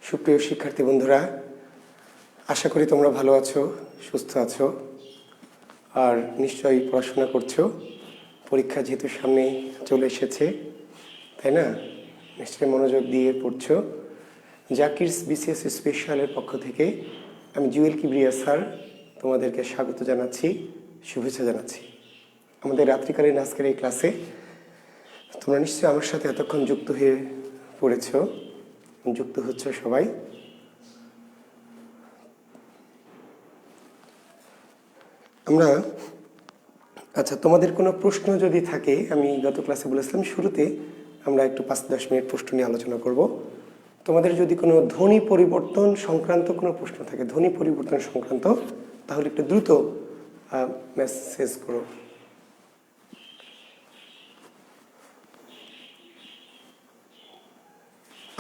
সুপ্রিয় শিক্ষার্থী বন্ধুরা, আশা করি তোমরা ভালো আছো, সুস্থ আছো আর নিশ্চয়ই পড়াশোনা করছো। পরীক্ষা যেহেতু সামনে চলে এসেছে, তাই না? নিশ্চয়ই মনোযোগ দিয়ে পড়ছো। জাকিরস বিসিএস স্পেশালের পক্ষ থেকে আমি জুয়েল কিবরিয়া স্যার তোমাদেরকে স্বাগত জানাচ্ছি, শুভেচ্ছা জানাচ্ছি আমাদের রাত্রিকালীন আজকের এই ক্লাসে। তোমরা নিশ্চয়ই আমার সাথে এতক্ষণ যুক্ত হয়ে পড়েছো, যুক্ত হচ্ছ সবাই। আমরা তোমাদের কোনো প্রশ্ন যদি থাকে, আমি গত ক্লাসে বলেছিলাম শুরুতে আমরা একটু 5-10 মিনিট প্রশ্ন নিয়ে আলোচনা করব। তোমাদের যদি কোনো ধ্বনি পরিবর্তন সংক্রান্ত কোনো প্রশ্ন থাকে, ধ্বনি পরিবর্তন সংক্রান্ত, তাহলে একটু দ্রুত মেসেজ করো।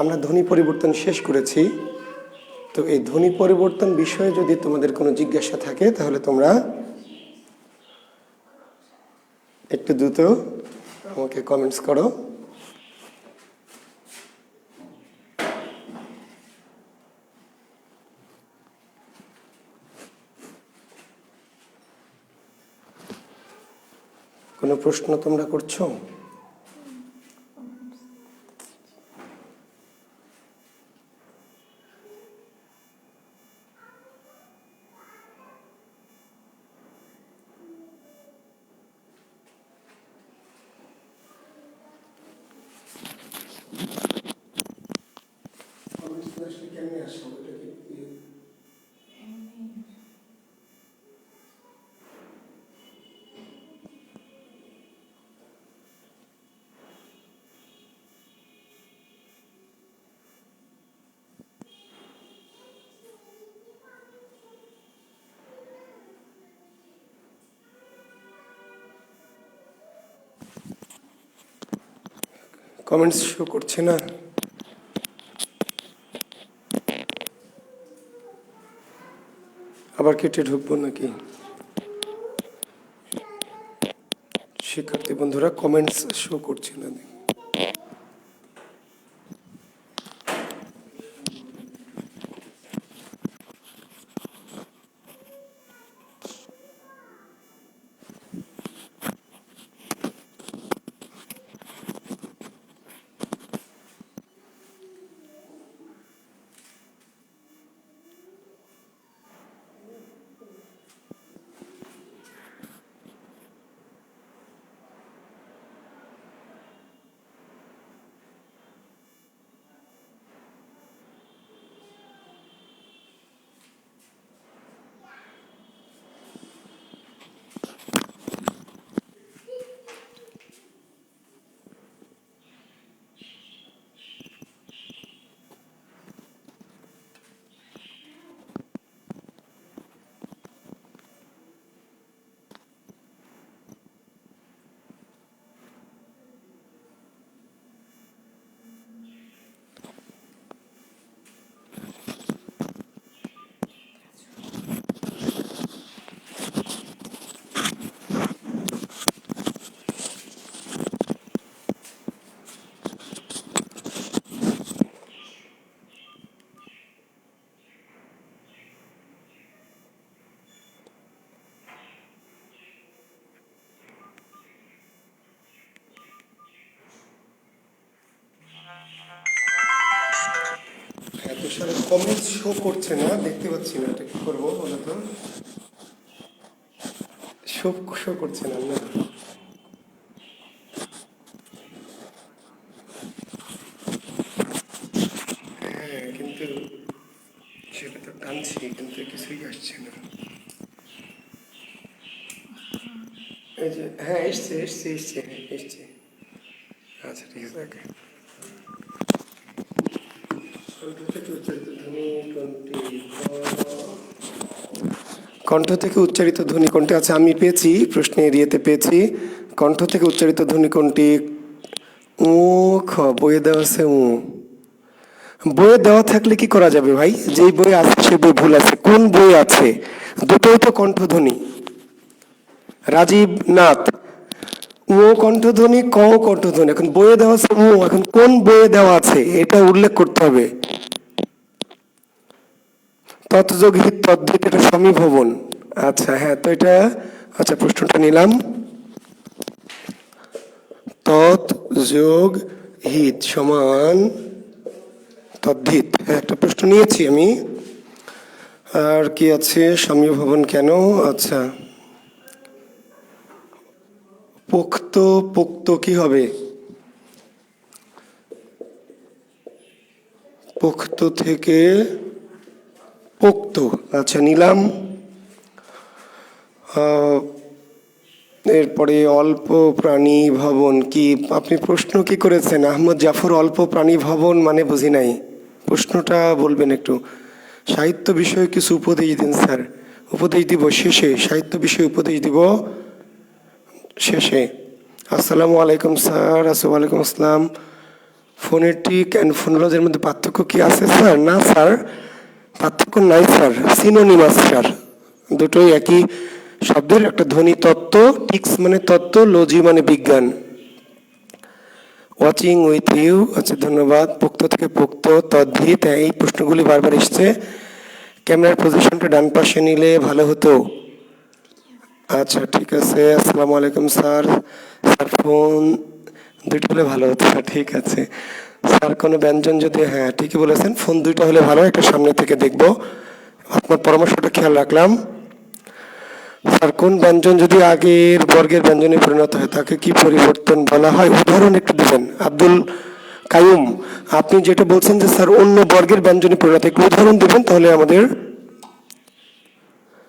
আমরা ধ্বনি পরিবর্তন শেষ করেছি, তো এই ধ্বনি পরিবর্তন বিষয়ে যদি তোমাদের কোনো জিজ্ঞাসা থাকে তাহলে তোমরা একটু দ্রুত আমাকে কমেন্টস করো। কোনো প্রশ্ন তোমরা করছো? কমেন্টস শো করছে না। আবার কেটে ঢুকবো নাকি? শিক্ষার্থী বন্ধুরা কমেন্টস শো করছে না। কমেন্টস শো করছে না, দেখতে পাচ্ছি না, এটা কি করবো বলো তো? শো করছে না। হ্যাঁ, কিন্তু সেটা তো টানছি, কিন্তু কিছুই আসছে না। এই যে হ্যাঁ, এসছে। আচ্ছা, ঠিক আছে। কণ্ঠ থেকে উচ্চারিত ধ্বনি কোনটি? আচ্ছা, আমি পেয়েছি, প্রশ্নের ইয়েতে পেয়েছি। কণ্ঠ থেকে উচ্চারিত ধ্বনি কোনটি? উ খ, বইয়ে দেওয়া আছে উ। বইয়ে দেওয়া থাকলে কি করা যাবে ভাই? যেই বই আছে সে বই ভুল আছে। কোন বই আছে? দুটোই তো কণ্ঠধ্বনি। রাজীব নাথ, ও কণ্ঠধ্বনি, ক কণ্ঠধ্বনি। এখন বইয়ে দেওয়া আছে উ, এখন কোন বইয়ে দেওয়া আছে এটা উল্লেখ করতে হবে। তৎযোগ হিত তদ্ধিত, এটা সমীভবন। আচ্ছা হ্যাঁ, তো এটা আচ্ছা প্রশ্নটা নিলাম। তৎ যোগ হিত সমান তদ্ধিত, হ্যাঁ একটা প্রশ্ন নিয়েছি আমি। আর কি আছে, সমীভবন কেন, আচ্ছা পোক্ত, পোক্ত কি হবে, পোক্ত থেকে পোক্ত, আচ্ছা নিলাম। এরপরে অল্প প্রাণী ভবন কি, আপনি প্রশ্ন কি করেছেন আহমদ জাফর? অল্প প্রাণী ভবন মানে বুঝি নাই, প্রশ্নটা বলবেন একটু। সাহিত্য বিষয়ে কিছু উপদেশ দিন স্যার। উপদেশ দিব শেষে, সাহিত্য বিষয়ে উপদেশ দিব শেষে। আসসালামু আলাইকুম স্যার। ওয়ালাইকুম আসসালাম। ফোনেটিক অ্যান্ড ফোনোলজির মধ্যে পার্থক্য কি আছে স্যার? না স্যার, পার্থক্য নাই স্যার, সিনোনিমাস স্যার, দুটোই একই শব্দের একটা ধ্বনি তত্ত্ব। টিক্স মানে তত্ত্ব, লজি মানে বিজ্ঞান। ওয়াচিং উইথ ইউ, আচ্ছা ধন্যবাদ। পোক্ত থেকে পোক্ত, তদ্ধিত, এই প্রশ্নগুলি বারবার এসছে। ক্যামেরার পজিশনটা ডান পাশে নিলে ভালো হতো। আচ্ছা ঠিক আছে। আসসালামু আলাইকুম স্যার। স্যার ফোন দুইটা হলে ভালো হতো, ঠিক আছে স্যার। কোনো ব্যঞ্জন যদি, হ্যাঁ ঠিকই বলেছেন, ফোন দুইটা হলে ভালো, একটা সামনে থেকে দেখব। আপনার পরামর্শটা খেয়াল রাখলাম স্যার। কোন ব্যঞ্জন যদি আগের বর্গের ব্যঞ্জনে পরিণত হয় তাকে কি পরিবর্তন বলা হয়? উদাহরণ একটু দেবেন আব্দুল কাইয়ুম। আপনি যেটা বলছেন যে স্যার অন্য বর্গের ব্যঞ্জনে পরিণত, একটু উদাহরণ দেবেন তাহলে আমাদের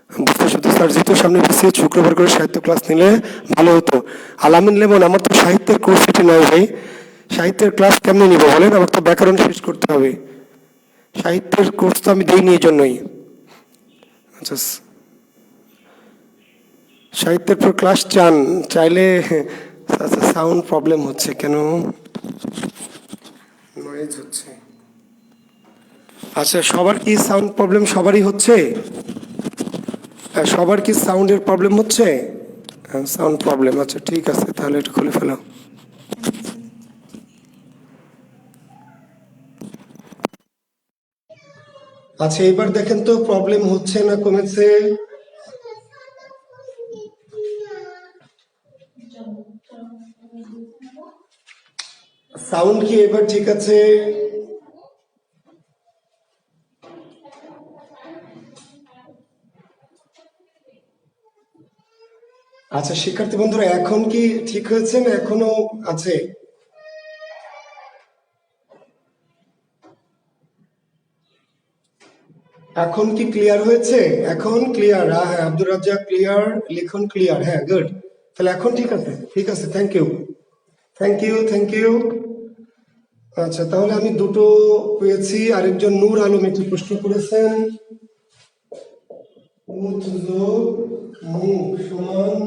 বুঝতে সুবিধা। স্যার যেহেতু সামনে পিছিয়ে শুক্রবার করে সাহিত্য ক্লাস নিলে ভালো হতো। আলামিন লেমন, আমার তো সাহিত্যের কোর্স এটি নয় ভাই, সাহিত্যের ক্লাস কেমনে নিব বলেন? আমার তো ব্যাকরণ শেষ করতে হবে, সাহিত্যের কোর্স তো আমি দিইনি এই জন্যই। আচ্ছা সাহিত্যের পর ক্লাস চান চাইলে, আচ্ছা সাউন্ড প্রবলেম হচ্ছে কেন, নয়েজ হচ্ছে। আচ্ছা সবার কি সাউন্ড প্রবলেম? সবারই হচ্ছে? সবার কি সাউন্ডের প্রবলেম হচ্ছে? সাউন্ড প্রবলেম, আচ্ছা ঠিক আছে, তাহলে এটা খুলে ফেলো। আচ্ছা এবার দেখেন তো প্রবলেম হচ্ছে না কমেছে? সাউন্ড কি এবার ঠিক আছে? আচ্ছা শিক্ষার্থী বন্ধুরা, এখন কি ঠিক হয়েছে না এখনো আছে? এখন কি ক্লিয়ার হয়েছে? এখন ক্লিয়ার? হ্যাঁ আব্দুর রাজ্জাক ক্লিয়ার, লিখন ক্লিয়ার, হ্যাঁ গুড। তাহলে এখন ঠিক আছে, ঠিক আছে, thank you, thank you, thank you. আচ্ছা তাহলে আমি দুটো পেয়েছি। আরেকজন নূর আলম একটি প্রশ্ন করেছেন, মুখ সমান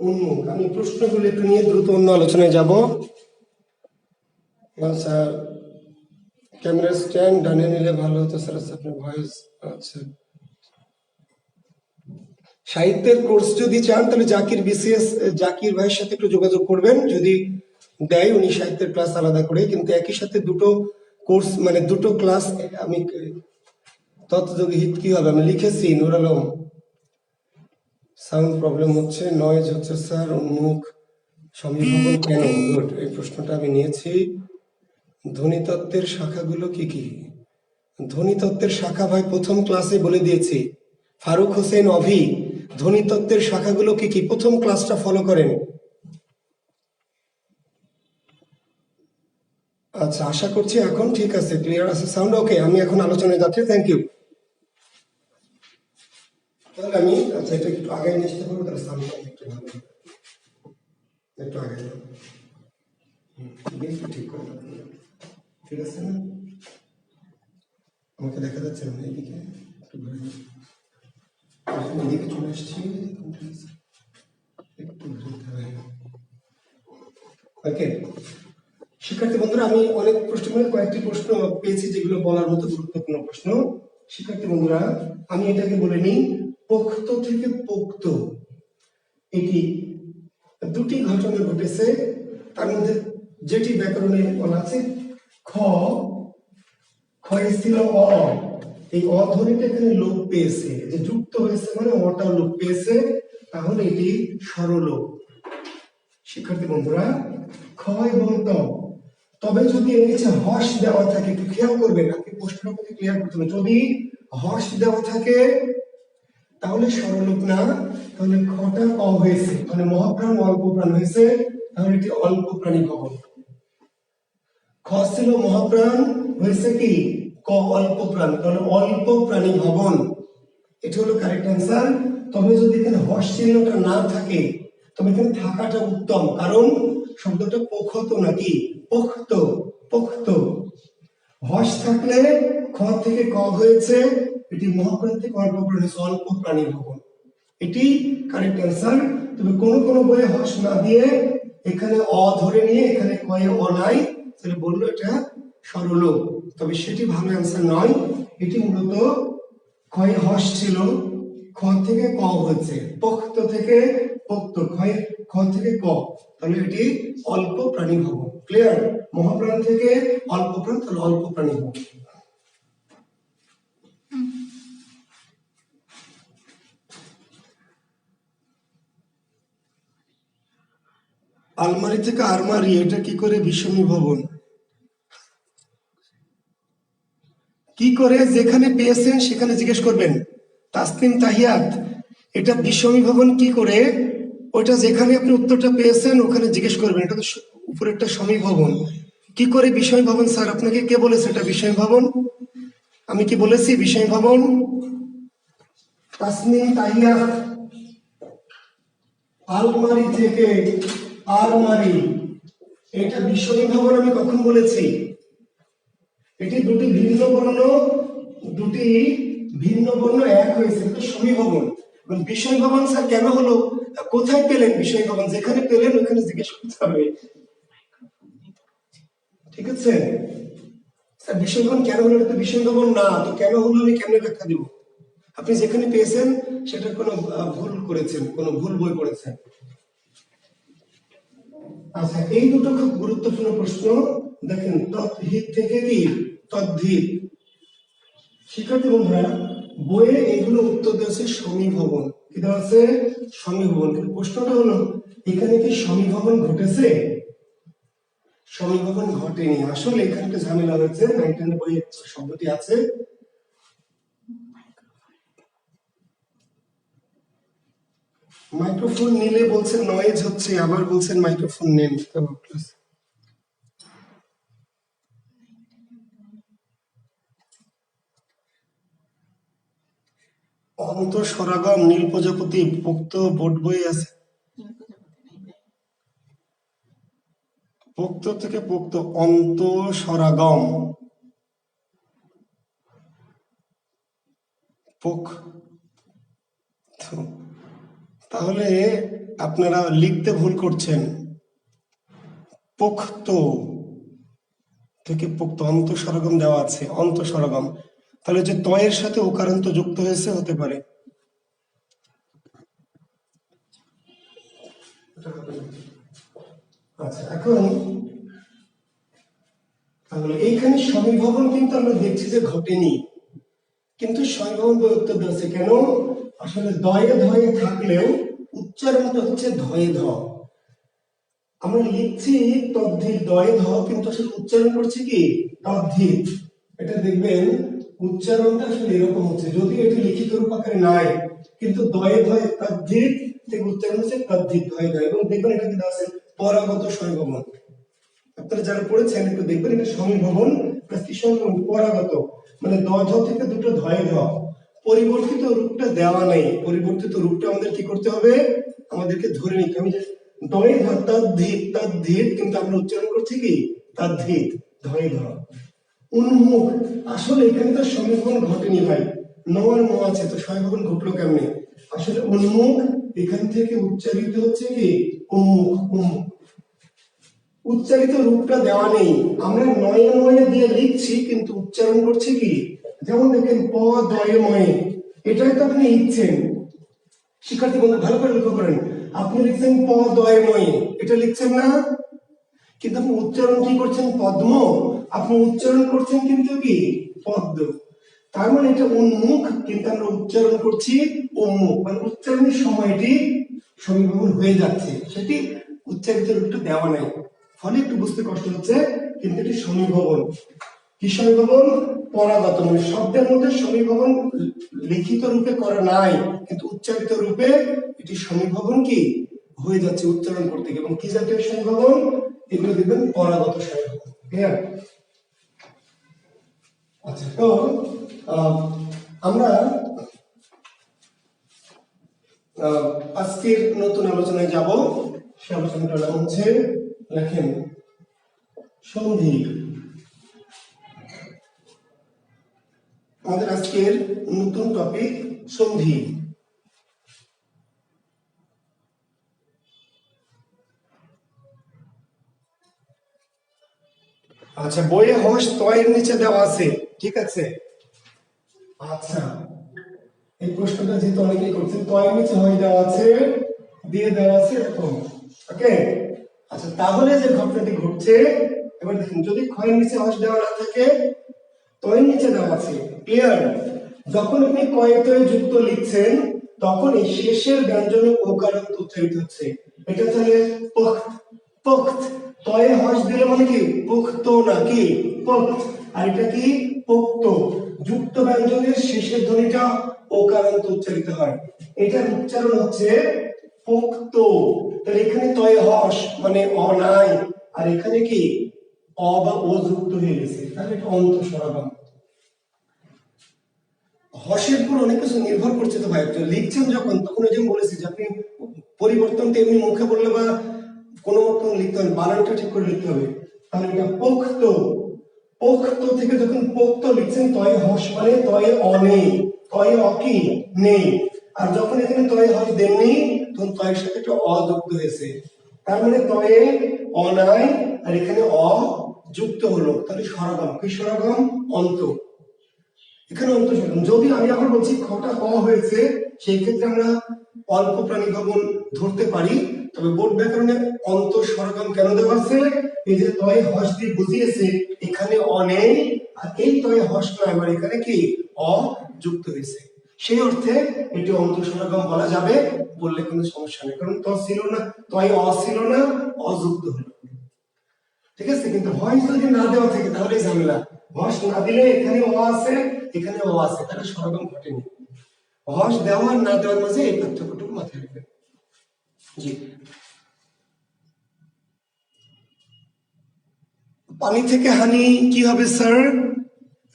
উন্মুখ। আমি প্রশ্নগুলো একটু নিয়ে দ্রুত অন্য আলোচনায় যাব। আচ্ছা ক্যামেরা স্ট্যান্ড ডানে নিলে ভালো হতো স্যার। আপনার ভয়েস, আচ্ছা সাহিত্যের কোর্স যদি চান তাহলে জাকির বিসিএস, জাকির ভাইয়ের সাথে একটু যোগাযোগ করবেন, যদি দেয় উনি সাহিত্যের ক্লাস আলাদা করে, কিন্তু একই সাথে দুটো কোর্স মানে দুটো ক্লাস আমি। তৎযোগী হিত কি হবে আমি লিখেছি নুর আলম। সাউন্ড প্রবলেম হচ্ছে, নয়েজ হচ্ছে স্যার, উন্মুখ সমীভবন কেন? গুড, এই প্রশ্নটা আমি নিয়েছি। ধ্বনিতত্ত্বের শাখাগুলো কি কি? ধ্বনিতত্ত্বের শাখা ভাই প্রথম ক্লাসে বলে দিয়েছি, ফারুক হোসেন অভি। ধ্বনিতত্ত্বের শাখাগুলো কি কি? প্রথম ক্লাসটা ফলো করেন। আচ্ছা আশা করছি এখন ঠিক আছে, ক্লিয়ার আছে সাউন্ড, ওকে। আমি এখন আলোচনায় যাচ্ছি, থ্যাংক ইউ। তাহলে আমি, আচ্ছা এটা একটু আগে নিয়ে আসতে পারবো, তাহলে সাউন্ড একটু ভালো হবে। একটু আগে ঠিক করে দাও। ঠিক আছে না? আমাকে দেখা যাচ্ছে না এইদিকে, একটু ঘুরে যাও। এদিকে চলে আসছি, একটু ঘুরতে হবে। ওকে শিক্ষার্থী বন্ধুরা, আমি অনেক প্রশ্ন করে কয়েকটি প্রশ্ন পেয়েছি যেগুলো বলার মতো গুরুত্বপূর্ণ প্রশ্ন। শিক্ষার্থী বন্ধুরা আমি এটাকে বলে নিই পোক্ত থেকে পোক্ত, এটি দুটি ঘটনা ঘটেছে। তার মধ্যে যেটি ব্যাকরণে বলা আছে খ, ক্ষয় ছিল অ, এই অধ্বনিটা এখানে লোপ পেয়েছে, যে যুক্ত হয়েছে মানে অটাও লোপ পেয়েছে, তাহলে এটি স্বরলোপ। শিক্ষার্থী বন্ধুরা, খ এবং ত, তবে যদি এর নিচে হর্ষ দেওয়া থাকে, একটু খেয়াল করবেন, আপনি প্রশ্নটা প্রতি ক্লিয়ার করতে হবে। যদি হর্ষ দেওয়া থাকে তাহলে স্বরলোপ না, তাহলে খটা ক হয়েছে, মানে মহাপ্রাণ অল্প প্রাণ হয়েছে, তাহলে এটি অল্প প্রাণী ভবন। খ ছিল মহাপ্রাণ, হয়েছে কি ক অল্প প্রাণ, তাহলে অল্প প্রাণী ভবন, এটি হলো কারেক্ট অ্যান্সার। তবে যদি এখানে হর্ষ চিহ্নটা না থাকে, তবে এখানে থাকাটা উত্তম, কারণ শব্দটা পোখত নাকি পোক্ত, পোক্ত। হর্ষ থাকলে খ থেকে ক হয়েছে, এটি মহাপ্রাণ থেকে অল্প প্রাণী, অল্প প্রাণী ভবন, এটি কারেক্ট অ্যান্সার। তবে কোন কোন বইয়ে হর্ষ না দিয়ে এখানে অ ধরে নিয়ে এখানে কয়ে অ নাই, তাহলে বললো এটা স্বরলোপ, তবে সেটি ভালো অ্যান্সার নয়। এটি মূলত ক্ষয় হর্ষ ছিল, খ থেকে ক হয়েছে, পোক্ত থেকে পোক্ত, খ থেকে ক, তাহলে এটি অল্প প্রাণী ভবন। ক্লিয়ার? মহাপ্রাণ থেকে অল্প প্রাণ, তাহলে অল্প প্রাণী ভবন। আলমারি থেকে আরমারি, এটা কি করে বিষমী ভবন? কি করে? যেখানে পেয়েছেন সেখানে জিজ্ঞেস করবেন। তাসনিম তাহিয়াত, এটা বিষমী ভবন কি করে? ওইটা যেখানে আপনি উত্তরটা পেয়েছেন ওখানে জিজ্ঞেস করবেন। এটা তো উপরে একটা সমী ভবন, কি করে বিষমী ভবন? স্যার আপনাকে কে বলেছে এটা বিষমী ভবন? আমি কি বলেছি বিষমী ভবন? তাসনিম তাহিয়াত, আলমারি থেকে আরমারি, এটা বিষমী ভবন আমি কখন বলেছি? এটি দুটি ভিন্ন বর্ণ, দুটি ভিন্ন বর্ণ এক হয়েছে, এটা সমী ভবন। বিষয় ভবন স্যার কেন হলো? কোথায় পেলেন বিষয় ভবন? যেখানে পেলেন ওখানে জিজ্ঞেস করতে হবে, ঠিক আছে? স্যার বিষয় ভবন কেন হলো? এটা বিষয় ভবন না, তো কেন হলো আমি কেমনে ব্যাখ্যা দিব? আপনি যেখানে পেয়েছেন সেটা কোনো ভুল করেছেন, কোনো ভুল বই পড়েছেন। আচ্ছা, এই দুটো খুব গুরুত্বপূর্ণ প্রশ্ন। দেখেন, তদ্ধিত থেকে কি তদ্ধিত। শিক্ষার্থী বন্ধুরা, বইয়ে এগুলো উত্তর দেওয়া সমীভবন, কি দেওয়া আছে? সমীভবন। কিন্তু প্রশ্নটা হলো এখানে কি সমীভবন ঘটেছে? সমীভবন ঘটেনি। আসলে এখানে একটা ঝামেলা হয়েছে, 9 বইয়ে শব্দটি আছে। মাইক্রোফোন নিলে বলছেন নয়েজ হচ্ছে, আবার বলছেন মাইক্রোফোন নেন। অন্তঃসরাগম, নীল প্রজাপতি, পোক্ত বোর্ড বই আছে। পোক্ত থেকে পোক্ত, অন্তঃসরাগম, পোক। তাহলে আপনারা লিখতে ভুল করছেন, পোক্ত থেকে পোক্ত, অন্তঃসরাগম দেওয়া আছে, অন্তঃসরাগম। তাহলে যে তয়ের সাথে ওকারান্ত যুক্ত হয়েছে হতে পারে। আচ্ছা, এখন তাহলে এইখানে সমীভবন কিন্তু আমরা দেখছি যে ঘটেনি, কিন্তু সমীভবন উত্তর দিচ্ছে কেন? আসলে দয়ে ধয়ে থাকলেও উচ্চারণটা হচ্ছে ধয়ে ধ। আমরা লিখছি তদ্ধিত দয়ে ধ, কিন্তু আসলে উচ্চারণ করছি কি তদ্ধিত। এটা দেখবেন উচ্চারণটা আসলে এরকম হচ্ছে, যদি এটি লিখিত রূপ আকারে নাই, কিন্তু দয়ে ধয়ে তদ্ধিত থেকে উচ্চারণ হচ্ছে তদ্ধিত ধয়ে ধয়। এবং দেখবেন এটা কিন্তু আছে পরাগত সমীভবন। আপনারা যারা পড়েছেন একটু দেখবেন, এটা সমীভবন প্লাস কি সমীভবন? পরাগত, মানে দ ধ থেকে দুটো ধয়ে ধ, পরিবর্তিত রূপটা দেওয়া নেই। পরিবর্তিত রূপটা আমাদের কি করতে হবে? আমাদেরকে ধরে নিতে হবে যে দয়ে ধ তদ্ধিত, তদ্ধিত, কিন্তু আমরা উচ্চারণ করছি কি তদ্ধিত ধয়ে ধ। উন্মুখ, আসলে এখানে তো সমীভবন ঘটেনি ভাই, নর ম আছে, তো সমীভবন ঘটলো কেমনে? আসলে উন্মুখ এখান থেকে উচ্চারিত হচ্ছে কি উন্মুখ, উন্মুখ। উচ্চারিত রূপটা দেওয়া নেই, আমরা নয়ে ময়ে দিয়ে লিখছি কিন্তু উচ্চারণ করছি কি? যেমন দেখেন প দয়ে ময়ে, এটাই তো আপনি লিখছেন। শিক্ষার্থী বন্ধু ভালো করে লক্ষ্য করেন, আপনি লিখছেন প দয়ে ময়ে, এটা লিখছেন না, কিন্তু আপনি উচ্চারণ কি করছেন? পদ্ম। আপনি উচ্চারণ করছেন কিন্তু কি পদ্ম। তার মানে এটা উন্মুখ, কিন্তু আমরা উচ্চারণ করছি উন্মুখ, মানে উচ্চারণের সময় এটি সমীভবন হয়ে যাচ্ছে, সেটি উচ্চারিত রূপটা দেওয়া নাই, ফলে একটু বুঝতে কষ্ট হচ্ছে, কিন্তু এটি সমীভবন। কি সমীভবন? পরাগত, মানে শব্দের মধ্যে সমীভবন লিখিত রূপে করা নাই, কিন্তু উচ্চারিত রূপে এটি সমীভবন কি হয়ে যাচ্ছে উচ্চারণ করতে গিয়ে। এবং কি জাতীয় সমীভবন? এগুলো দেখবেন পরাগত সমীভবন। ক্লিয়ার? আচ্ছা, তো আমরা আজকের নতুন আলোচনায় যাব। সে আলোচনাটার নাম হচ্ছে, লেখেন, সন্ধি। আমাদের আজকের নতুন টপিক সন্ধি। আচ্ছা, বইয়ে হস তয়ের নিচে দেওয়া আছে, ঠিক আছে? আচ্ছা, এই প্রশ্নটা যেহেতু অনেকেই করছেন, তয়ের নিচে হস দেওয়া আছে, দিয়ে দেওয়া আছে এরকম, ওকে? আচ্ছা, তাহলে যে ঘটনাটি ঘটছে, এবার দেখুন, যদি ক্ষয়ের নিচে হস দেওয়া না থাকে, তয়ের নিচে দেওয়া আছে, ক্লিয়ার? যখন আপনি কয়ে তয়ে যুক্ত লিখছেন, তখন এই শেষের ব্যঞ্জনে ওকারান্ত উচ্চারিত হচ্ছে। এটা তাহলে পখ্ত, পখ্ত, তয়ে হস দিলে মানে কি পুখ্ত, নাকি পখ্ত, আর এটা কি পোক্ত। যুক্ত ব্যঞ্জনের শেষের ধ্বনিটা ওকারান্ত উচ্চারিত হয়, এটার উচ্চারণ হচ্ছে পোক্ত। তাহলে এখানে তয়ে হস মানে অ নাই, আর এখানে কি অ বা ও যুক্ত হয়ে গেছে, তাহলে এটা অন্তঃস্বরাগম। হসের উপর অনেক কিছু নির্ভর করছে তো ভাই, লিখছেন যখন, তখন ওই যে বলেছি যে আপনি পরিবর্তনটা এমনি মুখে বললে বা কোনো মতো লিখতে হবে, বানানটা ঠিক করে লিখতে হবে। তাহলে এটা পোক্ত, পোক্ত থেকে যখন পোক্ত লিখছেন, তয়ে হস মানে তয়ে অ নেই, তয়ে অ কি নেই। আর যখন এখানে তয়ে হস দেননি, তখন তয়ের সাথে একটা অ যুক্ত হয়েছে, তার মানে তয়ে অ নাই, আর এখানে অ যুক্ত হলো, তাহলে স্বরগম। কি স্বরগম? অন্ত। এখানে অন্তঃস্বরগম। যদি আমি এখন বলছি খটা ক হয়েছে, সেই ক্ষেত্রে আমরা অল্প প্রাণী ভবন ধরতে পারি, তবে বোর্ড ব্যাকরণে অন্তঃস্বরগম কেন দেওয়া আছে? এই যে তয়ে হস দিয়ে বুঝিয়েছে এখানে অ নেই, আর এই তয়ে হস নয়, মানে এখানে কি অ যুক্ত হয়েছে, সেই অর্থে এটি অন্তঃস্বরগম বলা যাবে, বললে কোনো সমস্যা নেই, কারণ ত ছিল না, তয়ে অ ছিল না, অযুক্ত হলো, ঠিক আছে? কিন্তু ভয়েস যদি না দেওয়া থাকে তাহলে ঝামেলা। ভয়েস না দিলে এখানে ও আছে, এখানে ও আছে, তাহলে স্বরগম ঘটেনি। ভয়েস দেওয়া আর না দেওয়ার মাঝে এই পার্থক্যটুকু মাথায় রাখবেন। জি, পানি থেকে হানি কি হবে স্যার?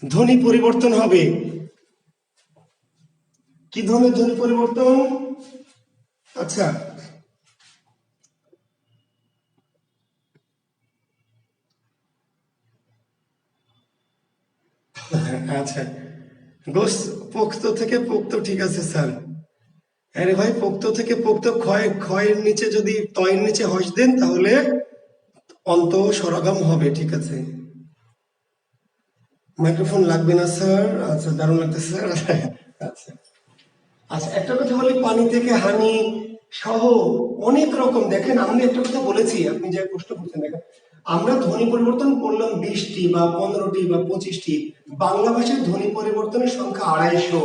ধ্বনি পরিবর্তন হবে। কি ধরনের ধ্বনি পরিবর্তন? আচ্ছা, আচ্ছা, গোস পোক্ত থেকে পোক্ত, ঠিক আছে স্যার। আরে ভাই, পোক্ত থেকে পোক্ত, ক্ষয়, ক্ষয়ের নিচে যদি তয়ের নিচে হস দেন, তাহলে অন্ত স্বরগম হবে, ঠিক আছে। মাইক্রোফোন লাগবে না স্যার? আচ্ছা, দারুণ লাগতেছে স্যার। আচ্ছা, আচ্ছা, একটা কথা বলি, পানি থেকে হানি সহ অনেক রকম, দেখেন আমি একটা কথা বলেছি, আপনি যে প্রশ্ন করছেন, দেখেন আমরা ধ্বনি পরিবর্তন করলাম 20টি বা 15টি বা 25টি, বাংলা ভাষায় ধ্বনি পরিবর্তনের সংখ্যা 250।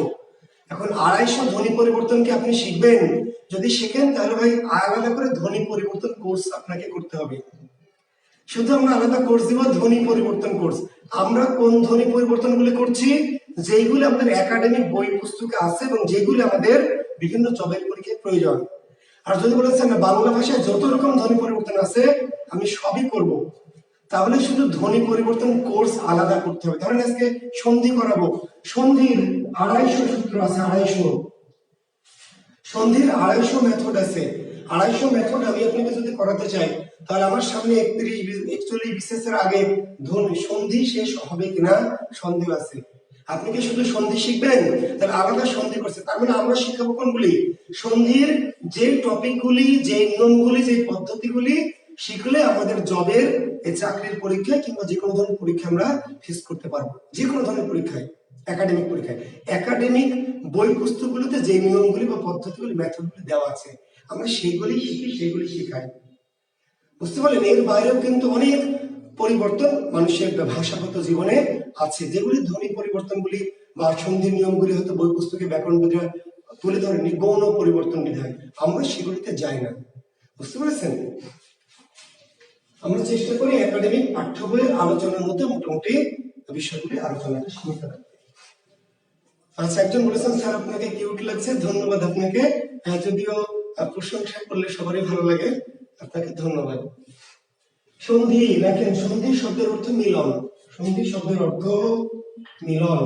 এখন 250 ধ্বনি পরিবর্তনকে আপনি শিখবেন, যদি শিখেন তাহলে ভাই আলাদা করে ধ্বনি পরিবর্তন কোর্স আপনাকে করতে হবে। শুধু আমরা আলাদা কোর্স দিব ধ্বনি পরিবর্তন কোর্স। আমরা কোন ধ্বনি পরিবর্তন গুলি করছি? যেগুলি আমাদের একাডেমিক বই পুস্তকে আছে এবং যেগুলি আমাদের বিভিন্ন জবের পরীক্ষায় প্রয়োজন। আর যদি বলেছেন না বাংলা ভাষায় যত রকম ধ্বনি পরিবর্তন আছে আমি সবই করব, তাহলে শুধু ধ্বনি পরিবর্তন কোর্স আলাদা করতে হবে। ধরেন আজকে সন্ধি করাবো, সন্ধির 250 সূত্র আছে, 250 সন্ধির 250 মেথড আছে। 250 মেথড আমি আপনাকে যদি করাতে চাই, তাহলে আমার সামনে 41 বিসিএস এর আগে সন্ধি শেষ হবে কিনা সন্দেহ আছে। আপনি কি শুধু সন্ধি শিখবেন? তাহলে আলাদা সন্ধি করছে, তার মানে আমরা শিখাবো কোনগুলি? সন্ধির যে টপিকগুলি, যে নিয়মগুলি, যে পদ্ধতিগুলি শিখলে আমাদের জবের চাকরির পরীক্ষায় কিংবা যে কোনো ধরনের পরীক্ষা আমরা ফেস করতে পারবো, যে কোনো ধরনের পরীক্ষায়, একাডেমিক পরীক্ষায়। একাডেমিক বই পুস্তকগুলোতে যে নিয়মগুলি বা পদ্ধতিগুলি, মেথডগুলি দেওয়া আছে, আমরা সেগুলি শিখি, সেগুলি শেখাই। বুঝতে পারলেন? এর বাইরেও কিন্তু অনেক পরিবর্তন মানুষের ভাষাগত জীবনে আছে, যেগুলি ধ্বনি পরিবর্তনগুলি বা সন্ধির নিয়মগুলি হয়তো বই পুস্তকে ব্যাকরণবিদরা তুলে ধরেনি, গৌণ পরিবর্তন বিধায়, আমরা সেগুলিতে যাই না। বুঝতে পেরেছেন? আমরা চেষ্টা করি একাডেমিক পাঠ্য বইয়ের আলোচনার মধ্যে মোটামুটি বিষয়গুলি আলোচনাটা সীমিত রাখতে। আচ্ছা, একজন বলেছেন স্যার আপনাকে কিউট লাগছে, ধন্যবাদ আপনাকে। যদিও প্রশংসা করলে সবারই ভালো লাগে, আপনাকে ধন্যবাদ। সন্ধি দেখেন, সন্ধি শব্দের অর্থ মিলন। সন্ধি শব্দের অর্থ মিলন।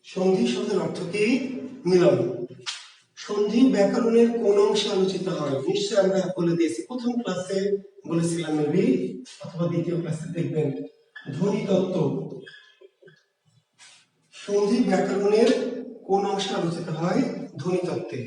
সন্ধি শব্দের অর্থ কি? মিলন। সন্ধি ব্যাকরণের কোন অংশে আলোচিত হয়? নিশ্চয় আমরা বলে দিয়েছি, প্রথম ক্লাসে বলেছিলাম মেবি, অথবা দ্বিতীয় ক্লাসে দেখবেন, ধ্বনি তত্ত্ব। সন্ধি ব্যাকরণের কোন অংশে আলোচিত হয়? ধ্বনি তত্ত্বে।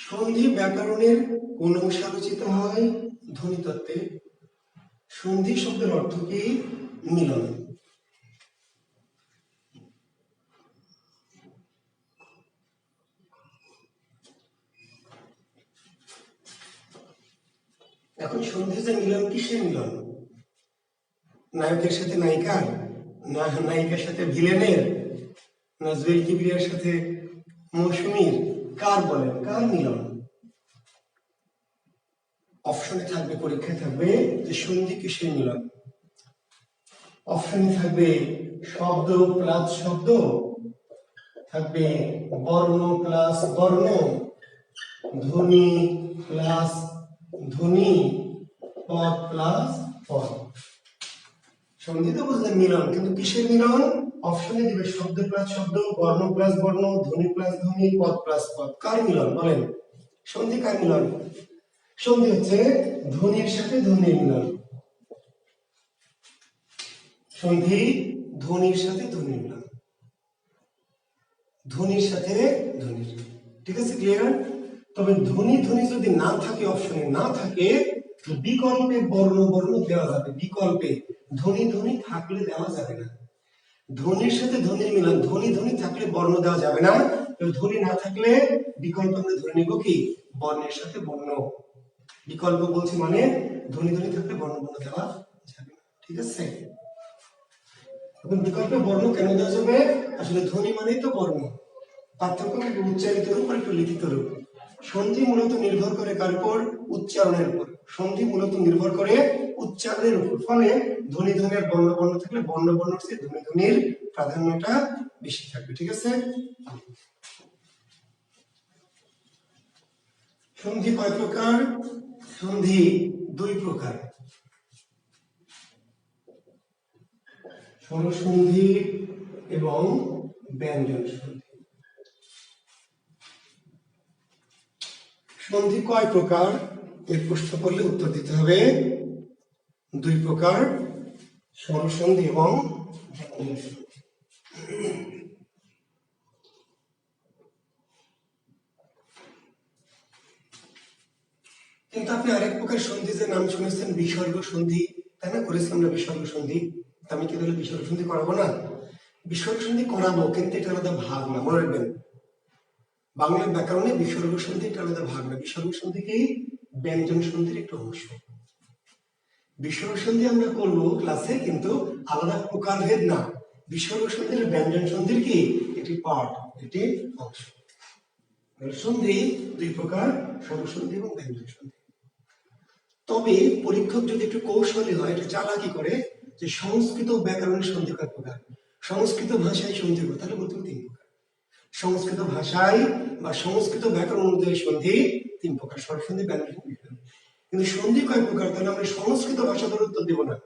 সন্ধি ব্যাকরণের কোন অংশে আলোচিত হয়? ধ্বনি তত্ত্বে। সন্ধি শব্দের অর্থ কি? মিলন। এখন সন্ধি যে মিলন, কিসের মিলন? নায়কের সাথে নায়িকার, না নায়িকার সাথে ভিলেনের, না জুয়েল কিবরিয়ার সাথে মৌসুমীর? কার বলেন, কার মিলন? অপশনে থাকবে, পরীক্ষায় থাকবে যে সন্ধি কিসের মিলন। অপশনে থাকবে শব্দ প্লাস শব্দ, থাকবে বর্ণ প্লাস বর্ণ, ধ্বনি প্লাস ধ্বনি, পদ প্লাস পদ। সন্ধি তো বুঝলেন মিলন, কিন্তু কিসের মিলন? অপশনে দিবে শব্দ প্লাস শব্দ, বর্ণ প্লাস বর্ণ, ধ্বনি প্লাস ধ্বনি, পদ প্লাস পদ। কার মিলন বলেন? সন্ধি কার মিলন? সন্ধি হচ্ছে ধ্বনির সাথে ধ্বনির মিলন। সন্ধি ধ্বনির সাথে ধ্বনির মিলন, ধ্বনির সাথে ধ্বনির। ঠিক আছে, ক্লিয়ার? তবে ধ্বনি ধ্বনি যদি না থাকে, অপশনে না থাকে, বিকল্পে বর্ণ বর্ণ দেওয়া যাবে। বিকল্পে ধ্বনি ধ্বনি থাকলে দেওয়া যাবে না। ধ্বনির সাথে ধ্বনির মিলন, ধ্বনি ধ্বনি থাকলে বর্ণ দেওয়া যাবে না, ধ্বনি না থাকলে বিকল্প আমরা ধরে নিব কি? বর্ণের সাথে বর্ণ। বিকল্প বলছি মানে ধ্বনি ধ্বনি থাকলে বর্ণ বর্ণ দেওয়া যাবে না। ঠিক আছে? এখন বিকল্পে বর্ণ কেন দেওয়া যাবে? আসলে ধ্বনি মানেই তো বর্ণ। পার্থক্য কি? উচ্চারিত রূপ আর একটু লিখিত রূপ। সন্ধি মূলত নির্ভর করে কার উপর? উচ্চারণের উপর। সন্ধি মূলত নির্ভর করে উচ্চারণের উপর। ফলে ধ্বনি ধ্বনির বর্ণ বর্ণ থাকলে বর্ণ বর্ণ চেয়ে ধ্বনি ধ্বনির প্রাধান্যটা বেশি থাকবে। ঠিক আছে? সন্ধি কয় প্রকার? সন্ধি দুই প্রকার। স্বরসন্ধি এবং ব্যঞ্জন সন্ধি। সন্ধি কয় প্রকার? এর প্রশ্ন করলে উত্তর দিতে হবে দুই প্রকার, স্বরসন্ধি এবং ব্যঞ্জন সন্ধি। কিন্তু আপনি আরেক প্রকার সন্ধি যে নাম শুনেছেন, বিসর্গ সন্ধি, তাই না? করেছি আমরা বিসর্গ সন্ধি। আমি কি তাহলে বিসর্গ সন্ধি করাবো না? বিসর্গ সন্ধি করাবো, কিন্তু এটা আলাদা ভাগ না, মনে রাখবেন। বাংলা ব্যাকরণে বিসর্গ সন্ধি এটা আলাদা ভাগ না। বিসর্গ সন্ধি কি? ব্যঞ্জন সন্ধির একটা অংশ। বিসর্গ সন্ধি আমরা করবো ক্লাসে, কিন্তু আলাদা প্রকারভেদ না। বিসর্গ সন্ধির ব্যঞ্জন সন্ধির কি? এটি পার্ট, এটি অংশ। সন্ধি দুই প্রকার, স্বরসন্ধি এবং ব্যঞ্জন সন্ধি। তবে পরীক্ষক যদি একটু কৌশলী হয়, এটা চালাকি করে, যে সংস্কৃত ব্যাকরণের সন্ধি কয় প্রকার, সংস্কৃত ভাষায় সন্ধি কয়, তাহলে বলতে তিন প্রকার। সংস্কৃত ভাষায় বা সংস্কৃত ব্যাকরণ অনুযায়ী সন্ধি তিন প্রকার, স্বরসন্ধি, ব্যঞ্জন সন্ধি। কিন্তু সন্ধি কয় প্রকার? তাহলে আমরা সংস্কৃত ভাষা ধরে উত্তর দিব না,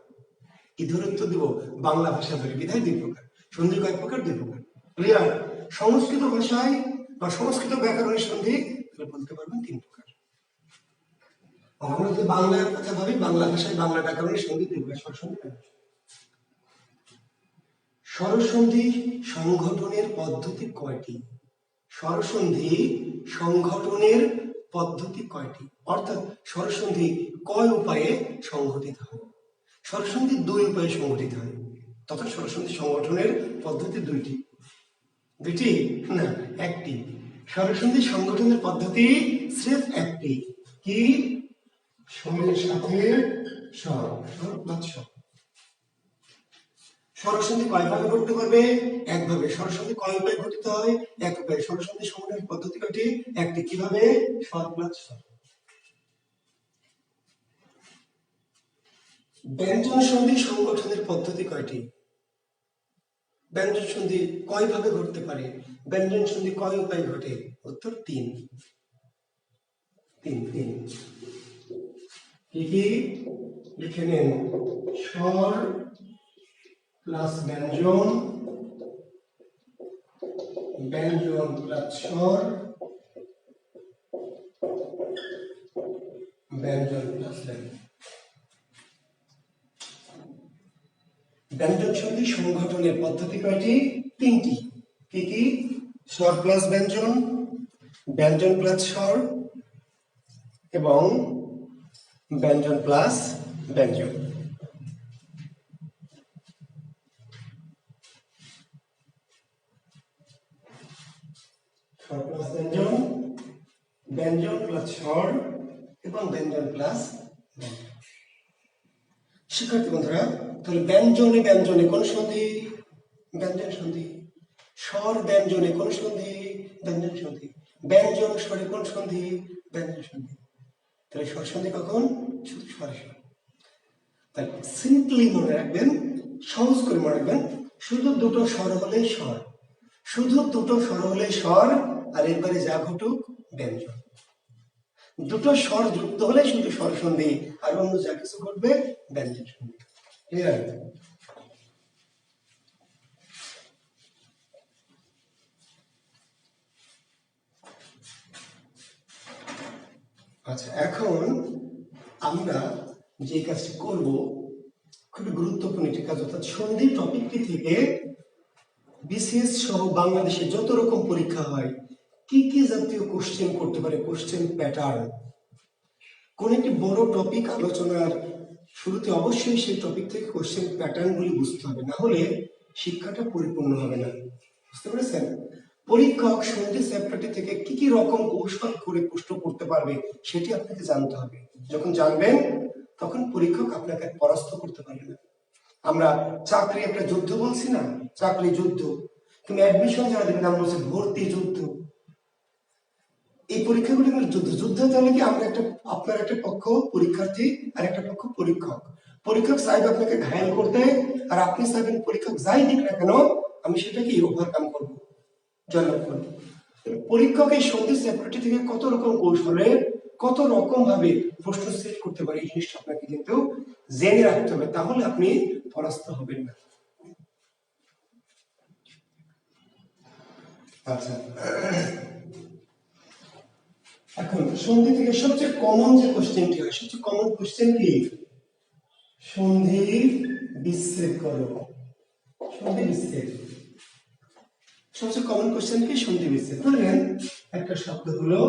কি ধরে উত্তর দিব? বাংলা ভাষা ধরে। বিধায় দুই প্রকার। সন্ধি কয় প্রকার? দুই প্রকার। ক্লিয়ার? সংস্কৃত ভাষায় বা সংস্কৃত ব্যাকরণের সন্ধি তাহলে বলতে পারবেন তিন প্রকার। আমরা যদি বাংলার কথা ভাবি, বাংলা ভাষায় বাংলা ব্যাকরণের সন্ধি দুই প্রকার, স্বরসন্ধি। স্বরসন্ধি সংগঠনের পদ্ধতি কয়টি? স্বরসন্ধি সংগঠনের পদ্ধতি কয়টি? অর্থাৎ স্বরসন্ধি কয় উপায়ে সংঘটিত হয়? স্বরসন্ধি দুই উপায়ে সংঘটিত হয়, তথা স্বরসন্ধি সংগঠনের পদ্ধতি দুইটি। দুটি না, একটি। স্বরসন্ধি সংগঠনের পদ্ধতি স্রেফ একটি, কি? সময়ের সাথে স্বর, স্বর প্লাস স্বর। স্বরসন্ধি কয়ভাবে ঘটতে পারবে? একভাবে। স্বরসন্ধি কয় উপায়ে ঘটিত হয়? এক উপায়ে। স্বরসন্ধি সংগঠনের পদ্ধতি কয়টি? একটি। কিভাবে? স্বর প্লাস স্বর। ব্যঞ্জন সন্ধি সংগঠনের পদ্ধতি কয়টি? ব্যঞ্জন সন্ধি কয়ভাবে ঘটতে পারে? ব্যঞ্জন সন্ধি কয় উপায়ে ঘটে? উত্তর তিন। তিন তিন। কি কি? লিখে নেন। স্বর প্লাস ব্যঞ্জন, ব্যঞ্জন প্লাস স্বর, ব্যঞ্জন প্লাস ব্যঞ্জন। ব্যঞ্জন সন্ধি সংগঠনের পদ্ধতি কয়টি? তিনটি। কি কি? স্বর প্লাস ব্যঞ্জন, ব্যঞ্জন প্লাস স্বর এবং ব্যঞ্জন প্লাস ব্যঞ্জন। স্বর প্লাস ব্যঞ্জন, ব্যঞ্জন প্লাস স্বর এবং ব্যঞ্জন প্লাস ব্যঞ্জন। শিক্ষার্থী বন্ধুরা, তাহলে ব্যঞ্জনে ব্যঞ্জনে কোন সন্ধি? ব্যঞ্জন সন্ধি। স্বর ব্যঞ্জনে কোন সন্ধি? ব্যঞ্জন সন্ধি। ব্যঞ্জন স্বরে কোন সন্ধি? ব্যঞ্জন সন্ধি। তাহলে স্বর সন্ধি কখন? শুধু স্বরে স্বর। তাহলে সিম্পলি মনে রাখবেন, সহজ করে মনে রাখবেন, শুধু দুটো স্বর হলেই স্বর, শুধু দুটো স্বর হলেই স্বর, আর এরপরে যা ঘটুক ব্যঞ্জন। দুটো স্বর যুক্ত হলে শুধু স্বর সন্ধি, আর অন্য যা কিছু ঘটবে ব্যঞ্জন সন্ধি। ক্লিয়ার? আচ্ছা, এখন আমরা যে কাজটি করব খুবই গুরুত্বপূর্ণ একটি কাজ, অর্থাৎ সন্ধি টপিকটি থেকে বিসিএস সহ বাংলাদেশে যত রকম পরীক্ষা হয় কি কি জাতীয় কোশ্চেন করতে পারে, কোশ্চেন প্যাটার্ন। কোন একটি বড় টপিক আলোচনার শুরুতে অবশ্যই সেই টপিক থেকে কোশ্চেন প্যাটার্নগুলি বুঝতে হবে, না হলে শিক্ষাটা পরিপূর্ণ হবে না। বুঝতে পেরেছেন? পরীক্ষক সন্ধি চ্যাপ্টারটি থেকে কি কি রকম কৌশল করে প্রশ্ন করতে পারবে সেটি আপনাকে জানতে হবে। যখন জানবেন তখন পরীক্ষক আপনাকে পরাস্ত করতে পারবে না। আমরা চাকরি একটা যুদ্ধ বলছি না, চাকরি যুদ্ধ, কিন্তু অ্যাডমিশন যারা দেবেন আমরা বলছি ভর্তি যুদ্ধ। এই পরীক্ষাগুলি যুদ্ধ। যুদ্ধ তাহলে কি আমরা একটা, আপনার একটা পক্ষ পরীক্ষার্থী আর একটা পক্ষ পরীক্ষক। পরীক্ষক চাইবে আপনাকে ঘায়াল করতে, আর আপনি চাইবেন পরীক্ষক যাই দিক না কেন আমি সেটাকে ওভারকাম করবো, জয়লাভ করবো। পরীক্ষক এই সন্ধি চ্যাপ্টারটি থেকে কত রকম কৌশলে কত রকম ভাবে প্রশ্ন সেট করতে পারে এই জিনিসটা আপনাকে কিন্তু জেনে রাখতে হবে, তাহলে আপনি পরাস্ত হবেন না। আচ্ছা, এখন সন্ধি থেকে সবচেয়ে কমন যে কোশ্চেনটি হয়, সবচেয়ে কমন কোশ্চেন কি? সন্ধি বিচ্ছেদ করো। সন্ধি বিচ্ছেদ সবচেয়ে কমন কোশ্চেন কি? সন্ধি বিচ্ছেদ। ধরেন একটা শব্দ হলো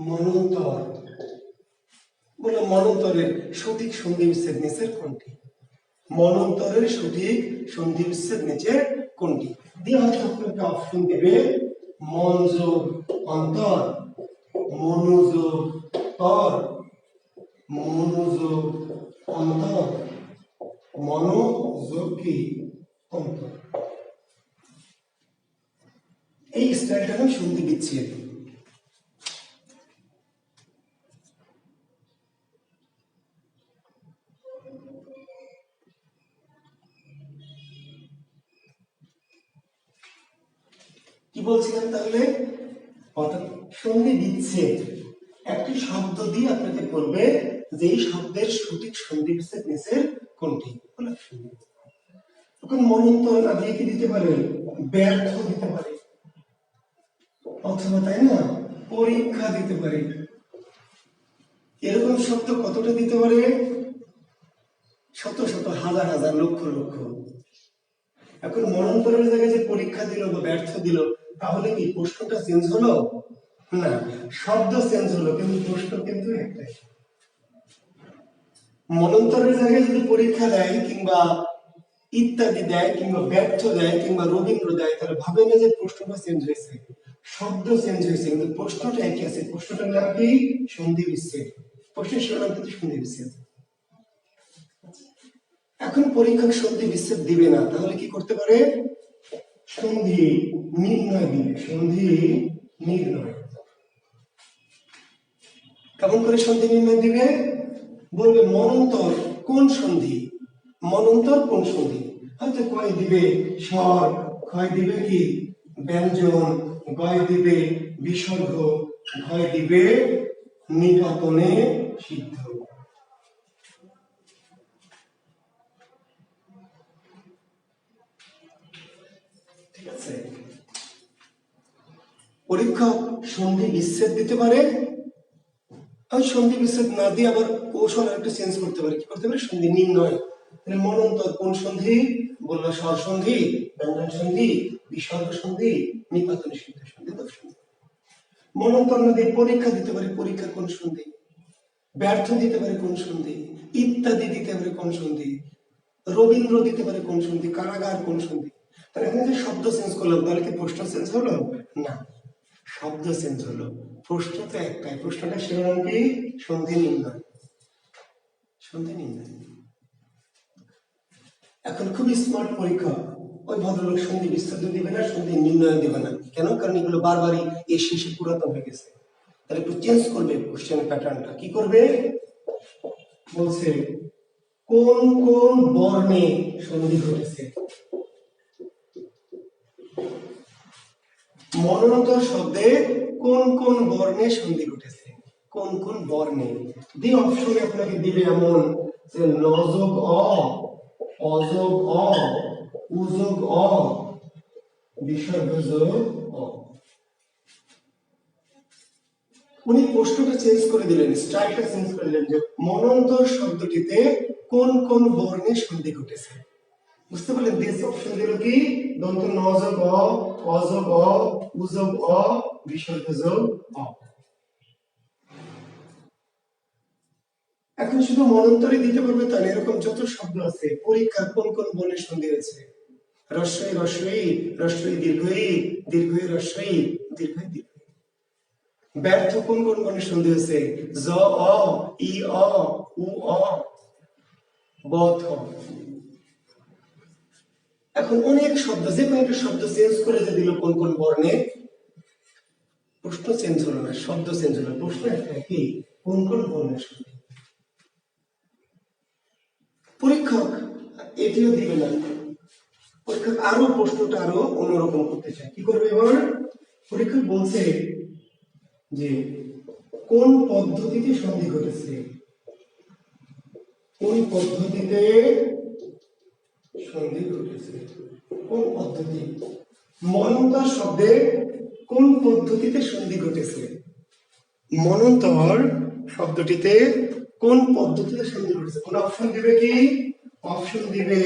মনন্তর, বলো মনন্তরের সঠিক সন্ধি বিচ্ছেদ নিচের কোনটি? মনন্তরের সঠিক সন্ধি বিচ্ছেদ নিচের কোনটি? দিয়ে হয়তো আপনাকে অপশন দেবে মনযোগ অন্তর, মনোযোগ তর, মনোযোগ অন্তর, মনোযোগ কি অন্তর। এই স্টাইলটা আমি সন্ধি বিচ্ছেদ। কি বলছিলাম তাহলে? অর্থাৎ সন্ধি বিচ্ছেদ একটি শব্দ দিয়ে আপনাকে বলবে যে এই শব্দের সঠিক সন্ধি বিচ্ছেদ নিচের কোনটি। এখন মনন্তর না দিয়ে কি দিতে পারে? ব্যর্থ দিতে পারে, অথবা তাই না পরীক্ষা দিতে পারে। এরকম শব্দ কতটা দিতে পারে? শত শত, হাজার হাজার, লক্ষ লক্ষ। এখন মনন্তরের জায়গায় যে পরীক্ষা দিল বা ব্যর্থ দিল, তাহলে কি প্রশ্নটা চেঞ্জ হলো? না, শব্দ চেঞ্জ হলো কিন্তু প্রশ্ন কিন্তু একটাই। মনন্তরের জায়গায় যদি পরীক্ষা দেয় কিংবা ইত্যাদি দেয় কিংবা ব্যর্থ দেয় কিংবা রবীন্দ্র দেয়, তাহলে ভাবে না যে প্রশ্নটা চেঞ্জ হয়েছে, শব্দ চেঞ্জ হয়েছে, কিন্তু প্রশ্নটা একই আছে। প্রশ্নটার নাম কি? সন্ধি বিচ্ছেদ। প্রশ্নের শিরোনাম কিন্তু সন্ধি বিচ্ছেদ। এখন পরীক্ষক সন্ধি বিচ্ছেদ দিবে না, তাহলে কি করতে পারে? সন্ধি নির্ণয় দিবে। সন্ধি নির্ণয় কেমন করে সন্ধি নির্ণয় দিবে? বলবে মনন্তর কোন সন্ধি, মনন্তর কোন সন্ধি। হয়তো কয় দিবে স্বর, ক্ষয় দিবে কি ব্যঞ্জন, গয় দিবে বিসর্গ, ঘয় দিবে নিপাতনে সিদ্ধ। ঠিক আছে, পরীক্ষক সন্ধি বিচ্ছেদ দিতে পারে, আর সন্ধি বিচ্ছেদ না দিয়ে আবার কৌশল একটু চেঞ্জ করতে পারে। কি করতে পারে? সন্ধি নির্ণয়। মনন্তর কোন সন্ধি? বলল স্বর সন্ধি, ব্যঞ্জন সন্ধি, বিসর্গ সন্ধি, নিপাতনে সিদ্ধ সন্ধি, দশ সন্ধি। মনন্তর না দিয়ে পরীক্ষা দিতে পারে, পরীক্ষা কোন সন্ধি। ব্যর্থ দিতে পারে কোন সন্ধি, ইত্যাদি দিতে পারে কোন সন্ধি, রবীন্দ্র দিতে পারে কোন সন্ধি, কারাগার কোন সন্ধি। তাহলে এখানে যে শব্দ চেঞ্জ করলাম, তাহলে কি প্রশ্ন চেঞ্জ হলো? না, শব্দ চেঞ্জ হলো, প্রশ্ন তো একটাই। প্রশ্নটা শিরোনাম কি? সন্ধি নির্ণয়। সন্ধি নির্ণয়। এখন খুবই স্মার্ট পরীক্ষা, ওই ভদ্রলোক সন্ধি বিচ্ছেদ দিবে না, সন্ধি নির্ণয় দিবে না। কেন? কারণ এগুলো বারবারই এই শেষে পুরাতন হয়ে গেছে। তাহলে একটু চেঞ্জ করবে কোশ্চেন প্যাটার্নটা। কি করবে? বলছে কোন কোন বর্ণে সন্ধি ঘটেছে। মনন্তর শব্দে কোন কোন বর্ণে সন্ধি ঘটেছে, কোন কোন বর্ণে। দি অপশন আপনাকে দিবে এমন যে লযোগ অ, অযোগ অ, উযোগ অ, বিসর্গ যোগ অ। উনি প্রশ্নটা চেঞ্জ করে দিলেন, স্টাইলটা চেঞ্জ করে দিলেন যে মনন্তর শব্দটিতে কোন কোন বর্ণে সন্ধি ঘটেছে। বুঝতে পারলেন? দিস অপশন দিল কি? দন্ত নযোগ অ, অযোগ অ, উযোগ অ, বিসর্গ যোগ অ। এখন শুধু মনন্তরই দিতে পারবে তাহলে এরকম যত শব্দ আছে, পরীক্ষা কোন কোন বর্ণে সন্ধি হয়েছে। রস্বই রস্বই, রস্বই দীর্ঘই, দীর্ঘই রস্বই, দীর্ঘই দীর্ঘ। ব্যর্থ কোন কোন বর্ণে সন্ধি হয়েছে? জ অ, ই অ, উ অ, ব থ। এখন অনেক শব্দ, যে কোনো একটা শব্দ চেঞ্জ করে যে দিল কোন কোন বর্ণে, প্রশ্ন চেঞ্জ হলো না, শব্দ চেঞ্জ হলো, প্রশ্ন একটা কি? কোন কোন বর্ণে সন্ধি। পরীক্ষক এটিও দিবে না, পরীক্ষক আরো প্রশ্নটা আরো অন্যরকম করতে চায়। কি করবে এবার? পরীক্ষক বলছে যে কোন পদ্ধতিতে সন্ধি ঘটেছে, কোন পদ্ধতিতে সন্ধি ঘটেছে, কোন পদ্ধতি। মনন্তর শব্দে কোন পদ্ধতিতে সন্ধি ঘটেছে, মনন্তর শব্দটিতে কোন পদ্ধতিতে সন্ধি ঘটেছে। কোন অপশন দিবে কি? অপশন দিবে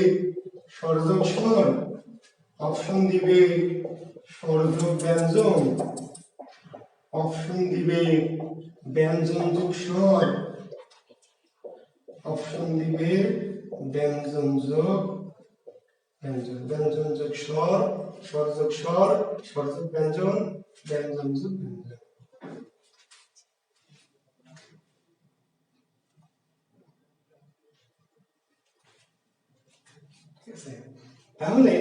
স্বরযোগ স্বর, অপশন দিবে স্বরযোগ ব্যঞ্জন, অপশন দিবে ব্যঞ্জন যোগ স্বর, অপশন দিবে ব্যঞ্জন যোগ ব্যঞ্জন, ব্যঞ্জন যোগ স্বর, স্বর যোগ স্বর, স্বর যোগ ব্যঞ্জন, ব্যঞ্জন যোগ ব্যঞ্জন। তাহলে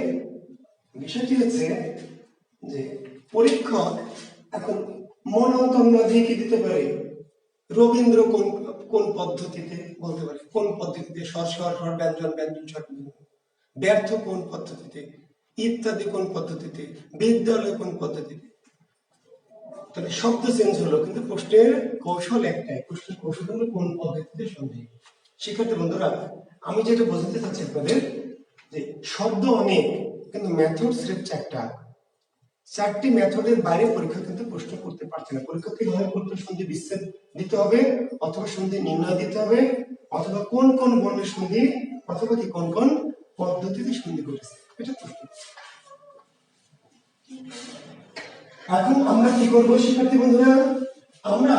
বিষয়টি হচ্ছে যে পরীক্ষক এখন মনন্তর না দিয়ে কি দিতে পারে? রবীন্দ্র কোন কোন পদ্ধতিতে বলতে পারে, কোন পদ্ধতিতে স্বর স্বর স্বর ব্যঞ্জন ব্যঞ্জন স্বর ব্যঞ্জন। ব্যর্থ কোন পদ্ধতিতে, ইত্যাদি কোন পদ্ধতিতে, বিদ্যালয় কোন পদ্ধতিতে। তাহলে শব্দ চেঞ্জ হলো, কিন্তু প্রশ্নের কৌশল একটাই। প্রশ্নের কৌশল হলো কোন পদ্ধতিতে সন্ধি। শিক্ষার্থী বন্ধুরা, আমি যেটা বোঝাতে চাচ্ছি আপনাদের যে শব্দ অনেক, কিন্তু মেথড স্রেফ চারটা। চারটি মেথডের বাইরে পরীক্ষা কিন্তু প্রশ্ন করতে পারছে না। পরীক্ষার্থী হয় করতে সন্ধি বিচ্ছেদ দিতে হবে, অথবা সন্ধি নির্ণয় দিতে হবে, অথবা কোন কোন বর্ণের সন্ধি, অথবা কি কোন কোন পদ্ধতিতে সন্ধি ঘটেছে, এটা প্রশ্ন। এখন আমরা কি করবো শিক্ষার্থী বন্ধুরা? আমরা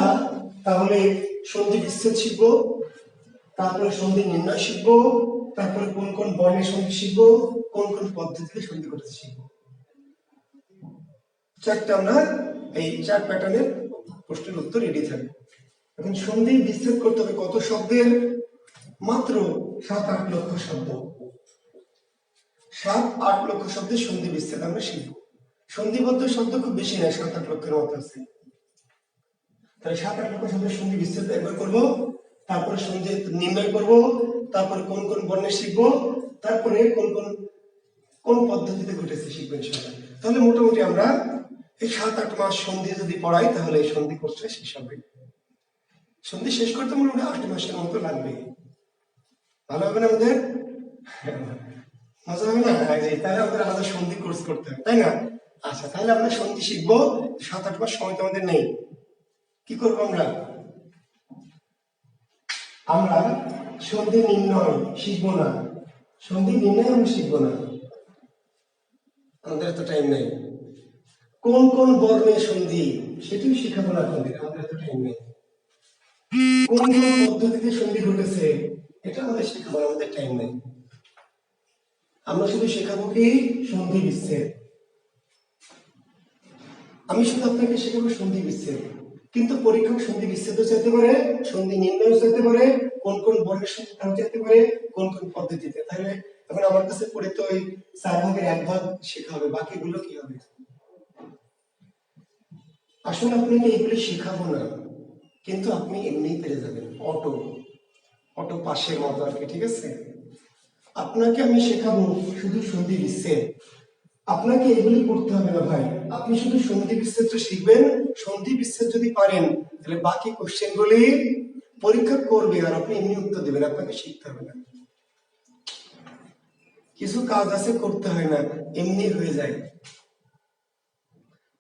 তাহলে সন্ধি বিচ্ছেদ শিখবো, তারপরে সন্ধি নির্ণয় শিখবো, তারপরে কোন কোন বর্ণের সন্ধি শিখবো, কোন কোন পদ্ধতিতে সন্ধি করতে শিখবো। চারটা আমরা এই 4 প্যাটার্নের প্রশ্নের উত্তর রেডি থাকবে। এখন সন্ধি বিচ্ছেদ করতে হবে কত শব্দের? মাত্র 7-8 লক্ষ শব্দ। 7-8 লক্ষ শব্দের সন্ধি বিচ্ছেদ আমরা শিখবো। সন্ধিবদ্ধ শব্দ খুব বেশি নয়, 7-8 লক্ষের মতো আছে। তাহলে 7-8 লক্ষ শব্দের সন্ধি বিচ্ছেদ একবার করবো, তারপরে সন্ধি নির্ণয় করব, তারপরে কোন কোন বর্ণে শিখবো, তারপরে কোন পদ্ধতিতে ঘটেছে শিখবেন সবাই। তাহলে মোটামুটি আমরা এই 7-8 মাস সন্ধি যদি পড়াই তাহলে এই সন্ধি কোর্সটা শেষ হবে। সন্ধি শেষ করতে মোটামুটি 8 মাসের মতো লাগবে। ভালো হবে না আমাদের? মজা হবে না? তাহলে আমাদের আলাদা সন্ধি কোর্স করতে হবে, তাই না? আচ্ছা, তাহলে আমরা সন্ধি শিখবো। 7-8 মাস সময় তো আমাদের নেই। কি করবো আমরা? আমরা সন্ধি নির্ণয় শিখবো না, সন্ধি নির্ণয় আমরা শিখবো না, আমাদের এত টাইম নেই। কোন কোন বর্ণের সন্ধি সেটিও শিখাবো না, আমাদের এত টাইম নেই। কোন কোন পদ্ধতিতে সন্ধি ঘটেছে এটা আমাদের শেখাবো, আমাদের টাইম নেই। আমরা শুধু শেখাবো কি? সন্ধি বিচ্ছেদ। আমি শুধু আপনাকে শেখাবো সন্ধি বিচ্ছেদ, কিন্তু পরীক্ষক সন্ধি বিচ্ছেদও চাইতে পারে, সন্ধি নির্ণয়ও চাইতে পারে, কোন কোন বর্ণের সন্ধি তাও চাইতে পারে, কোন কোন পদ্ধতিতে। তাহলে এখন আমার কাছে পড়ে তো ওই 4 ভাগের 1 ভাগ শেখা হবে, বাকিগুলো কি হবে? আসলে আপনাকে এগুলি শেখাবো না, কিন্তু আপনি এমনিই পেরে যাবেন, অটো পাশের মতো আর কি, ঠিক আছে? আপনাকে আমি শেখাবো শুধু সন্ধি বিচ্ছেদ, আপনাকে এগুলি করতে হবে না ভাই। আপনি শুধু সন্ধি বিচ্ছেদটা শিখবেন। সন্ধি বিচ্ছেদ যদি পারেন তাহলে বাকি কোশ্চেন গুলি পরীক্ষা করবে আর আপনি এমনি উত্তর দেবেন, আপনাকে শিখতে হবে না। কিছু কাজ আছে করতে হয় না, এমনি হয়ে যায়।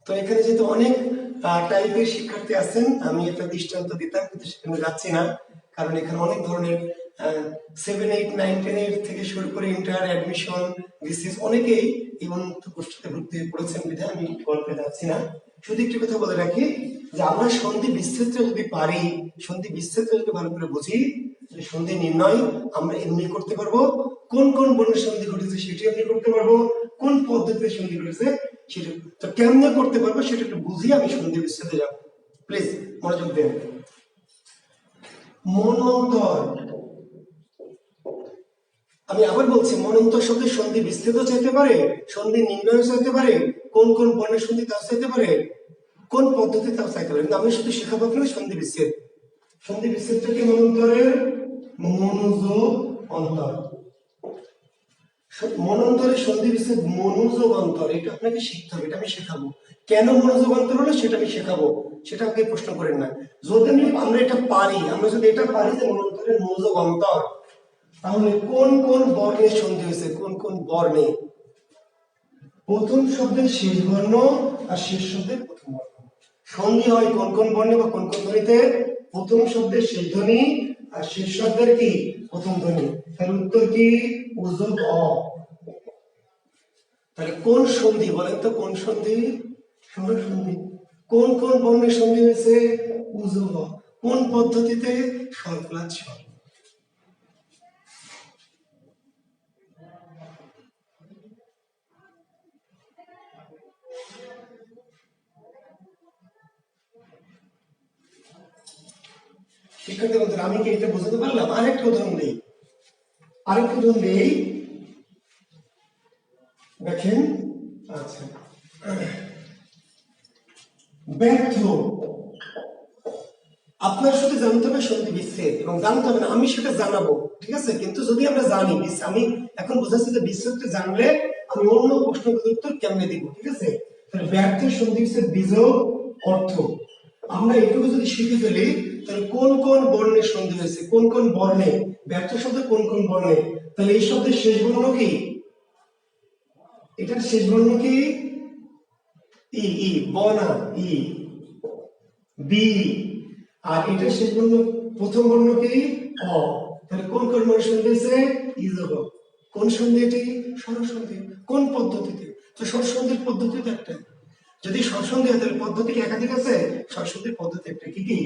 তো এখানে যেহেতু অনেক টাইপের শিক্ষার্থী আছেন, আমি একটা দৃষ্টান্ত দিতাম কিন্তু সেখানে যাচ্ছি না, কারণ এখানে অনেক ধরনের 7, 8, 9, 10 থেকে শুরু করে ইন্টার, অ্যাডমিশন, বিসিএস অনেকেই এই উন্মুক্ত কোর্সটাতে ভর্তি হয়ে পড়েছেন, বিধায় আমি গল্পে যাচ্ছি না। শুধু একটি কথা বলে রাখি যে আমরা সন্ধি বিচ্ছেদটা যদি পারি, সন্ধি বিচ্ছেদটা যদি ভালো করে বুঝি, তাহলে সন্ধি নির্ণয় আমরা এমনি করতে পারবো। কোন কোন বর্ণের সন্ধি ঘটেছে সেটি আমি করতে পারবো, কোন পদ্ধতিতে সন্ধি ঘটেছে সেটা তো কেমনে করতে পারবো সেটা একটু বুঝিয়ে আমি সন্ধি বিচ্ছেদে যাবো। প্লিজ মনোযোগ দেন। মনন্তর, আমি আবার বলছি, মনন্তর শব্দের সন্ধি বিচ্ছেদও চাইতে পারে, সন্ধি নির্ণয়ও চাইতে পারে, কোন কোন বর্ণের সন্ধি তাও চাইতে পারে, কোন পদ্ধতি তাও চাইতে পারে, কিন্তু আমি শুধু শেখাবো আপনাকে সন্ধি বিচ্ছেদ। সন্ধি বিচ্ছেদটাকে মনন্তরের মনোযোগ অন্তর, মনন্তরের সন্ধি বিচ্ছেদ মনোযোগ অন্তর, এটা আপনাকে শিখতে হবে, এটা আমি শেখাবো। কেন মনোযোগ অন্তর হলো সেটা আমি শেখাবো, সেটা আমাকে প্রশ্ন করেন না। যদি আমরা এটা পারি, আমরা যদি এটা পারি যে মনন্তরের মনোযোগ অন্তর, তাহলে কোন কোন বর্ণের সন্ধি হয়েছে, কোন কোন বর্ণে, প্রথম শব্দের শেষ বর্ণ আর শেষ শব্দের প্রথম বর্ণ সন্ধি হয় কোন কোন বর্ণে বা কোন কোন ধ্বনিতে? প্রথম শব্দের শেষ ধ্বনি আর শেষ শব্দের কি প্রথম ধ্বনি। তাহলে উত্তর কি? উজব অ। তাহলে কোন সন্ধি বলেন তো? কোন সন্ধি? স্বর সন্ধি। কোন কোন বর্ণের সন্ধি হয়েছে? উজব অ। কোন পদ্ধতিতে? স্বরপ্লাদ স্বর। শিক্ষার্থী বন্ধুরা, আমি কি এটা বুঝতে পারলাম? আরেকটা উদাহরণ দিই, দেখেন। আচ্ছা, ব্যর্থ, আপনার শুধু জানতে হবে সন্ধি বিচ্ছেদ, এবং জানতে হবে না আমি সেটা জানাবো, ঠিক আছে? কিন্তু যদি আমরা জানি, আমি এখন বোঝাচ্ছি যে বিচ্ছেদটা জানলে আমি অন্য প্রশ্নগুলোর উত্তর কেমনে দিব, ঠিক আছে? তাহলে ব্যর্থ সন্ধি বিচ্ছেদ বীজক অর্থ, আমরা এটুকু যদি শিখে ফেলি তাহলে কোন কোন বর্ণের সন্ধি হয়েছে, কোন কোন বর্ণে, ব্যর্থ শব্দ কোন কোন বর্ণে, তাহলে এই শব্দের শেষ বর্ণ কি? এটার শেষ বর্ণ কি? ই, ই বনা, ই, বি। আর এটার শেষ বর্ণ প্রথম বর্ণ কি? অ। তাহলে কোন কোন বর্ণের সন্ধি হয়েছে? ইজব। কোন সন্ধি এটি? স্বরসন্ধি। কোন পদ্ধতিতে? তো স্বরসন্ধির পদ্ধতি তো একটা। যদি স্বরসন্ধি হয় তাহলে পদ্ধতি একাধিক আছে, স্বরসন্ধির পদ্ধতি একটা। কি কি?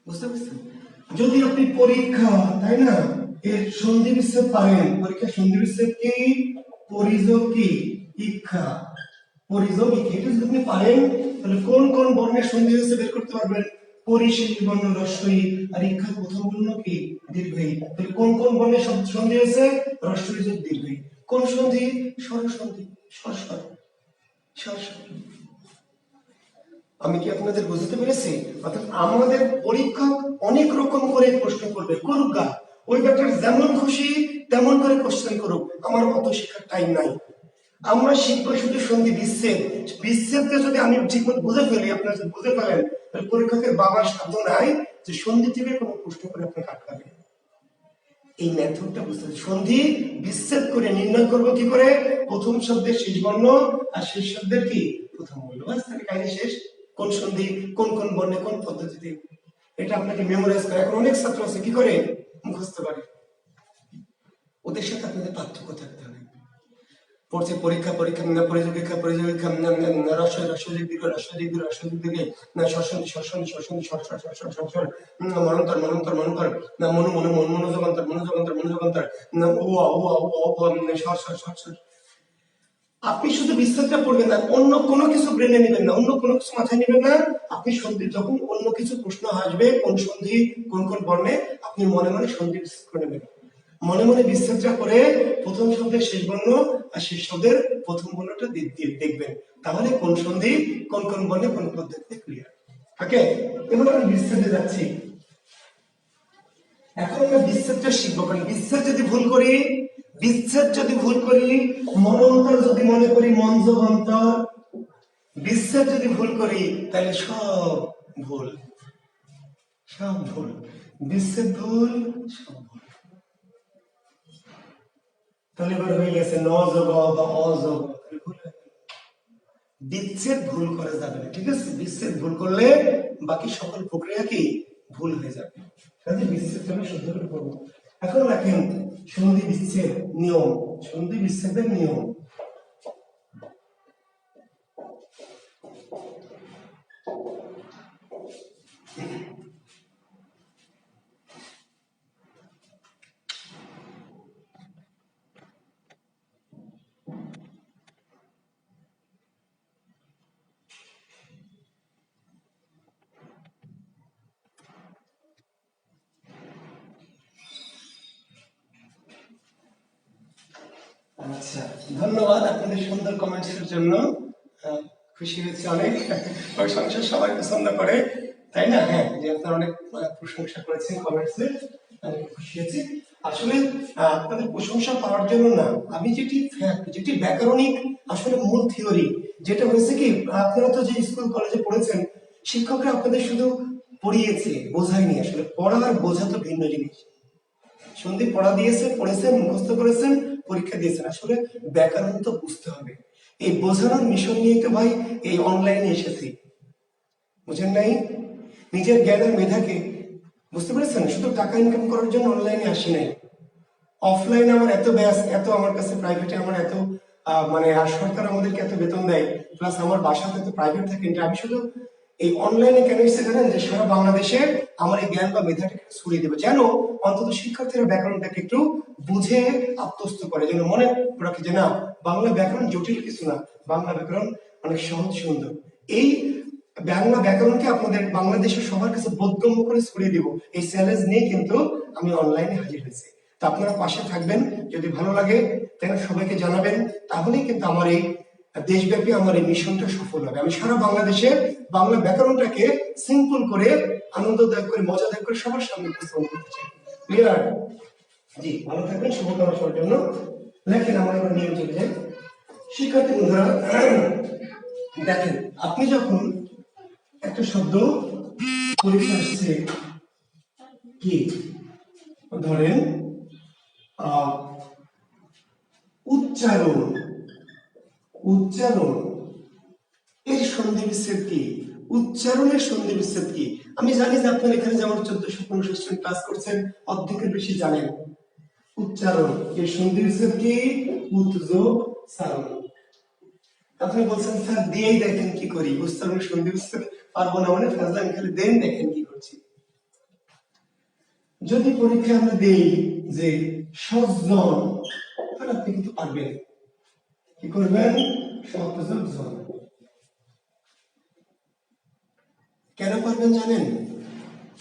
বুঝতে পারছেন? যদি আপনি পরীক্ষা, তাই না, এর সন্ধি বিচ্ছেদ পারেন, পরীক্ষা সন্ধি বিচ্ছেদ কি, পরিযোগ কি, ইক্ষা, পরিযোগ ইক্ষা, এটা যদি আপনি পারেন তাহলে কোন কোন বর্ণের সন্ধি বিচ্ছেদ বের করতে পারবেন। পরিশেষ বর্ণ হ্রস্বই আর ইক্ষার প্রথম বর্ণ কি, দীর্ঘই। তাহলে কোন কোন বর্ণের সন্ধি আছে, হ্রস্বই যোগ দীর্ঘই। কোন সন্ধি, স্বরসন্ধি, স্বর স্বর স্বর স্বর। আমি কি আপনাদের বুঝতে পেরেছি? অর্থাৎ আমাদের পরীক্ষক অনেক রকম করে প্রশ্ন করবে, করুক গা, ওই ব্যাপারে যেমন খুশি তেমন করে কোশ্চেন করুক, আমার অত শেখার টাইম নাই। আমরা শিখবো শুধু সন্ধি বিচ্ছেদ। বিচ্ছেদকে যদি আমি ঠিকমতো বুঝে ফেলি, আপনারা যদি বুঝে ফেলেন, তাহলে পরীক্ষকের বাবার সাধ্য নাই যে সন্ধি থেকে কোনো প্রশ্ন করে আপনাকে আটকাবে। এই মেথডটা বুঝতে হবে। সন্ধি বিচ্ছেদ করে নির্ণয় করবো কি করে, প্রথম শব্দের শেষ বর্ণ আর শেষ শব্দের কি প্রথম বর্ণ, বাস তাহলে কাহিনী শেষ। কোন সন্ধি কোন কোন বর্ণে কোন পদ্ধতিতে, এটা আপনাকে মেমোরাইজ করে। এখন অনেক ছাত্র আছে কি করে, মুখস্থ করে। ওদের সাথে আপনাদের পার্থক্য থাকতে হবে। পড়ছে পরীক্ষা পরীক্ষা পরিযোগিকা পরিযোগিকা রসয় রসযোগ দীর্ঘ রসযোগ দীর্ঘ রসযোগ দীর্ঘে সরসন্ধি সরসন্ধি সরসন্ধি সর সর সর সর সর সর মনন্তর মনন্তর মনন্তর মনু মনু মন মনোযোগান্তর মনোযোগান্তর মনোযোগান্তর ও ও ও সর সর সর সর। আপনি শুধু বিস্তারটা পড়বেন না, অন্য কোনো কিছু ব্রেনে নেবেন না, অন্য কোনো কিছু মাথায় নেবেন না। আপনি সন্ধি যখন অন্য কিছু প্রশ্ন আসবে, কোন সন্ধি কোন কোন বর্ণে, আপনি মনে মনে সন্ধি বিচ্ছেদ করে নেবেন। মনে মনে বিচ্ছেদটা করে প্রথম শব্দের শেষ বর্ণ আর শেষ শব্দের প্রথম বর্ণটা দেখবেন, তাহলে কোন সন্ধি কোন কোন বর্ণে কোন পদ্ধতিতে ক্লিয়ার। ওকে, এবার আমি বিচ্ছেদে যাচ্ছি। এখন আমরা বিচ্ছেদটা শিখবো, কারণ বিচ্ছেদ যদি ভুল করি, মনন্তর যদি মনে করি মঞ্জগন্তর, বিচ্ছেদ যদি ভুল করি তাহলে সব ভুল, সব ভুল, বিচ্ছেদ ভুল সব ভুল। তাহলে এবার হয়ে গেছে নযোগ বা অযোগ, বিচ্ছেদ ভুল করা যাবে না, ঠিক আছে? বিচ্ছেদ ভুল করলে বাকি সকল প্রক্রিয়া কি ভুল হয়ে যাবে। কাজে বিচ্ছেদটা আমি শুদ্ধ করে পড়বো। এখন রাখেন সন্ধি বিচ্ছেদ নিয়ম, সন্ধি বিচ্ছেদের নিয়ম। আচ্ছা, ধন্যবাদ আপনাদের সুন্দর কমেন্টসের জন্য। খুশি হয়েছে অনেক, প্রশংসা সবাই পছন্দ করে, তাই না? হ্যাঁ, যে আপনারা অনেক প্রশংসা করেছেন কমেন্টসে, আমি খুশি হয়েছি। আসলে আপনাদের প্রশংসা পাওয়ার জন্য না, আমি যেটি ফ্যাক্ট, যেটি ব্যাকরণিক আসলে মূল থিওরি, যেটা হয়েছে কি, আপনারা তো যে স্কুল কলেজে পড়েছেন, শিক্ষকরা আপনাদের শুধু পড়িয়েছে, বোঝায়নি। আসলে পড়া আর বোঝা তো ভিন্ন জিনিস। সন্ধি পড়া দিয়েছে, পড়েছেন, মুখস্থ করেছেন, পরীক্ষা দিয়েছেন, আসলে ব্যাকরণ তো বুঝতে হবে। এই বোঝানোর মিশন নিয়ে তো ভাই এই অনলাইনে এসেছি, বুঝেন নাই? নিজের জ্ঞানের মেধাকে, বুঝতে পেরেছেন, শুধু টাকা ইনকাম করার জন্য অনলাইনে আসি নাই। অফলাইনে আমার এত ব্যাস, এত আমার কাছে প্রাইভেটে আমার এত মানে, আর সরকার আমাদেরকে এত বেতন দেয়, প্লাস আমার বাসাতে তো প্রাইভেট থাকে, আমি শুধু এই অনলাইনে কেন এসে জানেন, যে সারা বাংলাদেশে আমার এই জ্ঞান বা মেধাটাকে ছড়িয়ে দেবে, যেন অন্তত শিক্ষার্থীরা ব্যাকরণটাকে একটু বুঝে আত্মস্থ করে, যেন মনে রাখে যে না, বাংলা ব্যাকরণ জটিল কিছু না, বাংলা ব্যাকরণ অনেক সহজ সুন্দর। এই বাংলা ব্যাকরণকে আপনাদের বাংলাদেশের সবার কাছে বোধগম্য করে ছড়িয়ে দিব, এই চ্যালেঞ্জ নিয়ে কিন্তু আমি অনলাইনে হাজির হয়েছি। তা আপনারা পাশে থাকবেন, যদি ভালো লাগে তাহলে সবাইকে জানাবেন, তাহলেই কিন্তু আমার এই দেশব্যাপী আমার এই মিশনটা সফল হবে। আমি সারা বাংলাদেশে বাংলা ব্যাকরণটাকে সিম্পল করে, আনন্দদায়ক করে, মজাদায়ক করে সবার সামনে উপস্থাপন করতে চাই। ক্লিয়ার? জি, ভালো থাকবেন, শুভকামনা সবার জন্য। লেখেন, আমার এবার নিয়ম চলে যায়। শিক্ষার্থী বন্ধুরা, দেখেন, আপনি যখন একটা শব্দ পরীক্ষা আসছে, কি ধরেন উচ্চারণ, উচ্চারণ এর সন্ধি বিচ্ছেদ কি, উচ্চারণের সন্ধি বিচ্ছেদ কি? আমি জানি যে আপনার এখানে যেমন 1400-1500 স্টুডেন্ট ক্লাস করছেন, অর্ধেকের বেশি জানেন উচ্চারণ এর সন্ধি বিচ্ছেদ কি, উৎযোগ সারণ। আপনি বলছেন স্যার দিয়েই দেখেন কি করি, উচ্চারণের সন্ধি বিচ্ছেদ পারবো না, মানে ফাজলামি খালি দেন, দেখেন কি করছি। যদি পরীক্ষা আমরা দেই যে 7 জন, তাহলে আপনি কিন্তু পারবেন। কি করবেন? 7 জন। কেন পারবেন জানেন?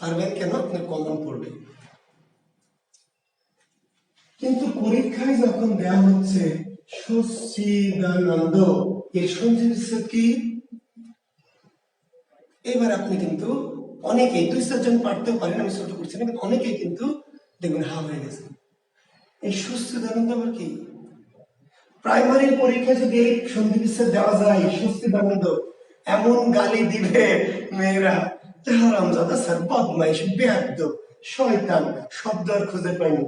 পারবেন কেন? আপনার কমন পড়বে। কিন্তু পরীক্ষায় যখন দেওয়া হচ্ছে সচ্চিদানন্দ, এর সন্ধি বিচ্ছেদ কি? এবার আপনি কিন্তু অনেকেই 2-4 জন পারতেও পারেন, আমি ছোট করছি না, কিন্তু অনেকেই কিন্তু দেখবেন হা হয়ে গেছে। এই সচ্চিদানন্দ আবার কি? প্রাইমারি পরীক্ষায় যদি এই সন্ধি বিচ্ছেদ দেওয়া যায় সচ্চিদানন্দ, এমন গালি দিবে মেয়েরা, হারামজাদা স্যার, বদমাইশ, বেয়াদব, শয়তান, শব্দ আর খুঁজে পাইনি।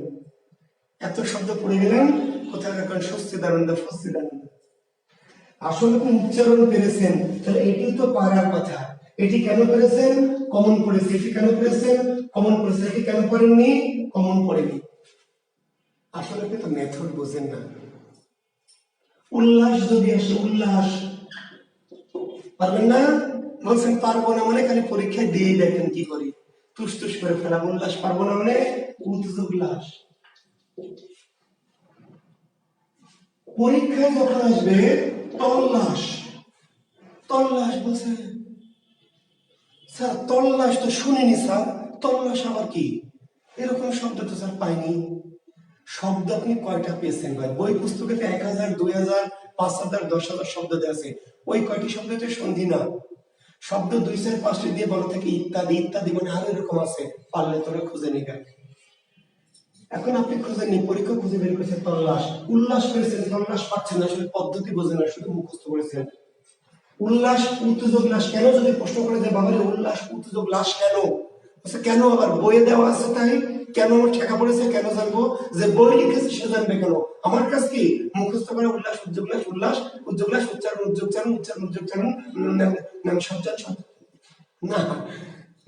এত শব্দ পড়ে গেলেন, কোথায় এখন সচ্চিদানন্দ সচ্চিদানন্দ। আসলে আপনি উচ্চারণ পেরেছেন, তাহলে এটি তো পারার কথা। এটি কেন পেরেছেন? কমন পড়েছে। এটি কেন পেরেছেন? কমন পড়েছে। এটি কেন পড়েননি? কমন পড়েনি। আসলে আপনি তো মেথড বোঝেন না। উল্লাস যদি আসে, উল্লাস পারবেন না? বলছেন পারবো না মানে খালি পরীক্ষায় দিয়ে দেখেন কি করি, তুস তুস করে ফেলা। উল্লাস পারবো না মানে উল্লাস। পরীক্ষায় যখন আসবে তল্লাস, তল্লাস বলছে স্যার, তল্লাস তো শুনিনি স্যার, তল্লাস আবার কি? এরকম শব্দ তো স্যার পাইনি। শব্দ আপনি কয়টা পেয়েছেন ভাই? বই পুস্তকে 1000, 2000, 5000, 10,000 শব্দ দেওয়া আছে। ওই কয়টি শব্দ তো সন্ধি না। শব্দ 2-4-5টি দিয়ে বলা থাকে ইত্যাদি ইত্যাদি, মানে আরো এরকম আছে, পারলে তোরা খুঁজে নিবে। এখন আপনি খুঁজে নিন, পরীক্ষা খুঁজে বের করেছেন তল্লাস, উল্লাস করেছেন, তল্লাস পাচ্ছেন না, আসলে পদ্ধতি বোঝেন না, শুধু মুখস্থ করেছেন। উল্লাস উত্তেজক লাশ কেন যদি প্রশ্ন করে যে বাবারে উল্লাস উত্তেজক লাশ কেন, কেন আবার বইয়ে দেওয়া আছে তাই? কেন আমার ঠেকা পড়েছে? কেন জানবো? যে বই লিখেছে সে জানবে কেন? আমার কাছে কি মুখস্থ করে উল্লাস উদ্যোগ লাশ, উল্লাস উদ্যোগ লাশ, উচ্চারণ উদ্যোগ চারণ, উচ্চারণ উদ্যোগ চারণ, নাম সজ্জন না,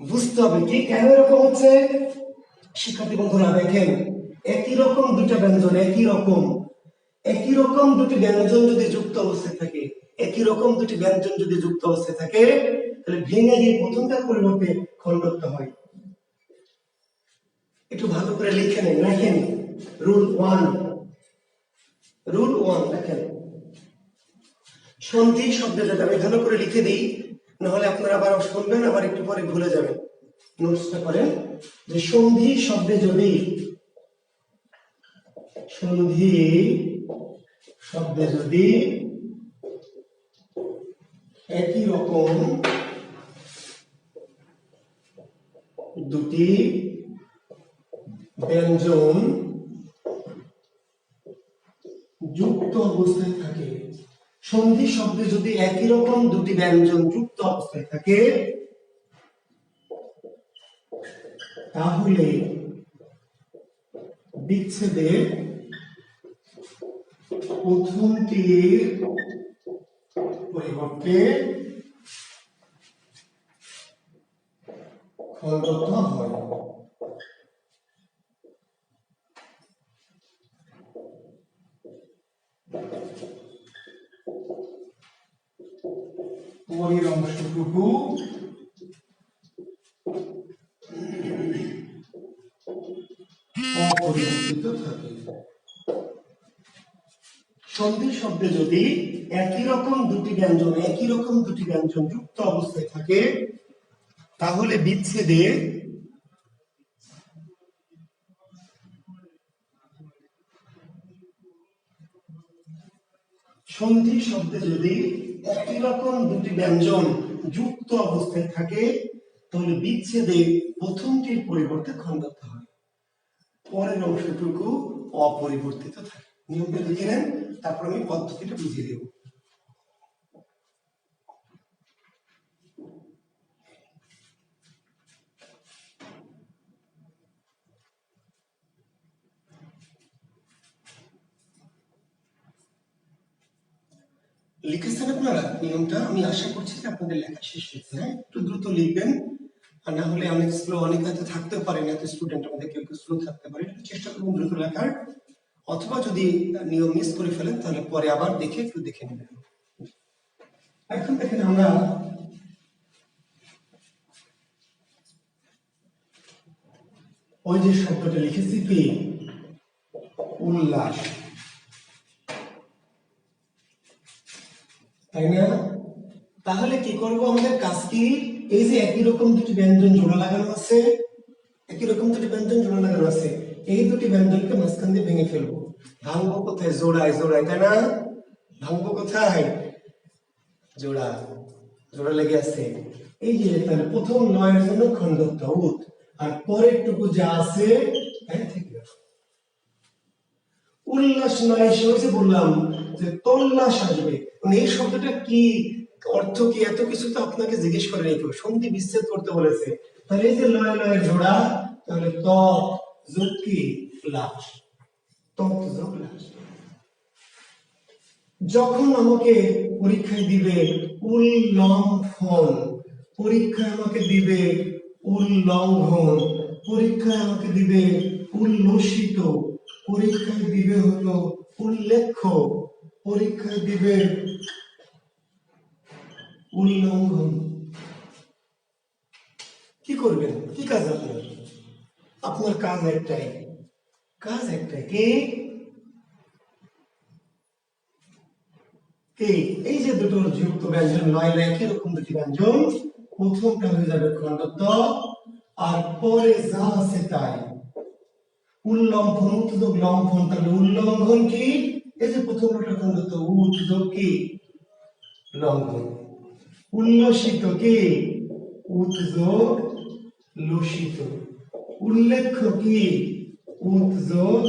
বুঝতে হবে কি কেন এরকম হচ্ছে। শিক্ষার্থী বন্ধুরা দেখেন, একই রকম দুটো ব্যঞ্জন, একই রকম দুটি ব্যঞ্জন যদি যুক্ত অবস্থায় থাকে, একই রকম দুটি ব্যঞ্জন যদি যুক্ত অবস্থায় থাকে, তাহলে ভেঙে গিয়ে প্রথমটার পরিবর্তে খণ্ডত্ব হয়। একটু ভালো করে লিখে নেন, রাখেন। রুল 1 দেখেন, সন্ধি শব্দে যদি আমি ভালো করে লিখে দিই, নাহলে আপনারা আবার শুনবেন, আবার একটু পরে ভুলে যাবেন। নোটসটা করেন যে সন্ধি শব্দে যদি একই রকম দুটি ব্যঞ্জন যুক্ত অবস্থায় থাকে, সন্ধি শব্দে যদি একই রকম দুটি ব্যঞ্জন যুক্ত অবস্থায় থাকে, তাহলে বিচ্ছেদের প্রথমটির পরিবর্তে খণ্ডত্ব হয়। পরের অংশটুকু অপরিবর্তিত থাকে। সন্ধি শব্দে যদি একই রকম দুটি ব্যঞ্জন যুক্ত অবস্থায় থাকে, তাহলে বিচ্ছেদে সন্ধি শব্দে যদি একই রকম দুটি ব্যঞ্জন যুক্ত অবস্থায় থাকে, তাহলে বিচ্ছেদে প্রথমটির পরিবর্তে খণ্ডত্ব হয়, পরের অংশটুকু অপরিবর্তিত থাকে। নিয়মটা লিখে নেন, তারপর আমি পদ্ধতিটা বুঝিয়ে দেব। লিখেছেন আপনারা নিয়মটা? আমি আশা করছি যে আপনাদের লেখা শেষ হয়েছে। হ্যাঁ, একটু দ্রুত লিখবেন, আর না হলে অনেক স্লো, অনেক হয়তো থাকতেও পারে না, এত স্টুডেন্ট আমাদের কেউ কেউ স্লো থাকতে পারে। চেষ্টা করুন দ্রুত লেখার, অথবা যদি নিয়ম মিস করে ফেলেন তাহলে পরে আবার দেখে একটু দেখে নেবেন। এখন দেখেন, আমরা ওই যে শব্দটা লিখেছি কি উল্লাস, তাই না? তাহলে কি করব, আমাদের কাজ কি, এই যে একই রকম দুটি ব্যঞ্জন জোড়া লাগানো আছে, একই রকম দুটি ব্যঞ্জন জোড়া লাগানো আছে, এই দুটি ব্যঞ্জনকে মাঝখান দিয়ে ভেঙে ফেলবো। ভাঙবো কোথায়? জোড়ায় জোড়ায়, তাই না? ভাঙবো কোথায়? জোড়া, জোড়া লেগে আছে। এই যে তাহলে প্রথম লয়ের জন্য খণ্ডত্ব উৎ, আর পরের টুকু যা আছে উল্লাস নয়, সে যে বললাম যে তল্লাস আসবে। মানে এই শব্দটা কি অর্থ কি, এত কিছু তো আপনাকে জিজ্ঞেস করে নাই কেউ, সন্ধি বিচ্ছেদ করতে বলেছে। তাহলে এই যে লয় লয়ের জোড়া, তাহলে ত যোগ কি লাস, তত যোগ লাস। যখন আমাকে পরীক্ষায় দিবে উল্লঙ্ঘন, পরীক্ষায় আমাকে দিবে উল্লঙ্ঘন, পরীক্ষায় আমাকে দিবে উল্লসিত, পরীক্ষায় দিবে হলো উল্লেখ্য, পরীক্ষায় দিবে উল্লঙ্ঘন, কি করবেন? কি কাজ আপনার? আপনার কাজ একটাই, কাজ একটাই, কি এই যে দুটো যুক্ত ব্যঞ্জন লয় লয় একই রকম দুটি ব্যঞ্জন, প্রথমটা হয়ে যাবে খণ্ডত্ব, আর পরে যা আছে তাই উল্লঙ্ঘন, উৎযোগ লঙ্ঘন। তাহলে উল্লঙ্ঘন কি, এই যে প্রথমটা খণ্ডত্ব, উৎযোগ কি লঙ্ঘন, উল্লসিত কি উৎযোগ লসিত, উল্লেখ্য কি উৎযোগ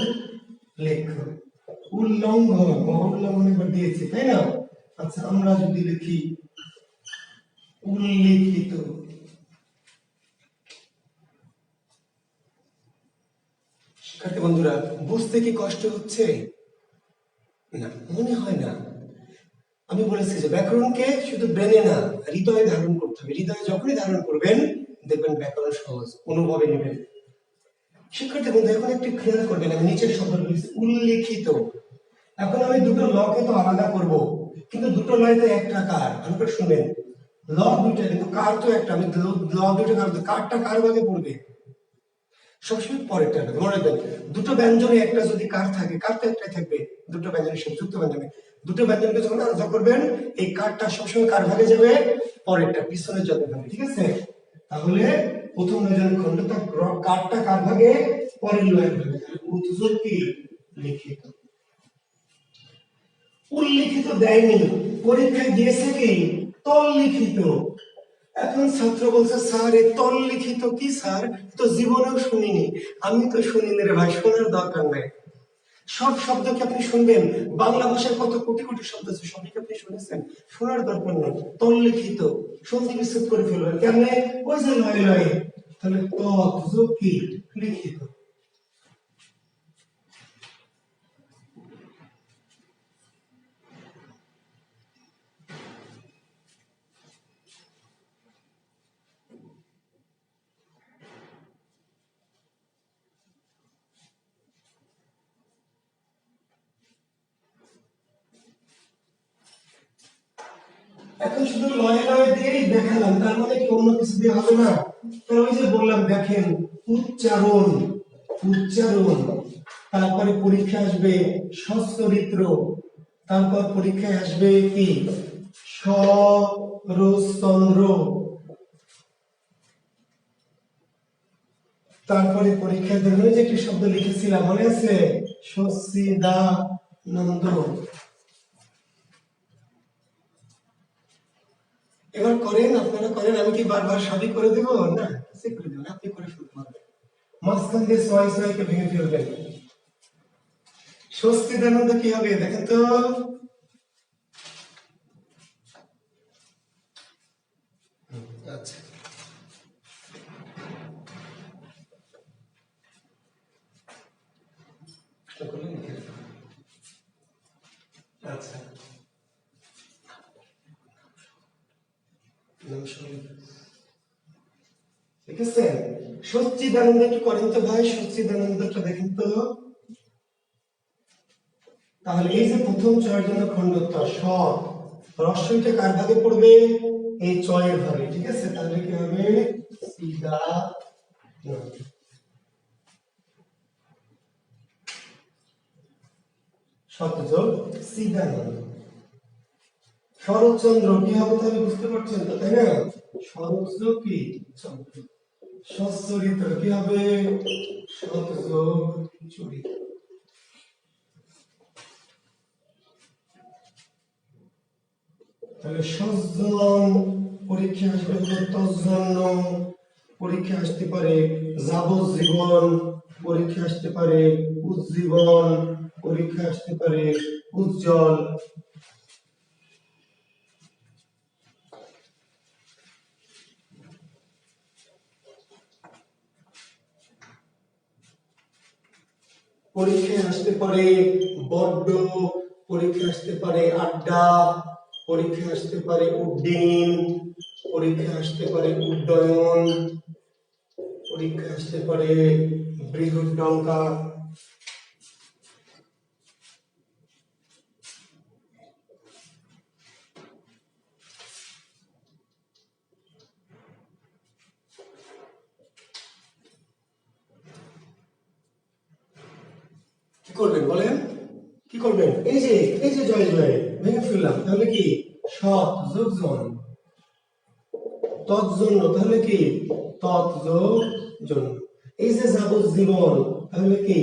লেখ্য, উল্লঙ্ঘন উল্লঙ্ঘন একবার দিয়েছি, তাই না? আচ্ছা, আমরা যদি লিখি উল্লেখিত, শিক্ষার্থী বন্ধুরা বুঝতে কি কষ্ট হচ্ছে? না, মনে হয় না। আমি বলেছি যে ব্যাকরণকে শুধু ব্রেনে না, হৃদয়ে ধারণ করতে হবে। হৃদয়ে যখনই ধারণ করবেন দেখবেন ব্যাকরণ সহজ, অনুভবে নেবেন। শিক্ষার্থী বন্ধু এখন একটু খেয়াল করবেন, আমি নিচের শব্দ বলেছি উল্লেখিত। এখন আমি দুটো লকে তো আলাদা করব, কিন্তু দুটো লয় তো একটা কার, ভালো শুনবেন, ল দুইটা কিন্তু কার তো একটা। আমি ল দুইটা কার, কারটা কার ভাগে পড়বে সবসময় পরেরটা মনে রাখবেন। দুটো ব্যঞ্জনে একটা যদি কার থাকে, কার তো একটাই থাকবে। দুটো ব্যঞ্জনের সাথে যুক্ত ব্যঞ্জনে, দুটো ব্যঞ্জনকে যখন আলাদা করবেন এই কারটা সবসময় কার ভাগে যাবে? পরেরটা, পিছনের জন্য ভাগে, ঠিক আছে? তাহলে প্রথম ব্যঞ্জন খণ্ডটা কারটা কার ভাগে? পরের লয়ের ভাগে। উৎযোগ কি লিখিত, উল্লিখিত দেয়নি, পরীক্ষায় দিয়েছে কি তল্লিখিত। এখন ছাত্র বলছে স্যার এই তল্লিখিত কি স্যার, তো জীবনেও শুনিনি। আমি তো শুনিনি রে ভাই, শোনার দরকার নাই। সব শব্দ কি আপনি শুনবেন? বাংলা ভাষায় কত কোটি কোটি শব্দ আছে, সবই আপনি শুনেছেন? শোনার দরকার নেই। তল্লিখিত সন্ধি বিচ্ছেদ করে ফেলবেন কেমনে? ওই যে লয় লয়, তাহলে তৎ কি লিখিত। এখন শুধু লয় লয় দিয়েই দেখালাম, তার মানে কি অন্য কিছু দিয়ে হবে না? তাহলে ওই যে বললাম দেখেন উচ্চারণ, উচ্চারণ, তারপরে পরীক্ষা আসবে সচ্চরিত্র, তারপর পরীক্ষায় আসবে কি শরৎচন্দ্র, তারপরে পরীক্ষায় ধরুন যে একটি শব্দ লিখেছিলাম মনে আছে, সচ্চিদানন্দ। এবার করেন, আপনারা করেন, আমি কি বারবার সবই করে দেবো? না, কিছু করে দেবেন, আপনি করে ফেলতে পারবেন। মাঝখান দিয়ে ছয় ছয়কে ভেঙে ফেলবেন। সচ্চিদানন্দ কি হবে দেখেন তো? আচ্ছা, আচ্ছা, ঠিক আছে। সচ্চিদানন্দ একটু করেন তো ভাই, সচ্চিদানন্দটা দেখেন তো। তাহলে এই যে প্রথম চয়ের জন্য খণ্ডত্ব স, রস্বইটা কার ভাগে পড়বে? এই চয়ের ভাগে, ঠিক আছে? তাহলে কি হবে? সিদা। শত যোগ সিদ্ধানন্দ। শরৎচন্দ্র কি হবে তাহলে বুঝতে পারছেন তো, তাই না? শরৎ যোগ কি চন্দ্র। সচ্চরিত্র কি হবে? শত যোগ চরিত্র। তাহলে সজ্জন পরীক্ষা আসবে তজ্জন্য, পরীক্ষা আসতে পারে যাবজ্জীবন, পরীক্ষা আসতে পারে উজ্জীবন, পরীক্ষা আসতে পারে উজ্জ্বল। পরীক্ষায় আসতে পারে বড্ড, পরীক্ষায় আসতে পারে আড্ডা, পরীক্ষায় আসতে পারে উড্ডীন, পরীক্ষায় আসতে পারে উড্ডয়ন, পরীক্ষায় আসতে পারে বৃহৎডঙ্কা। কি করবেন বলেন? কি করবেন? এই যে জয় জয় ভেঙে ফেললাম, তাহলে কি সৎ যোগ জন, তৎজন্য তাহলে কি তৎ যোগ জন। এই যে যাবজ্জীবন তাহলে কি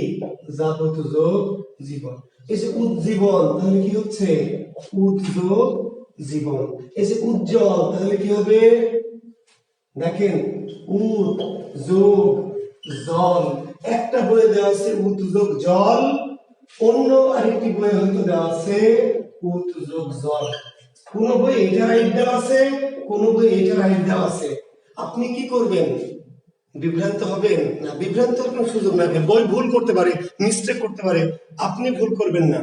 যাবত যোগ জীবন। এই যে উজ্জীবন তাহলে কি হচ্ছে উদ যোগ জীবন। এই যে উজ্জ্বল তাহলে কি হবে? দেখেন উদ যোগ জল। একটা বইয়ে দেওয়া আছে উদ যোগ জল, অন্য আরেকটি বইয়ে হয়তো দেওয়া আছে উদ যোগ জল। কোন বই এটা রাইট দেওয়া আছে, কোন বই এটা রাইট দেওয়া আছে। আপনি কি করবেন? বিভ্রান্ত হবেন না? বিভ্রান্তের কোনো সুযোগ নাই। বই ভুল করতে পারে, মিস্টেক করতে পারে, আপনি ভুল করবেন না।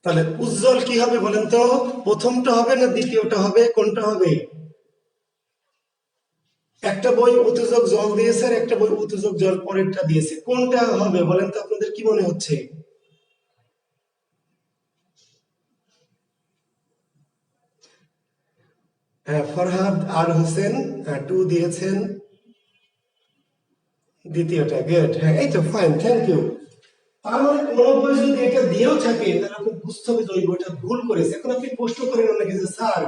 তাহলে উজ্জ্বল কি হবে বলেন তো? প্রথমটা হবে না দ্বিতীয়টা হবে? কোনটা হবে? একটা বই উত্তেজক জল দিয়েছে আর একটা বই উত্তেজক জল পরেরটা দিয়েছে, কোনটা হবে বলেন তো? আপনাদের কি মনে হচ্ছে? ফরহাদ আর হোসেন 2 দিয়েছেন, দ্বিতীয়টা। গুড, হ্যাঁ এই তো ফাইন, থ্যাংক ইউ। তার মানে কোন বই যদি এটা দিয়েও থাকে তাহলে আপনি বুঝতে হবে যে ওই বইটা ভুল করেছে। এখন আপনি প্রশ্ন করেন অনেকে যে স্যার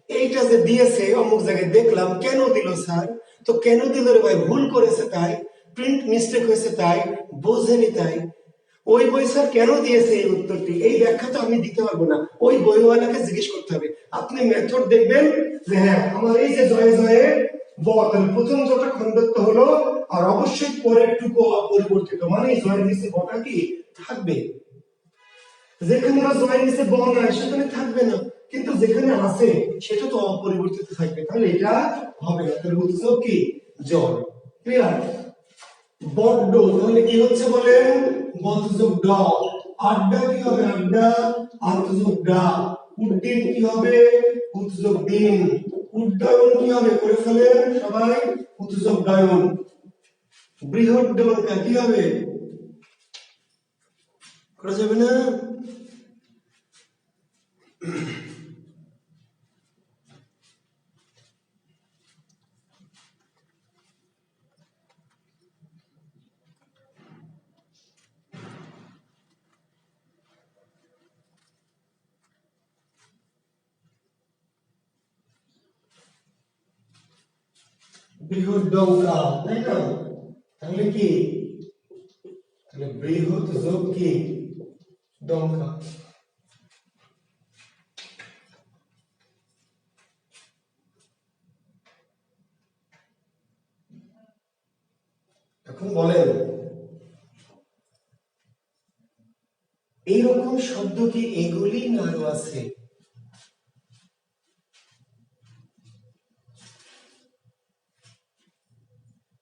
এইটা যে দিয়েছে অমুক জায়গায় দেখলাম, কেন দিল স্যার? তো কেন দিল রে ভাই? ভুল করেছে তাই, প্রিন্ট মিস্টেক হয়েছে তাই, বোঝেনি তাই। ওই বই স্যার কেন দিয়েছে এই উত্তরটি, এই ব্যাখ্যা তো আমি দিতে পারবো না, ওই বইওয়ালাকে জিজ্ঞেস করতে হবে। আপনি মেথড দেখবেন যে হ্যাঁ আমার এই যে জয়ে জয়ে ব, তাহলে প্রথম জটা খণ্ডত্ব হলো, আর অবশ্যই পরের টুকু অপরিবর্তিত, মানে জয়ের নিচে বটা কি থাকবে। যেখানে জয়ের নিচে ব নাই সেখানে থাকবে না, কিন্তু যেখানে আছে সেটা তো অপরিবর্তিত থাকবে, তাহলে এটা হবে না। তাহলে উৎস কি জল। ক্লিয়ার? বড্ড তাহলে কি হচ্ছে বলেন? বন্ধযোগ ড। আড্ডা কি হবে? আড্ডা আন্তযোগ ডা। উড্ডীন কি হবে? উৎযোগ দিন। উড্ডয়ন কি হবে? করে ফেলেন সবাই, উৎযোগ ডায়ন। বৃহৎ ডঙ্কা কি হবে? করা যাবে না? বৃহৎ ডঙ্কা, তাই না? তাহলে কি? তাহলে বৃহৎ যোগ কি ডঙ্কা। এখন বলেন এইরকম শব্দ কি এগুলি না আরো আছে?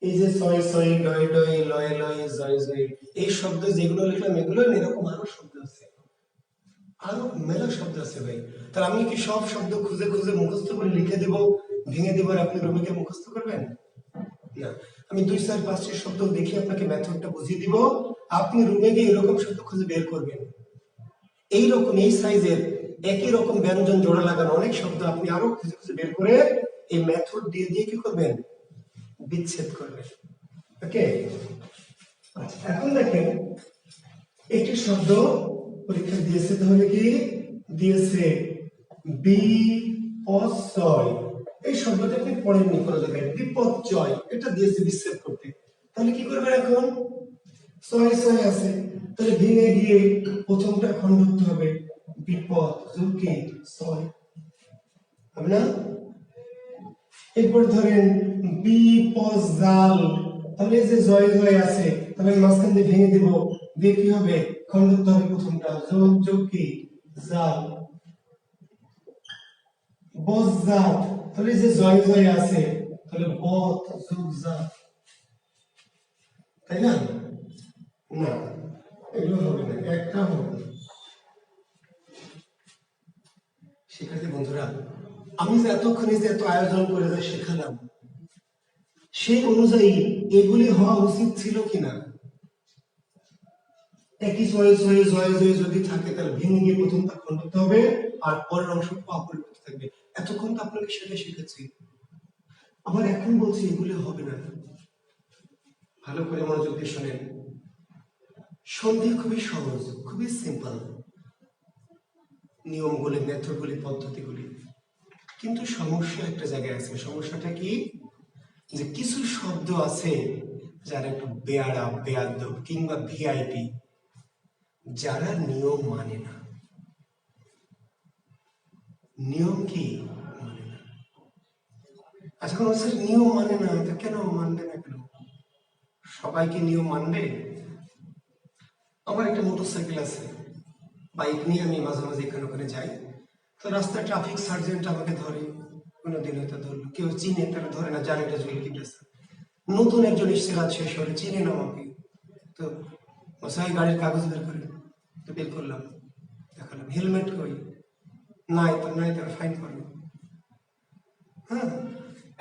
এই যে ছয় ছয় ডয় ডয় লয় লয় জয় জয়, এই শব্দ যেগুলো লিখলাম এগুলো এরকম আরো শব্দ আছে, আরো মেলা শব্দ আছে ভাই। তাহলে আমি কি সব শব্দ খুঁজে খুঁজে মুখস্থ করে লিখে দেব, ভেঙে দেব আর আপনি রবিকে মুখস্থ করবেন না? আমি 2 4 5টি শব্দ দেখে আপনাকে মেথডটা বুঝিয়ে দিব, আপনি রুমে গিয়ে এরকম শব্দ খুঁজে বের করবেন। এইরকম এই সাইজের একই রকম ব্যঞ্জন জোড়া লাগানো অনেক শব্দ আপনি আরো খুঁজে খুঁজে বের করে এই মেথড দিয়ে দিয়ে কি করবেন? বিচ্ছেদ করবে। ওকে, আচ্ছা এখন দেখেন একটি শব্দ পরীক্ষা দিয়েছে, তাহলে কি দিয়েছে বিপর্যয়। এই শব্দটা আপনি পড়েননি কোনো জায়গায়, বিপর্যয় এটা দিয়েছে বিচ্ছেদ করতে। তাহলে কি করবেন এখন, ছয় ছয় আছে, তাহলে ভেঙে গিয়ে প্রথমটা খণ্ড করতে হবে, বিপদ যোগে ছয় হবে না। এরপর ধরেন বিপজাল, তাহলে এই যে জয় জয় আছে, তাহলে মাঝখান দিয়ে ভেঙে দিব, দিয়ে কি হবে, খণ্ড করতে হবে প্রথমটা, যোগ যোগ কি জাল। বজ্জাত, তাহলে এই যে জয় জয় আছে, তাহলে বত যোগ জাত, তাই না? না, এগুলো হবে না, একটা হবে না। শিক্ষার্থী বন্ধুরা, আমি যে এতক্ষণে যে এত আয়োজন করে যা শেখালাম, সেই অনুযায়ী এগুলি হওয়া উচিত ছিল কিনা? একই ছয়ে ছয়ে জয় জয় যদি থাকে, তাহলে ভেঙে গিয়ে প্রথমটা খণ্ড করতে হবে, আর পরের অংশ অপরিবর্তিত থাকবে। এতক্ষণ তো আপনাকে সেটা শিখেছি, আবার এখন বলছি এগুলি হবে না। ভালো করে মনোযোগ দিয়ে শোনেন, সন্ধি খুবই সহজ, খুবই সিম্পল নিয়মগুলি, মেথডগুলি, পদ্ধতিগুলি, কিন্তু সমস্যা একটা জায়গায় আছে। সমস্যাটা কি, যে কিছু শব্দ আছে যারা একটু বেয়ারা, বেয়াদব কিংবা ভিআইপি, যারা নিয়ম মানে না। নিয়ম কি মানে না। আচ্ছা কোন স্যার নিয়ম মানে না, তো কেন মানবে না কেন? সবাইকে নিয়ম মানবে? আমার একটা মোটরসাইকেল আছে, বাইক নিয়ে আমি মাঝে মাঝে এখানে ওখানে যাই, তো রাস্তায় ট্রাফিক সার্জেন্ট আমাকে ধরে, কোনোদিন হয়তো ধরলো, কেউ চিনে তারা ধরে না, জানে এটা জুয়েল কিটেছে। নতুন একজন এসছে রাজশাহী শহরে, চিনে না আমাকে, তো মশাই গাড়ির কাগজ বের করে, তো বের করলাম, দেখালাম, হেলমেট কই, নাই তো নাই, তারা ফাইন করলো। হ্যাঁ,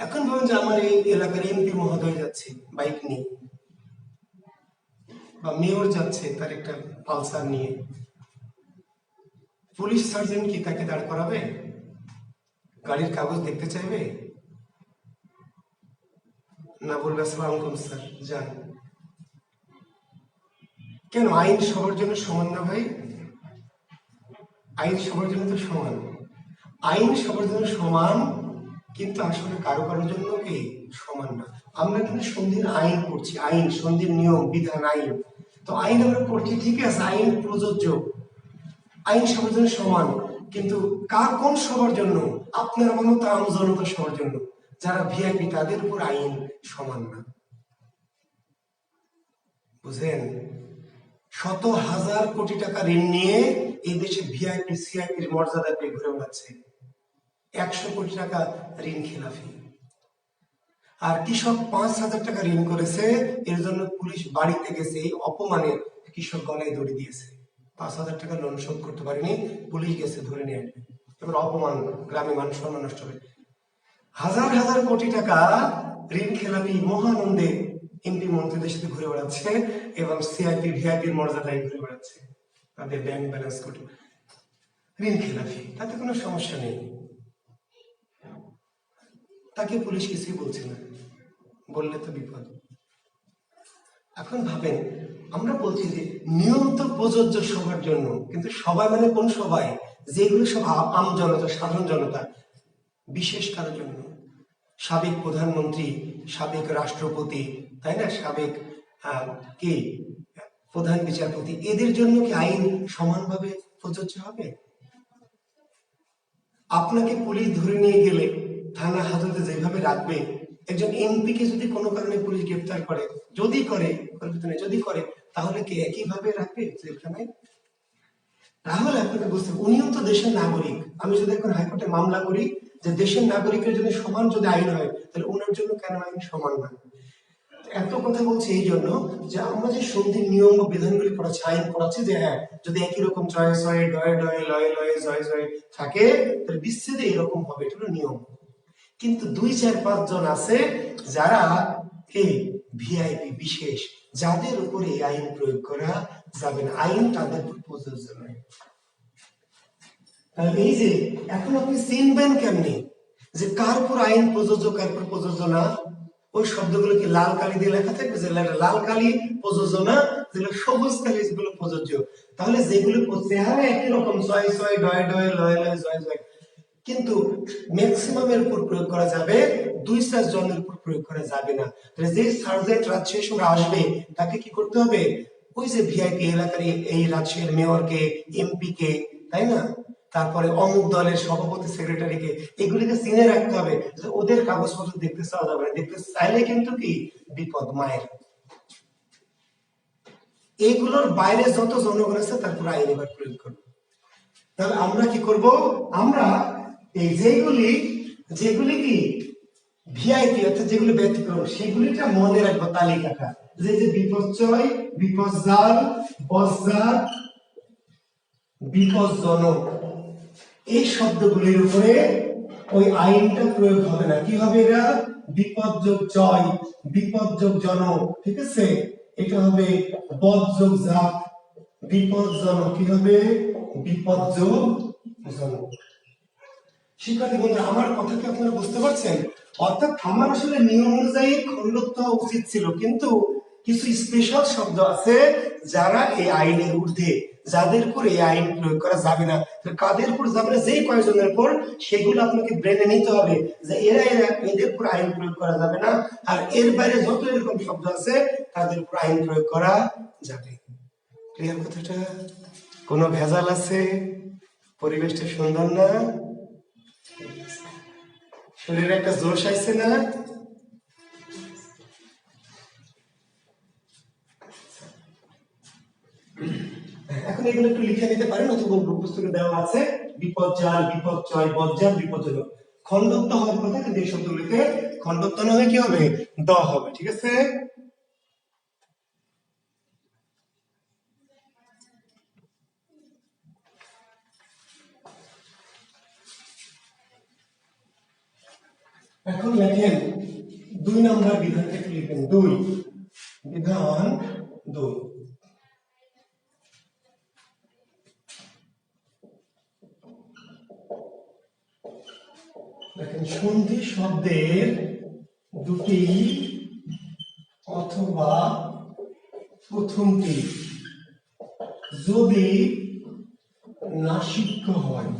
এখন ভাবেন যে আমার এই এলাকার এমপি মহোদয় যাচ্ছে বাইক নিয়ে, বা মেয়র যাচ্ছে তার একটা পালসার নিয়ে, পুলিশ সার্জেন্ট কি তাকে দাঁড় করাবে? গাড়ির কাগজ দেখতে চাইবে না? বলবে আসসালামু আলাইকুম স্যার, যান। কেন? আইন সবার জন্য সমান না ভাই? আইন সবার জন্য তো সমান, আইন সবার জন্য সমান, কিন্তু আসলে কারো কারোর জন্য কি সমান না। আমরা কিন্তু সন্ধির আইন পড়ছি, আইন, সন্ধির নিয়ম বিধান, আইন। তো আইন আমরা পড়ছি, ঠিক আছে, আইন প্রযোজ্য, আইন সবার জন্য সমান, কিন্তু কার কোন সবার জন্য? আপনার আমার মতো আম জনতা সবার জন্য, যারা ভিআইপি তাদের উপর আইন সমান না। বুঝলেন? শত হাজার কোটি টাকা ঋণ নিয়ে এই দেশে ভিআইপি সিআইপির মর্যাদা পেয়ে ঘুরে বেড়াচ্ছে, 100 কোটি টাকা ঋণ খেলাফি। আর কৃষক 5,000 টাকা ঋণ করেছে, এর জন্য পুলিশ বাড়িতে গেছে, এই অপমানে কৃষক গলায় দড়ি দিয়েছে, 5,000 টাকা লোন শোধ করতে পারেনি, পুলিশ গেছে ধরে নিয়ে আসবে। এবার অপমান, গ্রামে মান সম্মান নষ্ট হবে। হাজার হাজার কোটি টাকা ঋণ খেলাপি মহানন্দে এমপি মন্ত্রীদের সাথে ঘুরে বেড়াচ্ছে, এবং সিআইপি ভিআইপির মর্যাদায় ঘুরে বেড়াচ্ছে, তাদের ব্যাংক ব্যালেন্স করে। ঋণ খেলাপি, তাতে কোনো সমস্যা নেই, তাকে পুলিশ কিছুই বলছে না, বললে তো বিপদ। এখন ভাবেন, আমরা বলছি যে নিয়ম তো প্রযোজ্য সবার জন্য, কিন্তু সবাই মানে কোন সবাই? যেগুলো সব আম জনতা, সাধারণ জনতা, বিশেষ কারোর জন্য, সাবেক প্রধানমন্ত্রী, সাবেক রাষ্ট্রপতি, তাই না, সাবেক কি প্রধান বিচারপতি, এদের জন্য কি আইন সমানভাবে প্রযোজ্য হবে? আপনাকে পুলিশ ধরে নিয়ে গেলে থানা হাজতে যেভাবে রাখবে, একজন এমপি কে যদি কোনো কারণে পুলিশ গ্রেফতার করে, যদি করে, যদি করে, তাহলে কি একইভাবে রাখবে জেলখানায়? তাহলে আপনাকে বুঝতে, উনিও তো দেশের নাগরিক। আমি যদি এখন হাইকোর্টে মামলা করি যে দেশের নাগরিকের জন্য সমান যদি আইন হয়, তাহলে ওনার জন্য কেন আইন সমান না? এত কথা বলছি এই জন্য যে আমরা যে সন্ধির নিয়ম ও বিধানগুলি পড়াচ্ছি, আইন পড়াচ্ছি, যে হ্যাঁ, যদি একই রকম জয় ছয় ডয়ে ডয়ে লয়ে লয়ে জয় জয় থাকে, তাহলে বিচ্ছেদে এরকম হবে, এটা হলো নিয়ম। কিন্তু 2, 4, 5 জন আছে যারা কি ভিআইপি, বিশেষ, যাদের উপরে এই আইন প্রয়োগ করা যাবে না, আইন তাদের উপর প্রযোজ্য নয়। তাহলে এই যে এখন আপনি চিনবেন কেমনি যে কার উপর আইন প্রযোজ্য, কার উপর প্রযোজ্য না? ওই শব্দগুলো কি লাল কালি দিয়ে লেখা থাকবে, যে লাল কালি প্রযোজ্য না, যেগুলো সবুজ কালি যেগুলো প্রযোজ্য। তাহলে যেগুলো চেহারা একই রকম, ছয় ছয় ডয় ডয় লয় লয় জয় জয়, কিন্তু ম্যাক্সিমামের উপর প্রয়োগ করা যাবে, 2-4 জনের উপর প্রয়োগ করা যাবে না। তাহলে যে সার্জেন্ট রাজশাহীর সঙ্গে আসবে তাকে কি করতে হবে, ওই যে ভিআইপি এলাকার এই রাজশাহীর মেয়রকে, এমপি কে, তাই না, তারপরে অমুক দলের সভাপতি সেক্রেটারিকে, এগুলিকে চিনে রাখতে হবে, যে ওদের কাগজপত্র দেখতে চাওয়া যাবে না, দেখতে চাইলে কিন্তু কি বিপদ মায়ের। এইগুলোর বাইরে যত জনগণ আছে তারপর আইন এবার প্রয়োগ করবো। তাহলে আমরা কি করব, আমরা এই যেগুলি যেগুলি কি ভিআইপি অর্থাৎ যেগুলি ব্যতিক্রম সেগুলিটা মনে রাখবো তালিকাটা, যে যে বিপর্যয়, বিপজ্জাল, বজ্জাত, বিপজ্জনক, এই শব্দগুলির উপরে ওই আইনটা প্রয়োগ হবে না। কি হবে এরা, বিপদযোগ জয়, বিপদযোগ জনক, ঠিক আছে, এটা হবে বজ্যোগ জাত, বিপজ্জনক, কি হবে বিপজ্যোগ জনক। শিক্ষার্থী বন্ধুরা, আমার কথা কি আপনারা বুঝতে পারছেন? অর্থাৎ আমার আসলে নিয়ম অনুযায়ী খণ্ডত্ব হওয়া উচিত ছিল, কিন্তু কিছু স্পেশাল শব্দ আছে যারা এই আইনের ঊর্ধ্বে, যাদের উপর এই আইন প্রয়োগ করা যাবে না। কাদের উপর যাবে না, যেই কয়েকজনের উপর, সেগুলো আপনাকে ব্রেনে নিতে হবে যে এরা এদের উপর আইন প্রয়োগ করা যাবে না, আর এর বাইরে যত এরকম শব্দ আছে তাদের উপর আইন প্রয়োগ করা যাবে। ক্লিয়ার কথাটা? কোনো ভেজাল আছে? পরিবেশটা সুন্দর না? শরীরে একটা জোশ আইছে না? এখন এগুলো একটু লিখে নিতে পারেন, অথবা পুস্তকে দেওয়া আছে, বিপজ্জাল, বিপর্যয়, বজ্জাল, বিপজ্জনক। খণ্ডত্ব হওয়ার কথা, কিন্তু এই শব্দগুলিতে খণ্ডত্ব না হয়ে কি হবে, দ হবে, ঠিক আছে। এখন লেখেন 2 নম্বর বিধানটা একটু লিখেন, 2 বিধান 2। দেখেন, সন্ধি শব্দের দুটি অথবা প্রথমটি যদি নাসিক্য হয়,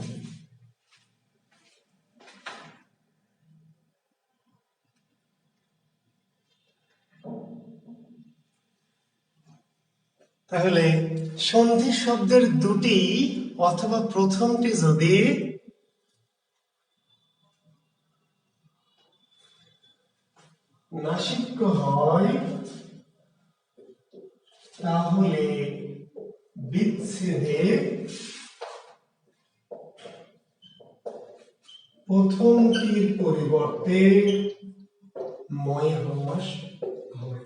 তাহলে সন্ধি শব্দের দুটি অথবা প্রথমটি যদি নাসিক্য হয়, তাহলে বিচ্ছেদে প্রথমটির পরিবর্তে ময় হ্রাস হবে।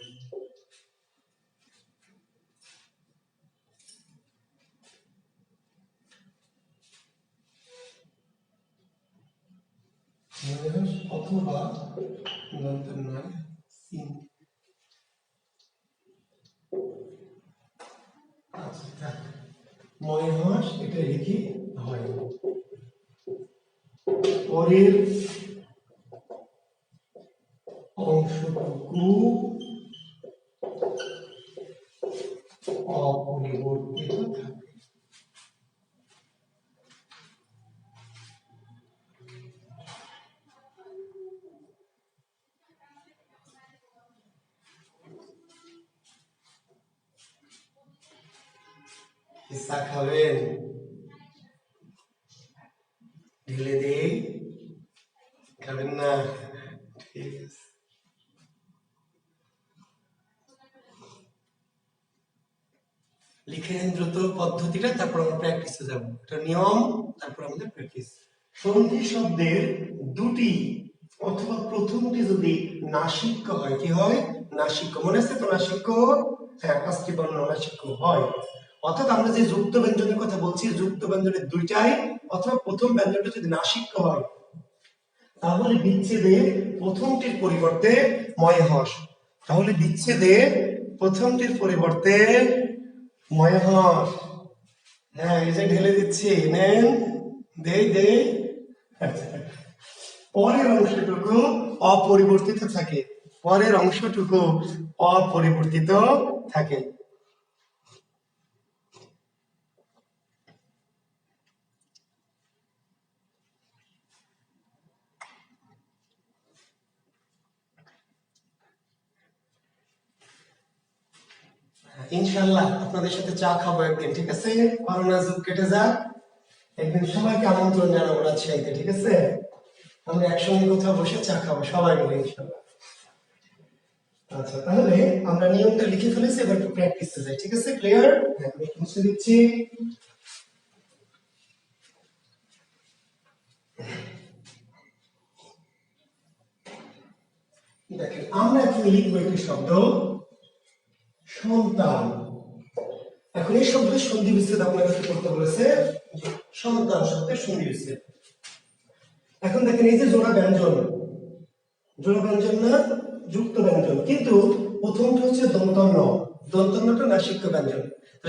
অথবা ময় হ্রাস, এটা লিখি হয় পরের অংশটুকু অপরিবর্তিত থাকে। চা খাবেন? ঢেলে দেই? খাবেন না? ঠিক আছে। লিখে নিন দ্রুত পদ্ধতিটা, তারপর আমরা প্র্যাকটিসে যাব। এটা নিয়ম, তারপর আমাদের প্র্যাকটিস। সন্ধি শব্দের দুটি অথবা প্রথমটি যদি নাসিক্য হয়, কি হয়, নাসিক্য, মনে আছে তো নাসিক্য, হ্যাঁ, 5টি বর্ণ নাসিক্য হয়। অর্থাৎ আমরা যে যুক্ত ব্যঞ্জনের কথা বলছি, যুক্ত ব্যঞ্জনের দুইটাই অথবা প্রথম ব্যঞ্জনটা যদি নাসিক্য হয়, তাহলে বিচ্ছেদে প্রথমটির পরিবর্তে ময় হ্রাস। তাহলে বিচ্ছেদে প্রথমটির পরিবর্তে ময় হ্রাস। হ্যাঁ, এই যে ঢেলে দিচ্ছি, নেন, দেই দেই। পরের অংশটুকু অপরিবর্তিত থাকে। পরের অংশটুকু অপরিবর্তিত থাকে। ইনশাল্লাহ আপনাদের সাথে চা খাবো একদিন, ঠিক আছে? করোনা যুগ কেটে যাক, একদিন সবাইকে আমন্ত্রণ জানাবো রাজশাহীতে, ঠিক আছে? আমরা একসঙ্গে কোথাও বসে চা খাবো সবাই মিলে ইনশাল্লাহ। আচ্ছা, তাহলে আমরা নিয়মটা লিখে ফেলেছি, এবার একটু প্র্যাকটিসে যাই, ঠিক আছে? ক্লিয়ার? আমি মুছে দিচ্ছি। দেখেন, আমরা এখন লিখবো একটি শব্দ সন্তান। এখন এই শব্দের সন্ধি বিচ্ছেদ আপনাকে করতে বলেছে, সন্তান শব্দের সন্ধি বিচ্ছেদ। এখন দেখেন, এই যে জোড়া ব্যঞ্জন, জোড়া ব্যঞ্জন না যুক্ত ব্যঞ্জন, কিন্তু প্রথমটা হচ্ছে দন্তন্য, দন্তন্যটা নাসিক্য ব্যঞ্জন।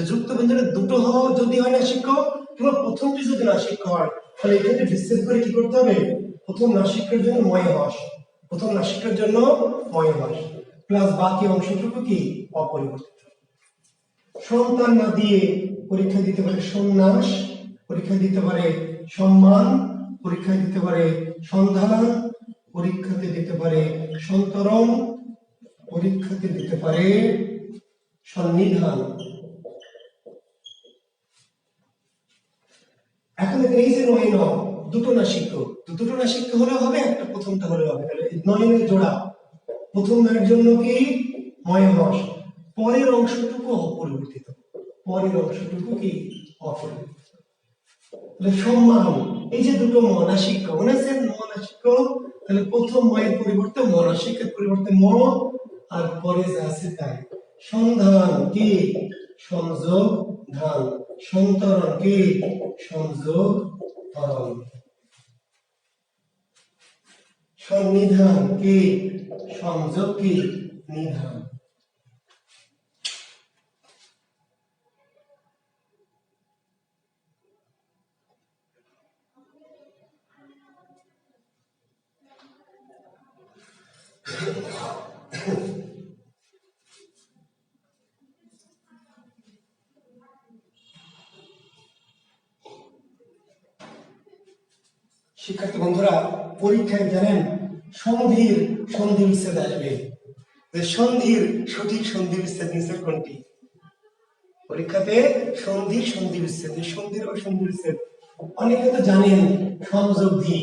যুক্ত ব্যঞ্জনের দুটো হওয়া যদি হয় নাসিক্য, কিংবা প্রথমটি যদি নাসিক্য হয়, তাহলে এক্ষেত্রে বিচ্ছেদ করে কি করতে হবে? প্রথম নাসিক্যের জন্য ময় হস, প্রথম নাসিক্যের জন্য ময় হস, প্লাস বাকি অংশটুকু কি অপরিবর্তিত। সন্তান না দিয়ে পরীক্ষা দিতে পারে সন্ন্যাস, পরীক্ষা দিতে পারে সম্মান, পরীক্ষা দিতে পারে সন্ধান, পরীক্ষাতে দিতে পারে সন্তরণ, পরীক্ষাতে দিতে পারে সন্নিধান। এখন এই যে নয় দুটো নাসিক্য, দুটো নাসিক্য হলেও হবে, একটা প্রথমটা হলেও হবে। তাহলে নয়নের জোড়া, প্রথম নয়ের জন্য কি ময় হস, পরের অংশটুকু অপরিবর্তিত, পরের অংশটুকু কি অপরিবর্তিত। সম্মান, এই যে দুটো মনাসিক্য, মনে আছেন মনাসিক্য? তাহলে প্রথম ময়ের পরিবর্তে মনাসিক্যের পরিবর্তে ম, আর পরে যা আছে তাই। সন্ধান কি সংযোগ ধান, সন্তরণ কি সংযোগ তরণ, সন্নিধান কি সংযোগ কি নিধান। শিক্ষার্থী বন্ধুরা, পরীক্ষায় জানেন সন্ধির সন্ধি বিচ্ছেদ আসবে, যে সন্ধির সঠিক সন্ধি বিচ্ছেদ নিচের কোনটি? পরীক্ষাতে সন্ধির সন্ধি বিচ্ছেদ, সন্ধির ও সন্ধি বিচ্ছেদ অনেকে তো জানেন সংযোগী,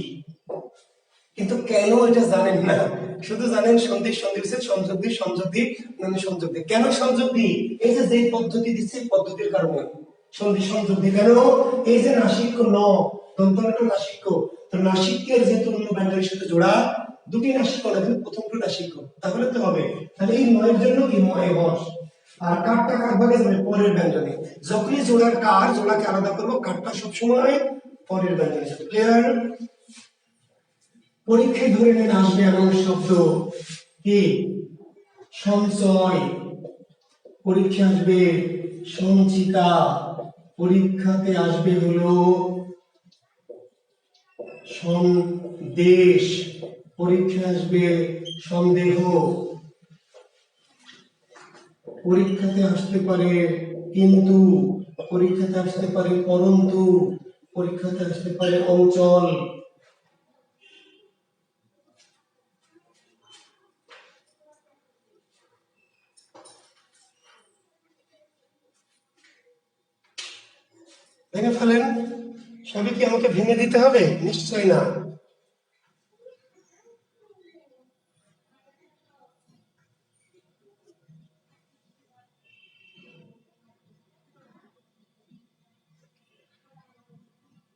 কিন্তু কেন এটা জানেন না, শুধু জানেন সন্ধির সন্ধি বিচ্ছেদ, সংযোগ দিয়ে সংযোগ দিয়ে সংযোগ দিয়ে। কেন সংযোগ দিয়ে? এই যে যে পদ্ধতি দিচ্ছে পদ্ধতির কারণে সন্ধি সংযোগ দিয়ে। কেন? এই যে নাসিক্য ন, দন্তনটা নাসিক্য, তো নাসিক্যের যেহেতু অন্য ব্যঞ্জনের সাথে জোড়া, দুটি নাসিক্য না কিন্তু প্রথমটা নাসিক্য, তাহলে তো হবে। তাহলে এই নয়ের জন্য কি ময় বস, আর কাঠটা কার ভাগে যাবে? পরের ব্যঞ্জনে। যখনই জোড়ার কার, জোড়াকে আলাদা করবো, কাঠটা সবসময় পরের ব্যঞ্জনের সাথে। ক্লিয়ার? পরীক্ষায় ধরে নেন আসবে এমন শব্দ কি সঞ্চয়, পরীক্ষা আসবে সঞ্চিতা, পরীক্ষাতে আসবে হলো সন্দেশ, পরীক্ষা আসবে সন্দেহ, পরীক্ষাতে আসতে পারে কিন্তু, পরীক্ষাতে আসতে পারে পরন্তু, পরীক্ষাতে আসতে পারে অঞ্চল। ভেঙে ফেলেন। সবই কি আমাকে ভেঙে দিতে হবে? নিশ্চয় না।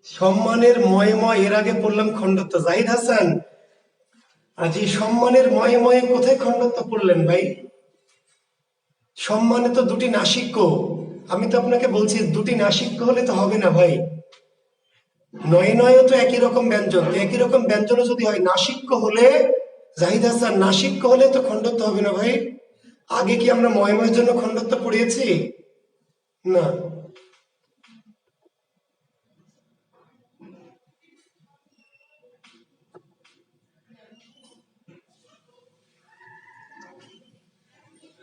সম্মানের ময় ময় এর আগে পড়লাম খণ্ডত্ব, জাহিদ হাসান। আজ এই সম্মানের ময়ে ময়ে কোথায় খণ্ডত্ব পড়লেন ভাই? সম্মানে তো দুটি নাসিক্য, আমি তো আপনাকে বলছি দুটি নাসিক্য হলে তো হবে না ভাই। নয়ে নয়ে তো একই রকম ব্যঞ্জন, একই রকম ব্যঞ্জন যদি হয়, নাসিক্য হলে, জাহিদ হাসান নাসিক্য হলে তো খণ্ডত্ব হবে না ভাই। আগে কি আমরা ময় ময়ের জন্য খণ্ডত্ব পড়িয়েছি? না।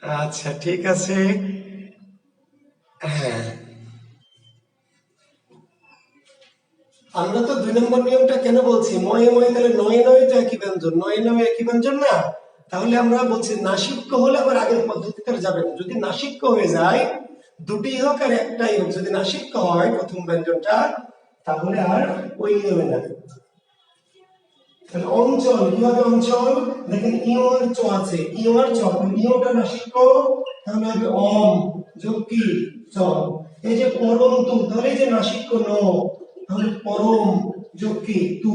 আচ্ছা ঠিক আছে। হ্যাঁ, আমরা তো 2 নম্বর নিয়মটা কেন বলছি ময়ে ময়ে, তাহলে নয়ে নয়ে তো একই ব্যঞ্জন, নয়ে নয়ে একই ব্যঞ্জন না। তাহলে আমরা বলছি নাসিক্য হলে আবার আগের পদ্ধতিতে আর যাবে না। যদি নাসিক্য হয়ে যায়, দুটি হোক আর একটাই হোক, যদি নাসিক্য হয় প্রথম ব্যঞ্জনটা, তাহলে আর ওই নিয়মে না। তাহলে অঞ্চল কি হবে? অঞ্চল, দেখেন ইও আর চ আছে, ইও আর চ, ইওটা নাসিক্য, তাহলে হবে অম যোগ কি চ। এই যে পরন্তু, তাহলে এই যে নাসিক্য ন, তাহলে পরম যোগ কি তু।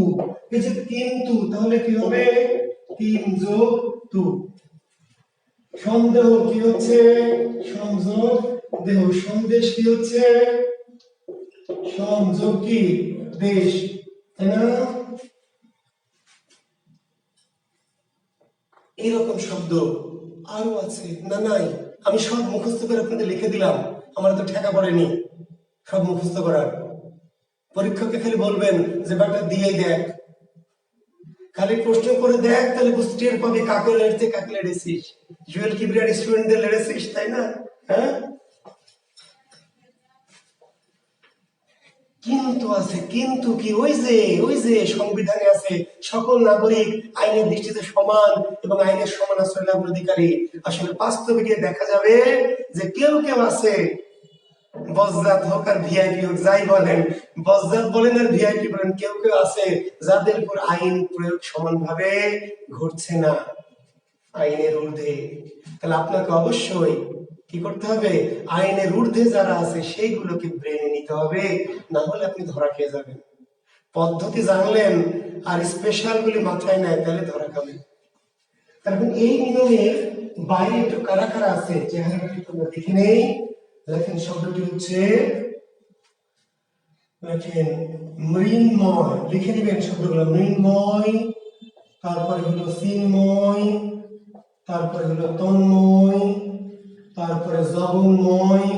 এই যে কিন্তু, তাহলে কি হবে? তিন যোগ তু। সন্দেহ কি হচ্ছে? সংযোগ দেহ। সন্দেশ কি হচ্ছে? সংযোগ কি দেশ, তাই না? এরকম শব্দ আরো আছে না? নাই? আমি সব মুখস্থ করে আপনাদের লিখে দিলাম, আমার তো ঠেকা পড়েনি সব মুখস্থ করার। পরীক্ষককে খালি বলবেন যে ব্যাপারটা দিয়ে দেখ, খালি প্রশ্ন করে দেখ, তাহলে বুঝতে টের পাবে কাকে লেড়েছে কাকে লেড়েছিস। জুয়েল কিবরিয়ার স্টুডেন্টদের লেড়েছিস, তাই না? হ্যাঁ, কিন্তু আছে, কিন্তু কি? ওই যে সংবিধানে আছে সকল নাগরিক আইনের দৃষ্টিতে সমান এবং আইনের সমান আশ্রয় লাভের অধিকারী। আসলে বাস্তবে গিয়ে দেখা যাবে যে কেউ কেউ আছে, বজ্জাত হোক আর ভিআইপি হোক, যাই বলেন, বজ্জাত বলেন আর ভিআইপি বলেন, কেউ কেউ আছে যাদের উপর আইন প্রয়োগ সমানভাবে ঘটছে না, আইনের ঊর্ধ্বে। তাহলে আপনাকে অবশ্যই কি করতে হবে? আইনের ঊর্ধ্বে যারা আছে সেইগুলোকে ব্রেনে নিতে হবে, না হলে আপনি ধরা খেয়ে যাবেন। পদ্ধতি জানলেন আর স্পেশাল গুলি মাথায় নেয়, তাহলে ধরা খাবেন। এখন এই নিয়মের বাইরে একটু কারা কারা আছে চেহারাটা একটু আমরা দেখে নেই। দেখেন শব্দটি হচ্ছে, দেখেন মৃন্ময়, লিখে নেবেন শব্দগুলো। মৃন্ময়, তারপরে হলো চিন্ময়, তারপরে হলো তন্ময়, তারপরে জগন্ময়,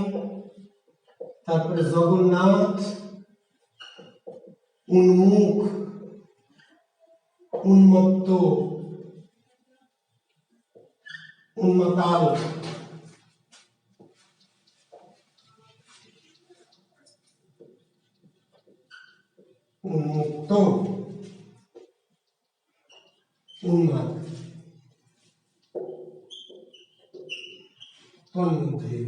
তারপরে জগন্নাথ, উন্মুখ, উন্মত্ত, উন্মাতাল, উন্মুক্ত, উন্মাদ, তন্মধ্যে,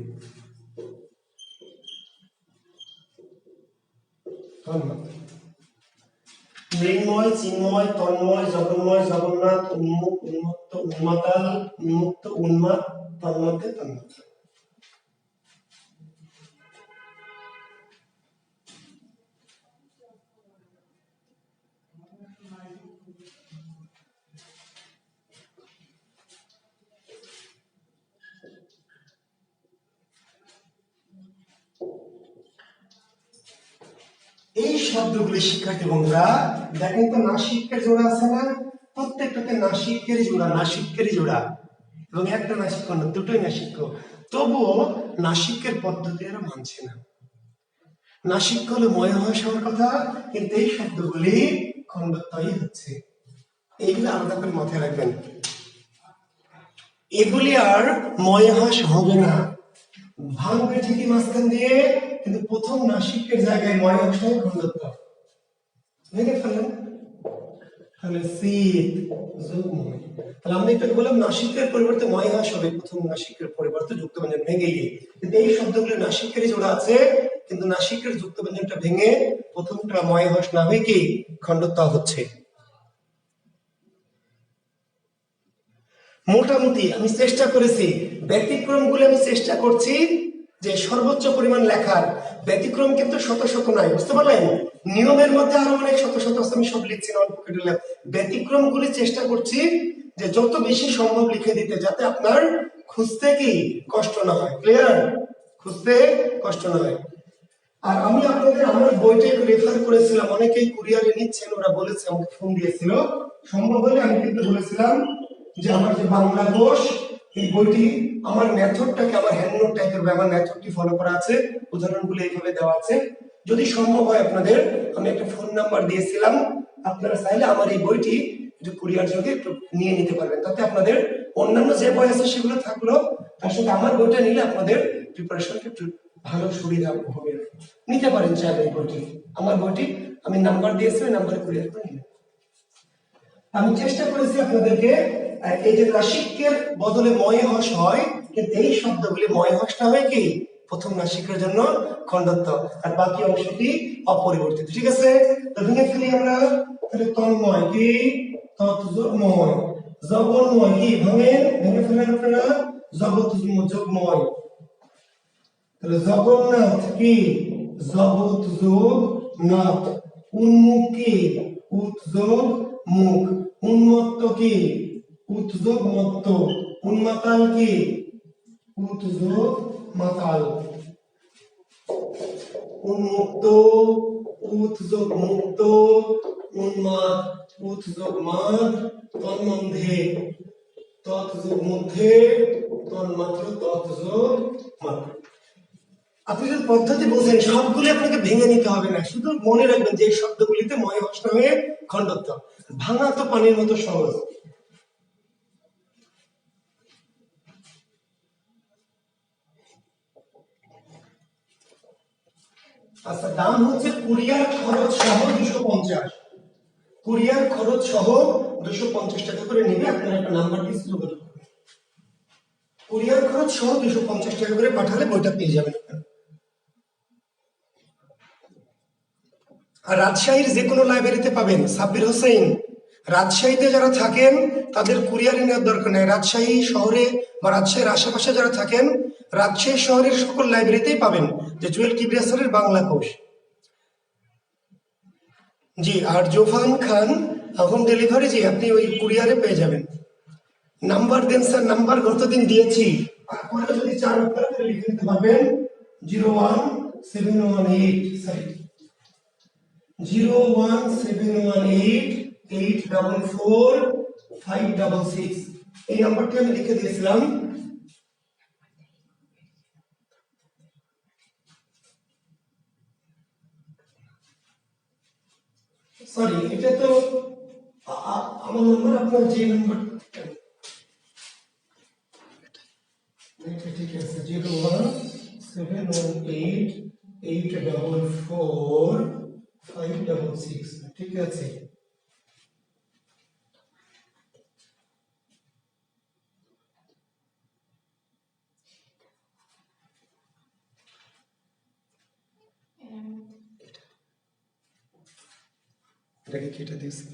তন্মাদ। মৃন্ময়, চিন্ময়, তন্ময়, জগন্ময়, জগন্নাথ, উন্মুখ, উন্মত্ত, উন্মাতাল, উন্মুক্ত, উন্মাদ, তন্মধ্যে, তন্মাদ। এই শব্দগুলি শিক্ষার্থী বন্ধুরা দেখেন তো, নাসিকের জোড়া আছে না? প্রত্যেকটাতে নাসিকেরই জোড়া, নাসিকেরই জোড়া, এবং একটা নাসিক খণ্ড, দুটোই নাসিক্য। তবুও নাসিকের পদ্ধতি এরা মানছে না। নাসিক হলে ময় হওয়া হওয়ার কথা, কিন্তু এই শব্দগুলি খণ্ডত্বই হচ্ছে। এইগুলো আলাদা করে মাথায় রাখবেন, এগুলি আর ময় হাস হবে না। ভাঙবে ঠিকই মাঝখান দিয়ে, কিন্তু প্রথম নাসিকের জায়গায় ময় হাস হয় খণ্ডত্ব। ভেঙে ফেলেন, তাহলে শীত যোগময়। তাহলে আমরা একটু বললাম নাসিকের পরিবর্তে ময় হাস হবে, প্রথম নাসিকের পরিবর্তে যুক্ত ব্যঞ্জন ভেঙে গিয়ে। কিন্তু এই শব্দগুলি নাসিকেরই জোড়া আছে, কিন্তু নাসিকের যুক্ত ব্যঞ্জনটা ভেঙে প্রথমটা ময় হাস না হয়ে কি খণ্ডত্ব হচ্ছে। মোটামুটি আমি চেষ্টা করেছি, ব্যতিক্রম গুলো আমি চেষ্টা করছি যে সর্বোচ্চ পরিমাণ লেখার। ব্যতিক্রম কিন্তু শত শত নাই, বুঝতে পারলেন? নিয়মের মধ্যে আরো অনেক শত শত আছে, আমি সব লিখছি না, অল্প কেটে ব্যতিক্রম গুলি চেষ্টা করছি যে যত বেশি সম্ভব লিখে দিতে, যাতে আপনার খুঁজতে কি কষ্ট না হয়। ক্লিয়ার? খুঁজতে কষ্ট না হয়। আর আমি আপনাদের আমার বইটা একটু রেফার করেছিলাম, অনেকেই কুরিয়ারে নিচ্ছেন, ওরা বলেছে, আমাকে ফোন দিয়েছিল। সম্ভব হলে আমি কিন্তু বলেছিলাম যে আমার যে বাংলা কোষ, এই বইটি আমার মেথডটাকে, আমার হ্যান্ডনোট টাইপের, আমার মেথডটি ফলো করা আছে, উদাহরণগুলো এইভাবে দেওয়া আছে। যদি সম্ভব হয় আপনাদের, আমি একটা ফোন নাম্বার দিয়েছিলাম, আপনারা চাইলে আমার এই বইটি একটু কুরিয়ার যোগে একটু নিয়ে নিতে পারবেন। তাতে আপনাদের অন্যান্য যে বই আছে সেগুলো থাকলো, আসলে আমার বইটা নিলে আপনাদের প্রিপারেশনটা একটু ভালো সুবিধা হবে, নিতে পারেন চাইলে এই বইটি। আমার বইটি আমি নাম্বার দিয়েছি, ওই নাম্বারে কুরিয়ার করে নিন। আমি চেষ্টা করেছি আপনাদেরকে এই যে নাসিকের বদলে ময় হস হয়, কিন্তু এই শব্দগুলি ময় হসটা হয় কি প্রথম নাসিকের জন্য খণ্ডত্ব, আর বাকি অংশটি অপরিবর্তিত। ঠিক আছে, তো ভেঙে ফেলি আমরা। তাহলে তন্ময় কি তৎযোগময়, জগন্ময় কি ভেঙে ফেলেন আপনারা, যোগময়। তাহলে জগন্নাথ কি জগৎ যোগ নাথ, উন্মুখ কি উৎযোগ মুখ, উন্মত্ত কি উৎযোগ মত্ত, উন্মাতাল কি উৎযোগ মাতাল, উন্মুক্ত উৎযোগ মুক্ত, উন্মাদ উৎযোগ মাদ, তন্মধ্যে তৎযোগ মধ্যে, তন্মাত্র তৎযোগ মাত্র। আপনি যদি পদ্ধতি বোঝেন সবগুলি আপনাকে ভেঙে নিতে হবে না, শুধু মনে রাখবেন যে এই শব্দগুলিতে ময় হস্ত হয়ে খণ্ডত্ব, ভাঙা তো পানির মতো সহজ। আচ্ছা, দাম হচ্ছে কুরিয়ার খরচ সহ 250, কুরিয়ার খরচ সহ 250 টাকা করে নেবে। আপনার একটা নাম্বার দিয়ে যোগাযোগ করবেন, কুরিয়ার খরচ সহ 250 টাকা করে পাঠালে বইটা পেয়ে যাবেন। আর রাজশাহীর যে কোনো লাইব্রেরিতে পাবেন। সাব্বির হোসেন, রাজশাহীতে যারা থাকেন তাদের কুরিয়ারে নেওয়ার দরকার নেই, রাজশাহী শহরে বা রাজশাহীর আশেপাশে যারা থাকেন রাজশাহী শহরের সকল লাইব্রেরিতেই পাবেন যে জুয়েল কিবরিয়া স্যারের বাংলা কোষ। জি, আর জোফান খান হোম ডেলিভারি, জি আপনি ওই কুরিয়ারে পেয়ে যাবেন। নাম্বার দেন স্যার, নাম্বার গতদিন দিয়েছি, আপনারা যদি চান আপনারা লিখে নিতে পারবেন 01718, সরি 01718844566, এই নাম্বারটি আমি লিখে দিয়েছিলাম। সরি, এটা তো আমার নাম্বার, আপনার যে নাম্বার ঠিক আছে 01718844566, ঠিক আছে। এটাকে কেটে দিয়েছি।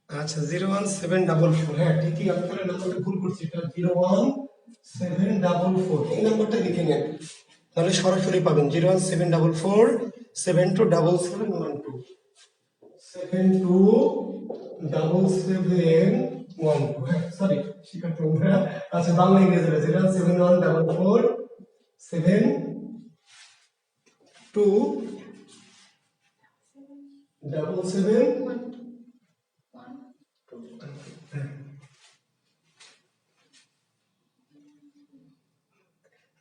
আচ্ছা 01744, হ্যাঁ ঠিকই, আমি তাহলে নাম্বারটা ভুল করছি, এটা 01744, এই নাম্বারটা লিখে নেন তাহলে সরাসরি পাবেন। 01744727712, 727712, সরি শিকার তোমরা। আচ্ছা বাংলা ইংরেজি 071447277,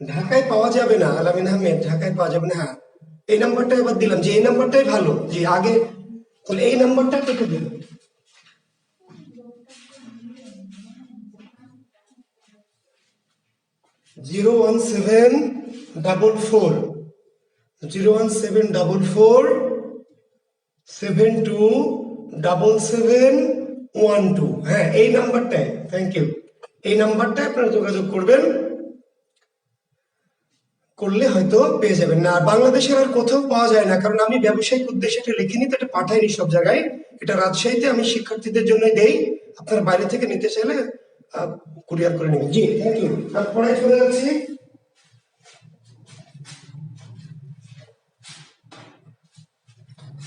ঢাকায় পাওয়া যাবে না আলামিন আহমেদ, ঢাকায় পাওয়া যাবে না। হ্যাঁ এই নাম্বারটা এবার দিলাম, যে এই নাম্বারটাই ভালো, যে আগে তাহলে এই নাম্বারটা কেটে দিন। Zero one seven double four 01744727712, হ্যাঁ এই নাম্বারটাই, থ্যাংক ইউ, এই নাম্বারটায় আপনারা যোগাযোগ করবেন, করলে হয়তো পেয়ে যাবেন। না বাংলাদেশের আর কোথাও পাওয়া যায় না, কারণ আমি ব্যবসায়িক উদ্দেশ্যে এটা লিখিনি, তো এটা পাঠাইনি সব জায়গায়, এটা রাজশাহীতে আমি শিক্ষার্থীদের জন্য দেই, আপনারা বাইরে থেকে নিতে চাইলে কুরিয়ার করে নেবেন। জি থ্যাংক ইউ, আর পড়ায় চলে যাচ্ছি।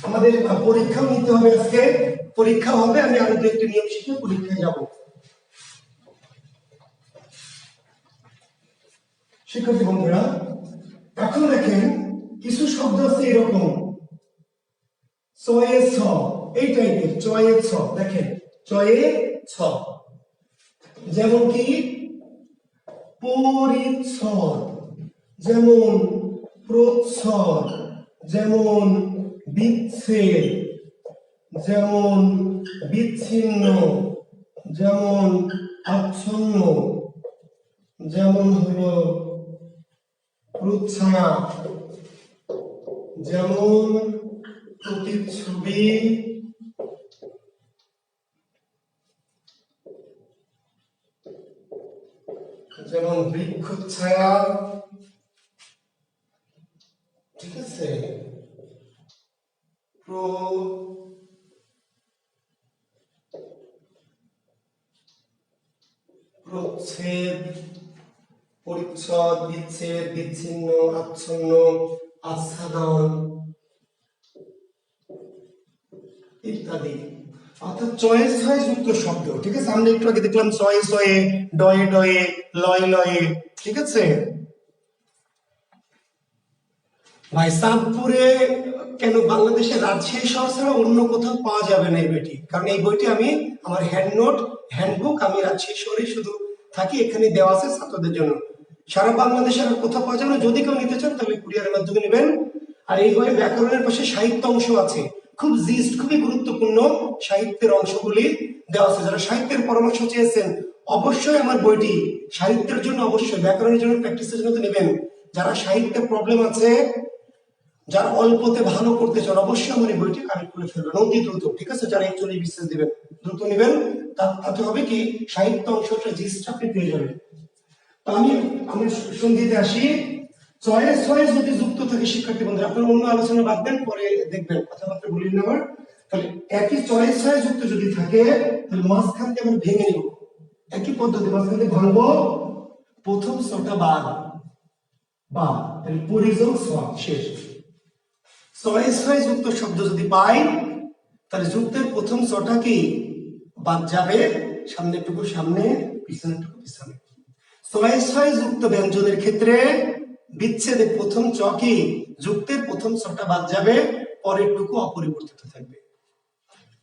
আমাদের পরীক্ষাও নিতে হবে, আজকে পরীক্ষা হবে, আমি আরো দু একটি নিয়ম শিখে পরীক্ষায় যাব। শিক্ষার্থী বন্ধুরা এখন দেখেন কিছু শব্দ আছে এরকম চয়ে ছ, এই টাইপের চয়ে ছ, দেখেন চয়ে ছ, যেমন কি পরিচ্ছদ, যেমন প্রচ্ছদ, যেমন বিচ্ছেদ, যেমন বিচ্ছিন্ন, যেমন আচ্ছন্ন, যেমন হলো প্রচ্ছায়া, যেমন প্রতিচ্ছবি, যেমন বৃক্ষচ্ছায়া, ঠিক আছে, প্রচ্ছদ, পরিচ্ছদ, বিচ্ছেদ, বিচ্ছিন্ন, আচ্ছন্ন, আচ্ছাদন ইত্যাদি। অর্থাৎ চয়ে ছয়ে যুক্ত শব্দ, ঠিক আছে। আমরা একটু আগে দেখলাম চয়ে ছয়ে, ডয়ে ডয়ে, লয়ে লয়ে, ঠিক আছে। ভাই চাঁদপুরে কেন বাংলাদেশের রাজশাহী শহর ছাড়া অন্য কোথাও পাওয়া যাবে না এই বইটি, কারণ এই বইটি আমি আমার হ্যান্ডবুক আমি রাজশাহী শহরে শুধু থাকি, এখানে দেওয়া আছে ছাত্রদের জন্য। সারা বাংলাদেশে আর কোথাও পাওয়া যাবে না। যদি কেউ নিতে চান তাহলে কুরিয়ারের মাধ্যমে নেবেন। আর এই বইয়ের ব্যাকরণের পাশে সাহিত্য অংশ আছে, খুবই গুরুত্বপূর্ণ সাহিত্যের অংশগুলি দেওয়া আছে। যারা সাহিত্যের পরামর্শ চেয়েছেন অবশ্যই আমার বইটি সাহিত্যের জন্য, অবশ্যই ব্যাকরণের জন্য, প্র্যাকটিসের জন্য তো নেবেন। যারা সাহিত্যের প্রবলেম আছে, যারা অল্পতে ভালো করতে চান, অবশ্যই আমার এই বইটি কালেক্ট করে ফেলবেন অতি দ্রুত, ঠিক আছে। যারা 41 বিশেষ দিবেন দ্রুত নেবেন, তাতে হবে কি সাহিত্য অংশটা জিনিসটা আপনি পেয়ে যাবেন। তো আমি সন্ধিতে আসি। চয়ে ছয়ে যদি যুক্ত থাকে শিক্ষার্থী বন্ধুরা, আপনার অন্য আলোচনা বাদ দেন, পরে দেখবেন, কথাবার্তা বলি না আমার। তাহলে একই চয়ে ছয়ে যুক্ত যদি থাকে তাহলে মাঝখান দিয়ে আমরা ভেঙে নিব, একই পদ্ধতি মাঝখান দিয়ে ভাঙবো, প্রথম ছটা বাদ বা তাহলে পরিযোগ সোয়া শেষ। ছয়ে ছয়ে যুক্ত শব্দ যদি পাই তাহলে যুক্তের প্রথম ছটা কি বাদ যাবে, সামনেরটুকু সামনে, পিছনেরটুকু পিছনে। ছয়ে ছয়ে যুক্ত ব্যঞ্জনের ক্ষেত্রে বিচ্ছেদের প্রথম চ কি যুক্তের প্রথম ছটা বাদ যাবে, পরেরটুকু অপরিবর্তিত থাকবে।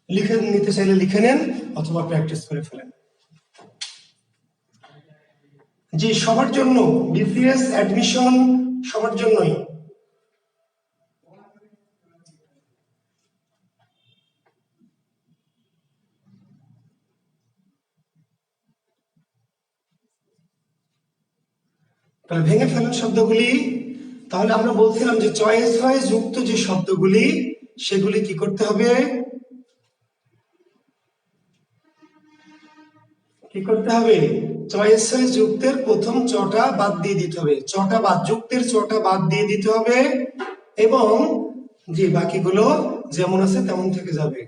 লিখে নিতে চাইলে লিখে নেন অথবা প্র্যাকটিস করে ফেলেন। যে সবার জন্য বিসিএস অ্যাডমিশন সবার জন্যই। তাহলে ভেঙে ফেলুন শব্দগুলি। তাহলে আমরা বলছিলাম যে চয়ে ছয়ে যুক্ত যে শব্দগুলি সেগুলি কি করতে হবে, কি করতে হবে, চয়ে ছয়ে যুক্তের প্রথম চটা বাদ দিয়ে দিতে হবে, চটা বাদ, যুক্তের চটা বাদ দিয়ে দিতে হবে, এবং যে বাকিগুলো যেমন আছে তেমন থেকে যাবে।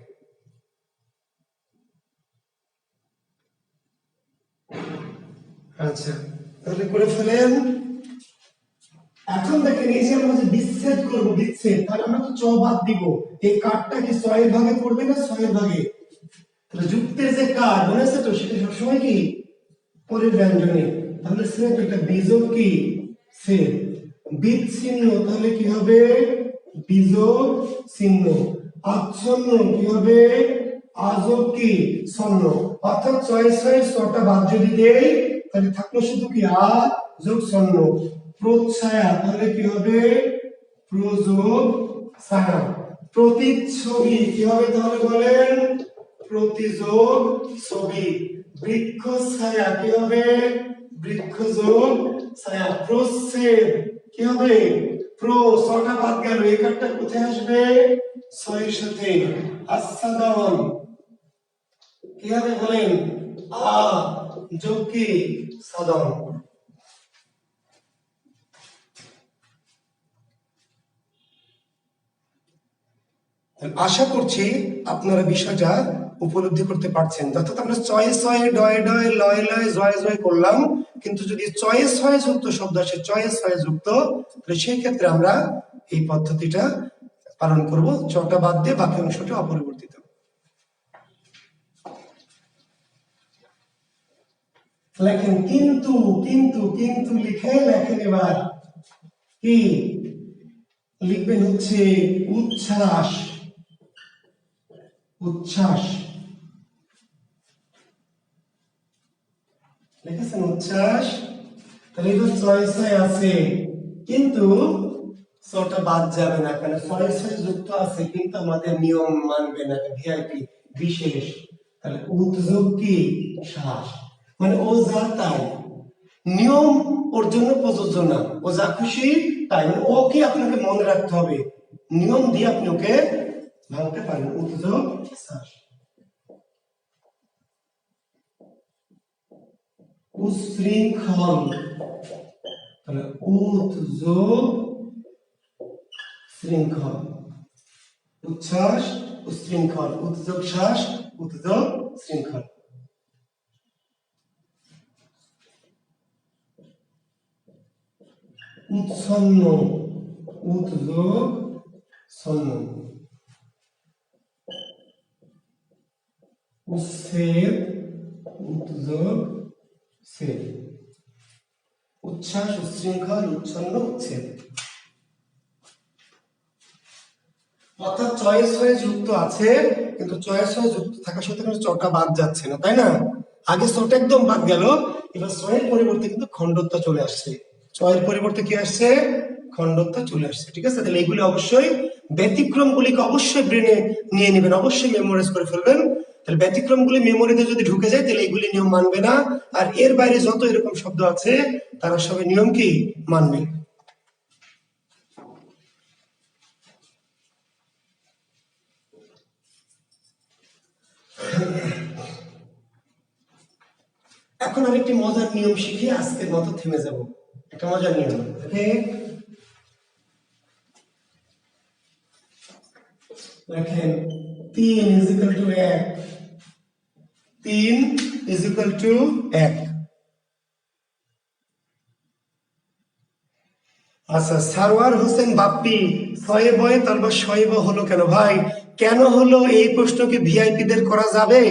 আচ্ছা, তাহলে করে ফেলেন। এখন দেখেন এই যে আমরা যে বিচ্ছেদ করবো, বিচ্ছেদ, তাহলে আমরা তো চ বাদ দিব, এই কাঠটা কি ছয়ের ভাগে পড়বে না ছয়ের ভাগে? তাহলে যুক্তের যে কাঠ মনে আছে তো, সেটা সবসময় কি পরের ব্যঞ্জনে, তাহলে সেম এটা বিযোগ কি সেম, বিচ্ছিন্ন তাহলে কি হবে বিযোগ চিহ্ন, আচ্ছন্ন কি হবে আযোগ কি ছন্ন। অর্থাৎ ছয় ছয় ছটা বাদ যদি দেই তাহলে থাকলো শুধু কি আ যোগ ছন্ন। প্রচ্ছায়া তাহলে কি হবে প্রযোগ ছায়া। প্রতিচ্ছবি কি হবে তাহলে বলেন প্রতিযোগ ছবি। বৃক্ষ ছায়া কি হবে বৃক্ষ যোগ ছায়া। প্রচ্ছেদ কি হবে প্রো, ছটা বাদ গেল, একারটা কোথায় আসবে ছয়ের সাথে। আচ্ছাদন কি হবে বলেন আ যোগ কি সাদন। আশা করছি আপনারা বিষয়টা উপলব্ধি করতে পারছেন। অর্থাৎ আমরা চয়ে ছয়ে ডয়ে ডয়ে লয়ে লয়ে জয়ে জয়ে করলাম, কিন্তু যদি চয়ে ছয়ে যুক্ত শব্দ আসে চয়ে ছয়ে যুক্ত, তাহলে সেই ক্ষেত্রে আমরা এই পদ্ধতিটা পালন করব, চটা বাদ দিয়ে বাকি অংশটা অপরিবর্তিত। লেখেন কিন্তু, কিন্তু কিন্তু লিখে লেখেন এবার কি লিখবেন হচ্ছে উচ্ছ্বাস, উচ্ছ্বাস লিখেছেন উচ্ছ্বাস। তাহলে এটা ছয় ছয় আছে কিন্তু ছটা বাদ যাবে না, কারণ ছয় ছয় যুক্ত আছে কিন্তু আমাদের নিয়ম মানবে না, ভিআইপি বিশেষ। তাহলে উদ্যোগ কি শ্বাস, মানে ও যা তাই, নিয়ম ওর জন্য প্রযোজ্য না, ও যা খুশি তাই, মানে ওকে আপনাকে মনে রাখতে হবে, নিয়ম দিয়ে আপনি ওকে ভাঙতে পারেন। উদ্যোগ শ্বাস, উচ্ছৃঙ্খল, তাহলে উদ্যোগ শৃঙ্খল, উচ্ছ্বাস উচ্ছৃঙ্খল, উদ্যোগ শ্বাস উদ্যোগ শৃঙ্খল। উচ্ছন্ন, উদ্যোগ ছন্ন, উচ্ছেদ উদ্যোগ ছেদ, উচ্ছ্বাস উচ্ছৃঙ্খল উচ্ছন্ন উচ্ছেদ। অর্থাৎ চয়েস হয়ে যুক্ত আছে, কিন্তু চয়েস হয়ে যুক্ত থাকার সাথে কিন্তু চটা বাদ যাচ্ছে না, তাই না? আগে চটা একদম বাদ গেল, এবার চয়ের পরিবর্তে কিন্তু খণ্ডত্ব চলে আসছে, চয়ের পরিবর্তে কি আসছে? খণ্ডত্ব চলে আসছে। ঠিক আছে, তাহলে এইগুলি অবশ্যই, ব্যতিক্রম গুলিকে অবশ্যই ব্রেনে নিয়ে নেবেন, অবশ্যই মেমোরাইজ করে ফেলবেন। তাহলে ব্যতিক্রম গুলি মেমোরিতে যদি ঢুকে যায় তাহলে এইগুলি নিয়ম মানবে না, আর এর বাইরে যত এরকম শব্দ আছে তারা সবাই নিয়ম কি মানবে। এখন আমি একটি মজার নিয়ম শিখে আজকের মতো থেমে যাব। একটা মজার নিয়ম, ওকে? দেখেন, 3 is equal to 1, 3 is equal to 1। আচ্ছা, সারওয়ার হোসেন বাপ্পি ছয়ে বয়ে তারপর শয়ে ব হলো কেন? ভাই কেন হলো এই প্রশ্ন কি ভিআইপিদের করা যাবে?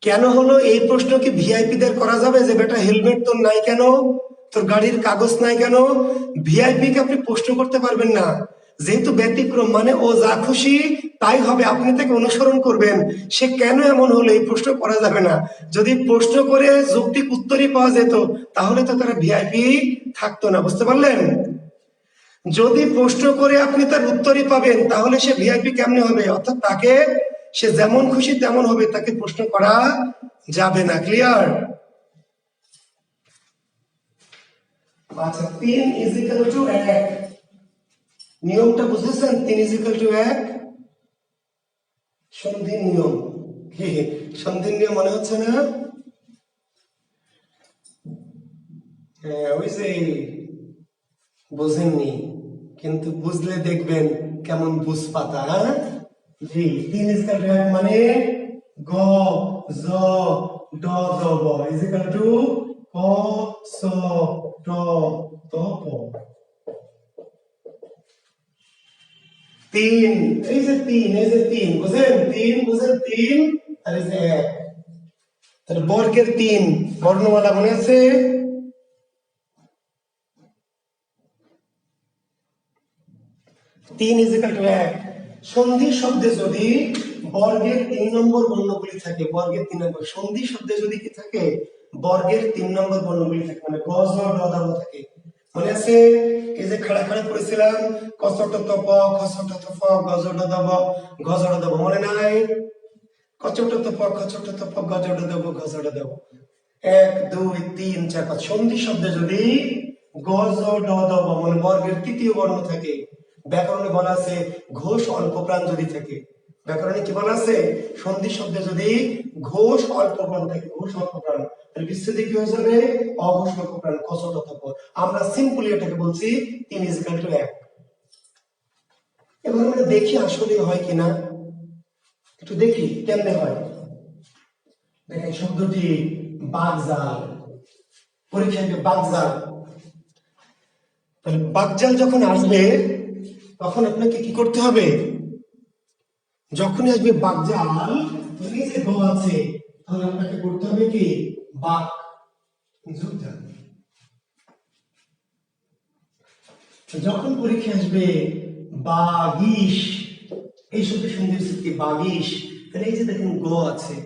কেন হলো এই প্রশ্ন কি ভিআইপিদের করা যাবে যে বেটা হেলমেট তোর নাই কেন, তোর গাড়ির কাগজ নাই কেন? ভিআইপি কে আপনি প্রশ্ন করতে পারবেন না, যেহেতু ব্যতিক্রম, মানে ও যা খুশি তাই হবে, আপনি তাকে অনুসরণ করবেন। সে কেন এমন হলো এই প্রশ্ন করা যাবে না। যদি প্রশ্ন করে যৌক্তিক উত্তরই পাওয়া যেত তাহলে তো তারা ভিআইপি থাকতো না, বুঝতে পারলেন? যদি প্রশ্ন করে আপনি তার উত্তরই পাবেন তাহলে সে ভিআইপি কেমনে হবে? অর্থাৎ তাকে, সে যেমন খুশি তেমন হবে, তাকে প্রশ্ন করা যাবে না। ক্লিয়ার? আচ্ছা, 3 ইজ ইকুয়াল টু 1, নিয়মটা বুঝেছেন? 3 ইজ ইকুয়াল টু 1 সন্ধির নিয়ম। সন্ধির নিয়ম মনে হচ্ছে না? হ্যাঁ, ওই যে বোঝেননি, কিন্তু বুঝলে দেখবেন কেমন বুঝ পাতা। জি, 3 ইজ ইকুয়াল টু 1 মানে গ জ ড দ ব ইজ ইকুয়াল টু ক স ট ত প। 3, এই যে 3, এই যে 3 বুঝেন? 3 বুঝেন? 3 আর এই যে 1, তাহলে বর্গের 3 বর্ণমালা মনে আছে? 3 ইজ ইকুয়াল টু 1। সন্ধি শব্দে যদি বর্গের 3 নম্বর বর্ণগুলি থাকে, বর্গের 3 নম্বর সন্ধি শব্দে যদি কি থাকে? বর্গের 3 নম্বর বর্ণগুলি থাকে, মানে গ জ ড দ ব থাকে। মনে আছে? এই যে খাড়া খাড়া করেছিলাম, ক চ ট ত প, খ ছ ট ত ফ, গ জ ড দ ব, ঘ জ ড দ ব, মনে নাই? ক চ ট ত প, খ ছ ট ত প, গ জ ড দ ব, ঘ জ ড দ ব। 1 2 3 4 5 সন্ধি শব্দে যদি গ জ ড দ ব মানে বর্গের তৃতীয় বর্ণ থাকে, ব্যাকরণে বলা আছে ঘোষ অল্প প্রাণ যদি থাকে, ব্যাকরণে কি বলা আছে? সন্ধি শব্দে যদি ঘোষ অল্প প্রাণ থাকে, ঘোষ অল্প প্রাণ, তাহলে বিচ্ছেদে কি হয়ে যাবে? অঘোষ অল্প প্রাণ, কস তত। আমরা সিম্পলি এটাকে বলছি 3 ইজ ইকুয়াল টু 1। এবার আমরা দেখি আসলে হয় কিনা, একটু দেখি কেমনে হয়। দেখেন শব্দটি বাগজাল, পরীক্ষায় বাগজাল, তাহলে বাগজাল যখন আসবে তখন আপনাকে কি করতে হবে? যখনই আসবে বাগজাল, এই যে গ আছে, তাহলে আপনাকে করতে হবে কি? বাক যোগদান। যখন পরীক্ষা আসবে বাগিশ, এই শব্দের সন্ধি হচ্ছে কি? বাগিশ। তাহলে এই যে দেখেন গ আছে,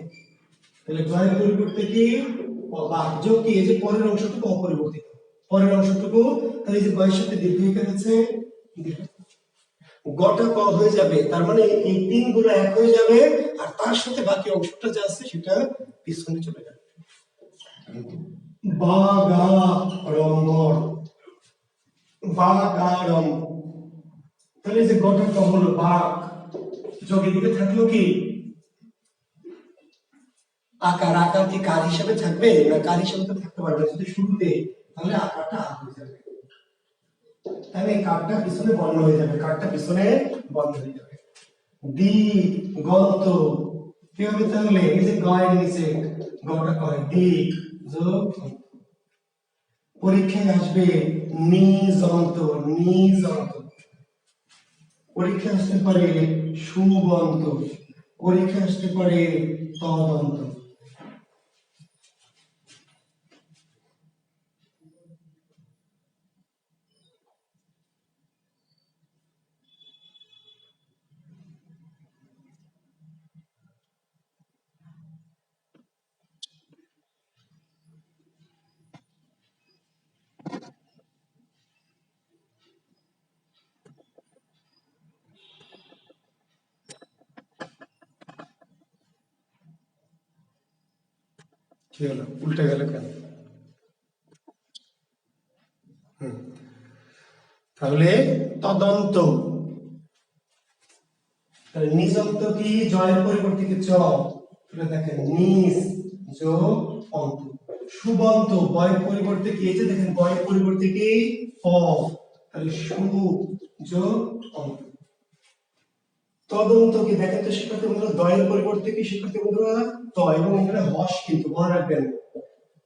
তাহলে গয়ের পরিবর্তে কি? বাক যোগ কি? এই যে পরের অংশটুকু অপরিবর্তিত, পরের অংশটুকু, তাহলে এই যে গয়ের সাথে দীর্ঘ আছে, গটা ক হয়ে যাবে, তার মানে এই তিনগুলো এক হয়ে যাবে, আর তার সাথে বাকি অংশটা যা আছে সেটা পিছনে চলে যাবে। বাগাড়ম্বর, বাগাড়ম্বর। তাহলে যে গটা ক হলো বাঘ, যোগের দিকে থাকলো কি আকার। আকার কি কার হিসাবে থাকবে না? কার হিসাবে তো থাকতে পারবে যদি শুরুতে, তাহলে আকারটা আ হয়ে যাবে। তাহলে এই কারটা পিছনে বন্ধ হয়ে যাবে, কারটা পিছনে বন্ধ হয়ে যাবে। দি গন্ত কি হবে তাহলে? এই যে গয়ের নিচে গটা কয় দিক যোগ। পরীক্ষায় আসবে নিজন্ত, নিজন্ত। পরীক্ষায় আসতে পারে সুবন্ত, পরীক্ষায় আসতে পারে তদন্ত। কি হলো? উল্টে গেল কেন? তাহলে তদন্ত। নিজন্ত কি জয়ের পরিবর্তে কি চ? তাহলে দেখেন নিজ যোগ অন্ত। সুবন্ত বয়ের পরিবর্তে কি? এই যে দেখেন বয়ের পরিবর্তে কি অ, তাহলে সু যোগ অন্ত। তদন্ত কি দেখেন তো শিক্ষার্থী বন্ধুরা, দয়ের পরিবর্তে কি শিক্ষার্থী বন্ধুরা? ত, এবং এখানে হস কিন্তু মনে রাখবেন।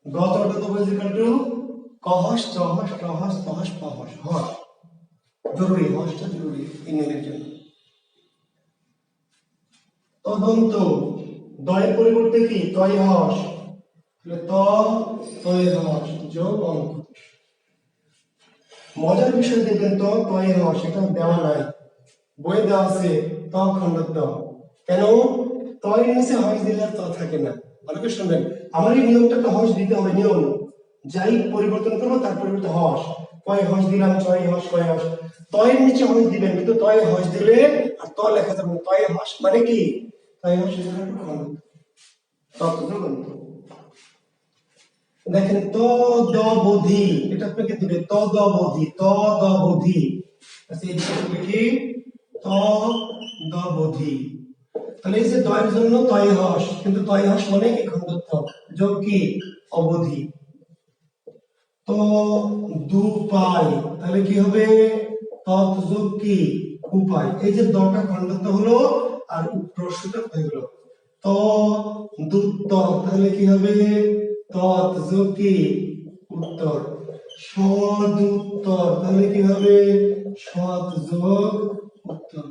গতটা তো বলতে পারো কহস চহস টহস তহস পহস, হস জরুরি, হসটা জরুরি ইংরেজির জন্য। তদন্ত দয়ের পরিবর্তে কি তয় হস, তাহলে ত তয় হস যোগ অন্ত। মজার বিষয় দেখবেন তো তয় হস এটা দেওয়া নাই, বই দেওয়া আছে ত খণ্ড ত। কেন? তয়ের নিচে হস দিলে আর ত থাকে না। ভালো করে শুনবেন, আমার এই নিয়মটা তো হস দিতে হবে, নিয়ম। যাই পরিবর্তন করবো তার পরিবর্তে হস, কয় হস দিলাম, ছয় হস, কয় হস। তয়ের নিচে হস দিবেন, কিন্তু তয়ে হস দিলে আর ত লেখা যাবে না। তয়ে হস মানে কি? তয়ে হস খণ্ড তত্ত্বগ্রন্থ। দেখেন তদবধি, এটা আপনাকে দিবে তদবধি, তদবধি। আচ্ছা এই দিকে কি তদবধি। তাহলে এই যে দয়ের জন্য তয় হস, কিন্তু তয় হস মানে কি খণ্ডত্ব যোগ কি অবধি। তো দুপাই, তাহলে কি হবে? তৎ যোগ কি উপায়। এই যে দটা খণ্ডত্ব হলো আর প্রশ্নটা হয়ে গেল তো দুত্তর, তাহলে কি হবে? তৎ যোগ কি উত্তর। সদুত্তর, তাহলে কি হবে? সৎ যোগ উত্তর।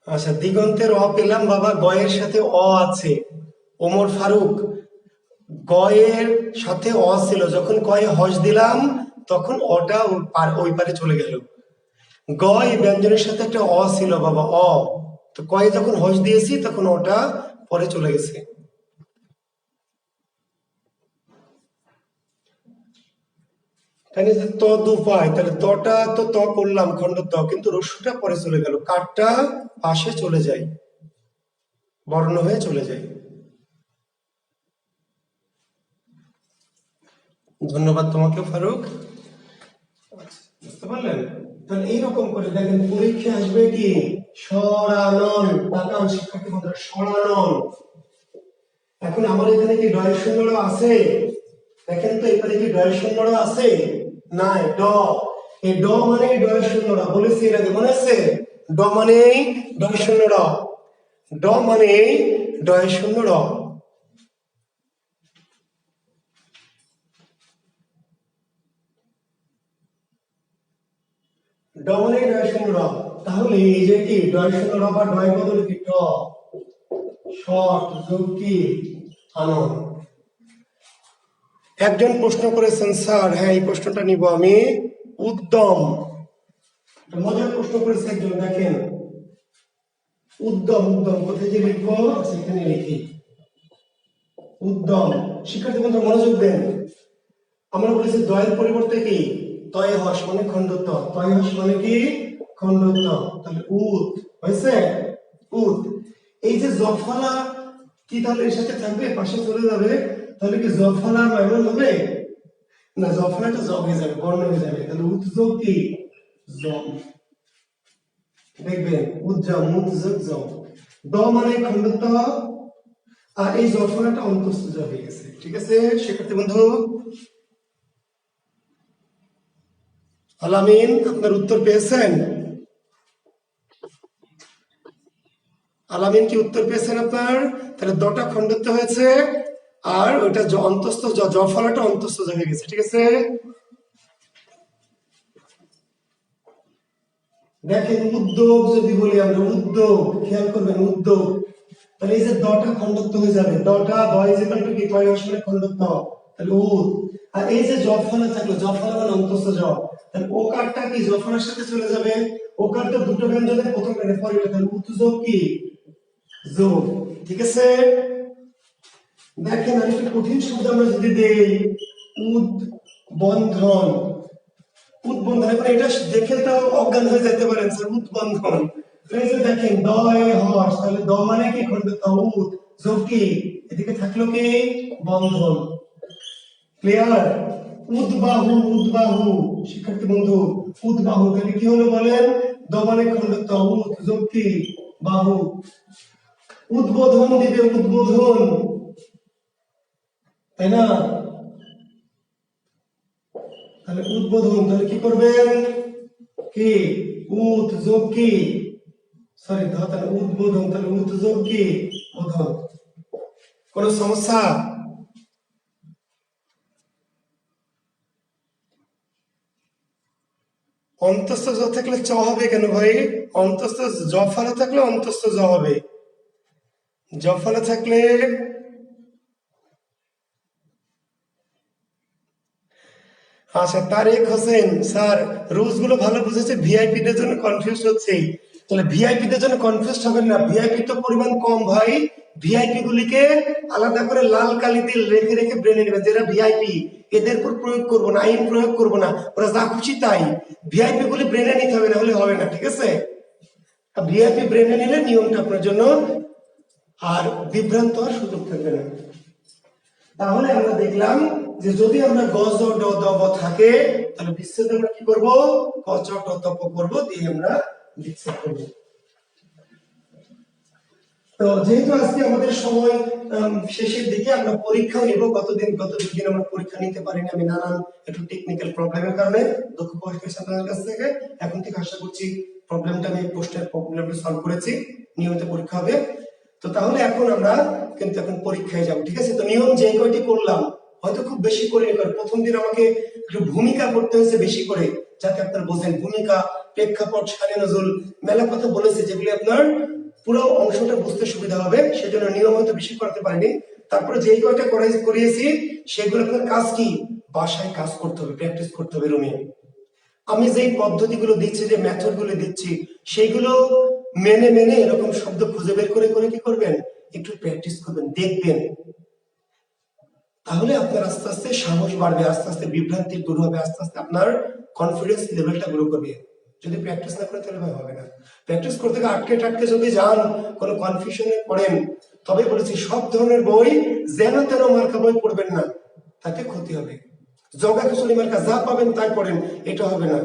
আচ্ছা, দিগন্তের অ পেলাম বাবা, গয়ের সাথে অ আছে। ওমর ফারুক, গয়ের সাথে অ ছিল, যখন কয়ে হস দিলাম তখন অটা ওই পারে চলে গেল। গয় ব্যঞ্জনের সাথে একটা অ ছিল বাবা, অ, তো কয়ে যখন হস দিয়েছি তখন ওটা পরে চলে গেছে। তাহলে যে ত দুপায়, তাহলে তটা তো ত করলাম খণ্ড ত, কিন্তু রস্যটা পরে চলে গেল, কাঠটা পাশে চলে যায়, বর্ণ হয়ে চলে যায়। ধন্যবাদ তোমাকে ফারুক, বুঝতে পারলেন? তাহলে এইরকম করে দেখেন পরীক্ষা আসবে কি সরানন, তাকান শিক্ষার্থী বন্ধুরা, সরানন। এখন আমার এখানে কি ডয়ের শূন্য আছে? দেখেন তো এখানে কি ডয়ের শূন্য আছে? নাই, ড। এই ড মানে ডয়ের শূন্য, বলেছি এর আগে, মনে আছে? ড মানে ডয়ের শূন্য, ড মানে ডয়ের শূন্য। ড মানে ডয়ের শূন্য। তাহলে এই যে কি ডয়ের শূন্য বা ডয়ের বদলে কি ড, শর্ট যোগ কি আনন। একজন প্রশ্ন করেছেন স্যার, হ্যাঁ এই প্রশ্নটা নিব আমি, উদ্যম, মজার প্রশ্ন করেছে একজন, দেখেন উদ্যম, উদ্যম কোথায় যে লিখবো সেখানে লিখি উদ্যম। শিক্ষার্থী বন্ধু মনোযোগ দেন, আমরা বলেছি দয়ের পরিবর্তে কি তয় হস মানে খণ্ডত্ব, তয় হস মানে কি খণ্ডত্ব, তাহলে উত হয়েছে উত। এই যে জফলা কি তাহলে এর সাথে থাকবে, পাশে চলে যাবে, তাহলে কি জফলা মাইনুল হবে না, জফলাটা জ হয়ে যাবে, বর্ণ হয়ে যাবে, তাহলে উৎযোগ কি জম, দেখবেন উজ্জম উৎযোগ জম, দ মানে খণ্ডত্ব আর এই জফলাটা অন্তস্থ জ হয়ে গেছে। ঠিক আছে শিক্ষার্থী বন্ধু, আলামিন আপনার উত্তর পেয়েছেন? আলামিন কি উত্তর পেয়েছেন আপনার? তাহলে দটা খণ্ডত্ব হয়েছে আর ওইটা অন্তস্থ জফলাটা অন্তস্থ হয়ে গেছে। ঠিক আছে, দেখেন উদ্যোগ যদি বলি আমরা, উদ্যোগ খেয়াল করবেন উদ্যোগ, তাহলে এই যে দটা খণ্ডত্ব হয়ে যাবে, দটা দয় যে কালকে কি তয় আসলে খণ্ডত্ব, তাহলে উদ। আর এই যে জফলা থাকলো, জফলা মানে অন্তস্থ জ, তাহলে ওকারটা কি জফলার সাথে চলে যাবে, ওকারটা দুটো ব্যঞ্জনের প্রথম ব্যঞ্জন পরে, তাহলে উৎযোগ কি যোগ। ঠিক আছে, দেখেন আর একটা কঠিন শব্দ আমরা যদি দেই উদ্বন্ধন, উদ্বন্ধন, এবার এটা দেখে তো অজ্ঞান হয়ে যেতে পারেন স্যার, উদ্বন্ধন। এই যে দেখেন দয় হস, তাহলে দ মানে কি খণ্ডত্ব উদ, যোগ কি এদিকে থাকলো কি বন্ধন। ক্লিয়ার? উদ্বাহু, উদ্বাহু শিক্ষার্থী বন্ধু, উদ্বাহু তাহলে কি হলো বলেন, দ মানে খণ্ডত্ব উদ, যোগ কি বাহু। উদ্বোধন দিবে, উদ্বোধন, তাই না? তাহলে উদ্বোধন, তাহলে কি করবেন কি উদ যোগ কি সরি তাহলে উদ্বোধন, তাহলে উদ যোগ কি বোধন। কোন সমস্যা? অন্তস্থ জ থাকলে চ হবে কেন ভাই? অন্তস্থ জফলা থাকলে অন্তস্থ জ হবে, জফলা থাকলে আচ্ছা। তারেক হোসেন স্যার রুলস গুলো ভালো বুঝেছে, ভিআইপি দের জন্য কনফিউজ হচ্ছে, তাহলে ভিআইপি দের জন্য কনফিউজ হবেন না, ভিআইপি তো পরিমাণ কম ভাই, ভিআইপি গুলিকে আলাদা করে লাল কালিতে রেখে রেখে ব্রেনে নেবেন, যারা ভিআইপি এদের উপর প্রয়োগ করবো না, আইন প্রয়োগ করবো না, ওরা যা খুশি তাই, ভিআইপি গুলি ব্রেনে নিতে হবে, না হলে হবে না। ঠিক আছে, ভিআইপি ব্রেনে নিলে নিয়মটা আপনার জন্য আর বিভ্রান্ত হওয়ার সুযোগ থাকবে না। তাহলে আমরা দেখলাম যে যদি আমরা গজ ড দ ব থাকে তাহলে বিচ্ছেদ আমরা কি করব, ক চ ট ত প করব, দিয়ে আমরা বিচ্ছেদ করব। তো যেহেতু আজকে আমাদের সময় শেষের দিকে, আমরা পরীক্ষাও নিব, গত দুদিন আমরা পরীক্ষা নিতে পারিনি, আমি নানান একটু টেকনিক্যাল প্রবলেমের কারণে, দক্ষ পরীক্ষা আপনাদের কাছ থেকে, এখন থেকে আশা করছি প্রবলেমটা আমি পোস্টের প্রবলেমটা সলভ করেছি, নিয়মিত পরীক্ষা হবে। তো তাহলে এখন আমরা কিন্তু এখন পরীক্ষায় যাব। ঠিক আছে, তো নিয়ম যে কয়টি করলাম হয়তো খুব বেশি করে প্রথম দিন আমাকে একটু ভূমিকা করতে হয়েছে বেশি করে, যাতে আপনারা বোঝেন ভূমিকা, প্রেক্ষাপট, সানে নজরুল, মেলা কথা বলেছে, যেগুলি আপনার পুরো অংশটা বুঝতে সুবিধা হবে, সেজন্য নিয়ম হয়তো বেশি করতে পারিনি। তারপরে যেই কয়টা করিয়েছি সেগুলো আপনার কাজ কি, বাসায় কাজ করতে হবে, প্র্যাকটিস করতে হবে রুমে। আমি যেই পদ্ধতিগুলো দিচ্ছি, যে মেথড গুলো দিচ্ছি, সেইগুলো মেনে মেনে এরকম শব্দ খুঁজে বের করে করে কি করবেন, একটু প্র্যাকটিস করবেন, দেখবেন, তাহলে আপনার আস্তে আস্তে সাহস বাড়বে, আস্তে আস্তে বিভ্রান্তি দূর হবে, আস্তে আস্তে আপনার কনফিডেন্স লেভেলটা গ্রো করবে। যদি প্র্যাকটিস না করে তাহলে হবে না। প্র্যাকটিস করতে গিয়ে আটকে টাটকে যদি যান, কোনো কনফিউশনে পড়েন, তবে বলেছি সব ধরনের বই যেন তেন মার্কা বই পড়বেন না, তাতে ক্ষতি হবে। জগা খিচুড়ি মার্কা যা পাবেন তাই পড়েন, এটা হবে না।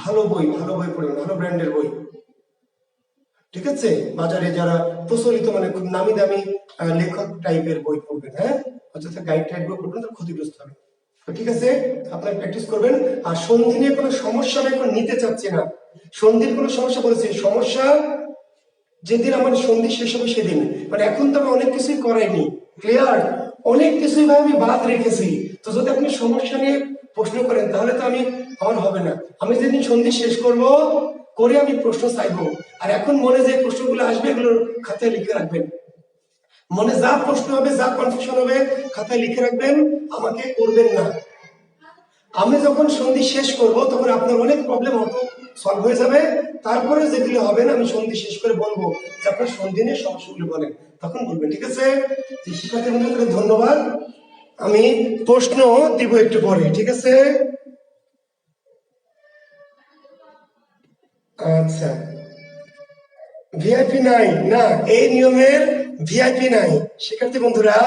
ভালো বই পড়বেন, ভালো ব্র্যান্ডের বই। ঠিক আছে, বাজারে যারা প্রচলিত মানে খুব নামি দামি লেখক টাইপের বই পড়বেন, হ্যাঁ, অযথা গাইড টাইপ বই পড়বেন তো ক্ষতিগ্রস্ত হবে। তো ঠিক আছে, আপনারা প্র্যাকটিস করবেন। আর সন্ধি নিয়ে কোনো সমস্যা আমি এখন নিতে চাচ্ছি না, সন্ধির কোনো সমস্যা বলেছি, সমস্যা যেদিন আমার সন্ধি শেষ হবে সেদিন, মানে এখন তো আমি অনেক কিছুই করাইনি, ক্লিয়ার, অনেক কিছুই ভাই আমি বাদ রেখেছি। তো যদি আপনি সমস্যা নিয়ে প্রশ্ন করেন তাহলে তো আমার হবে না। আমি যেদিন সন্ধি শেষ করব করে আমি প্রশ্ন চাইবো, আর এখন মনে যে প্রশ্নগুলো আসবে এগুলো খাতায় লিখে রাখবেন, মনে যা প্রশ্ন হবে, যা কনফিউশন হবে খাতায় লিখে রাখবেন, আমাকে করবেন না। আমি যখন সন্ধি শেষ করব তখন আপনার অনেক প্রবলেম অটো সলভ হয়ে যাবে। তারপরে যেগুলো হবে না আমি সন্ধি শেষ করে বলবো যে আপনার সন্ধি নিয়ে সমস্যাগুলো বলেন, তখন বলবেন, ঠিক আছে? যে শিক্ষার্থী বন্ধুদের ধন্যবাদ। আমি প্রশ্ন দিব একটু পরে, ঠিক আছে? আচ্ছা, ভিআইপি নাই না, এই নিয়মের ভিআইপি নাই শিক্ষার্থী বন্ধুরা।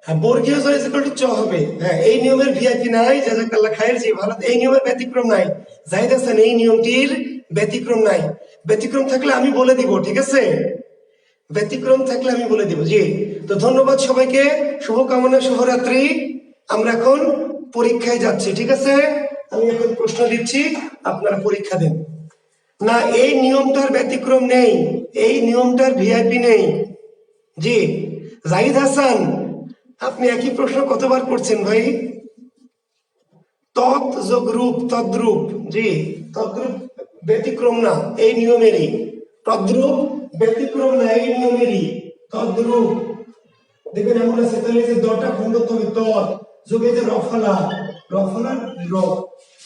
হ্যাঁ, বর্গীয় জ ইজ ইকুয়াল টু চ হবে। হ্যাঁ, এই নিয়মের ভিআইপি নাই, জাযাকাল্লাহ খায়ের, জি ভালো। এই নিয়মের ব্যতিক্রম নাই, জাহিদ হাসান, এই নিয়মটির ব্যতিক্রম নাই। ব্যতিক্রম থাকলে আমি বলে দিব, ঠিক আছে? ব্যতিক্রম থাকলে আমি বলে দিব, জি। তো ধন্যবাদ সবাইকে, শুভকামনা, শুভরাত্রি। আমরা এখন পরীক্ষায় যাচ্ছি, ঠিক আছে? আমি এখন প্রশ্ন দিচ্ছি, আপনারা পরীক্ষা দেন। না, এই নিয়মটার ব্যতিক্রম নেই, এই নিয়মটার ভিআইপি নেই। জি, জাহিদ হাসান, আপনি একই প্রশ্ন কতবার করছেন ভাই? তৎ যোগ রূপ, তদ্রূপ, জি। তদ্রূপ ব্যতিক্রম না, এই নিয়মেরই। তদ্রূপ ব্যতিক্রম না, এই নিয়মেরই। তদ্রূপ দেখবেন এমন আছে, তাহলে যে দটা খণ্ডত হবে তৎ, যোগে যে রফলা, রফলার র,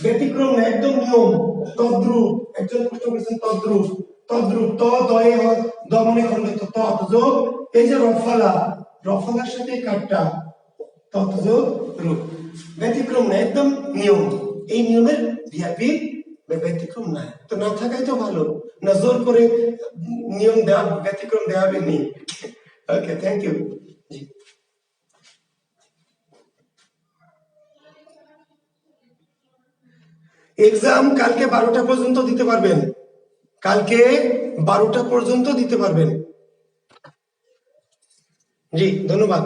ব্যতিক্রম না, একদম নিয়ম। তদ্রূপ, একজন প্রশ্ন করেছেন তদ্রূপ, তদ্রূপ ত দয়ে দমনে খণ্ডিত, তৎ যোগ এই যে রফলা, রফলার সাথে কাটটা, তৎ যোগ রূপ। ব্যতিক্রম না, একদম নিয়ম। এই নিয়মের ভিআইপি ব্যতিক্রম নাই, তো না থাকাই তো ভালো, না জোর করে নিয়ম দেওয়া, ব্যতিক্রম দেওয়াবে নেই। ওকে, থ্যাংক ইউ। জি, এক্সাম কালকে 12টা পর্যন্ত দিতে পারবেন, কালকে 12টা পর্যন্ত দিতে পারবেন। জি, ধন্যবাদ।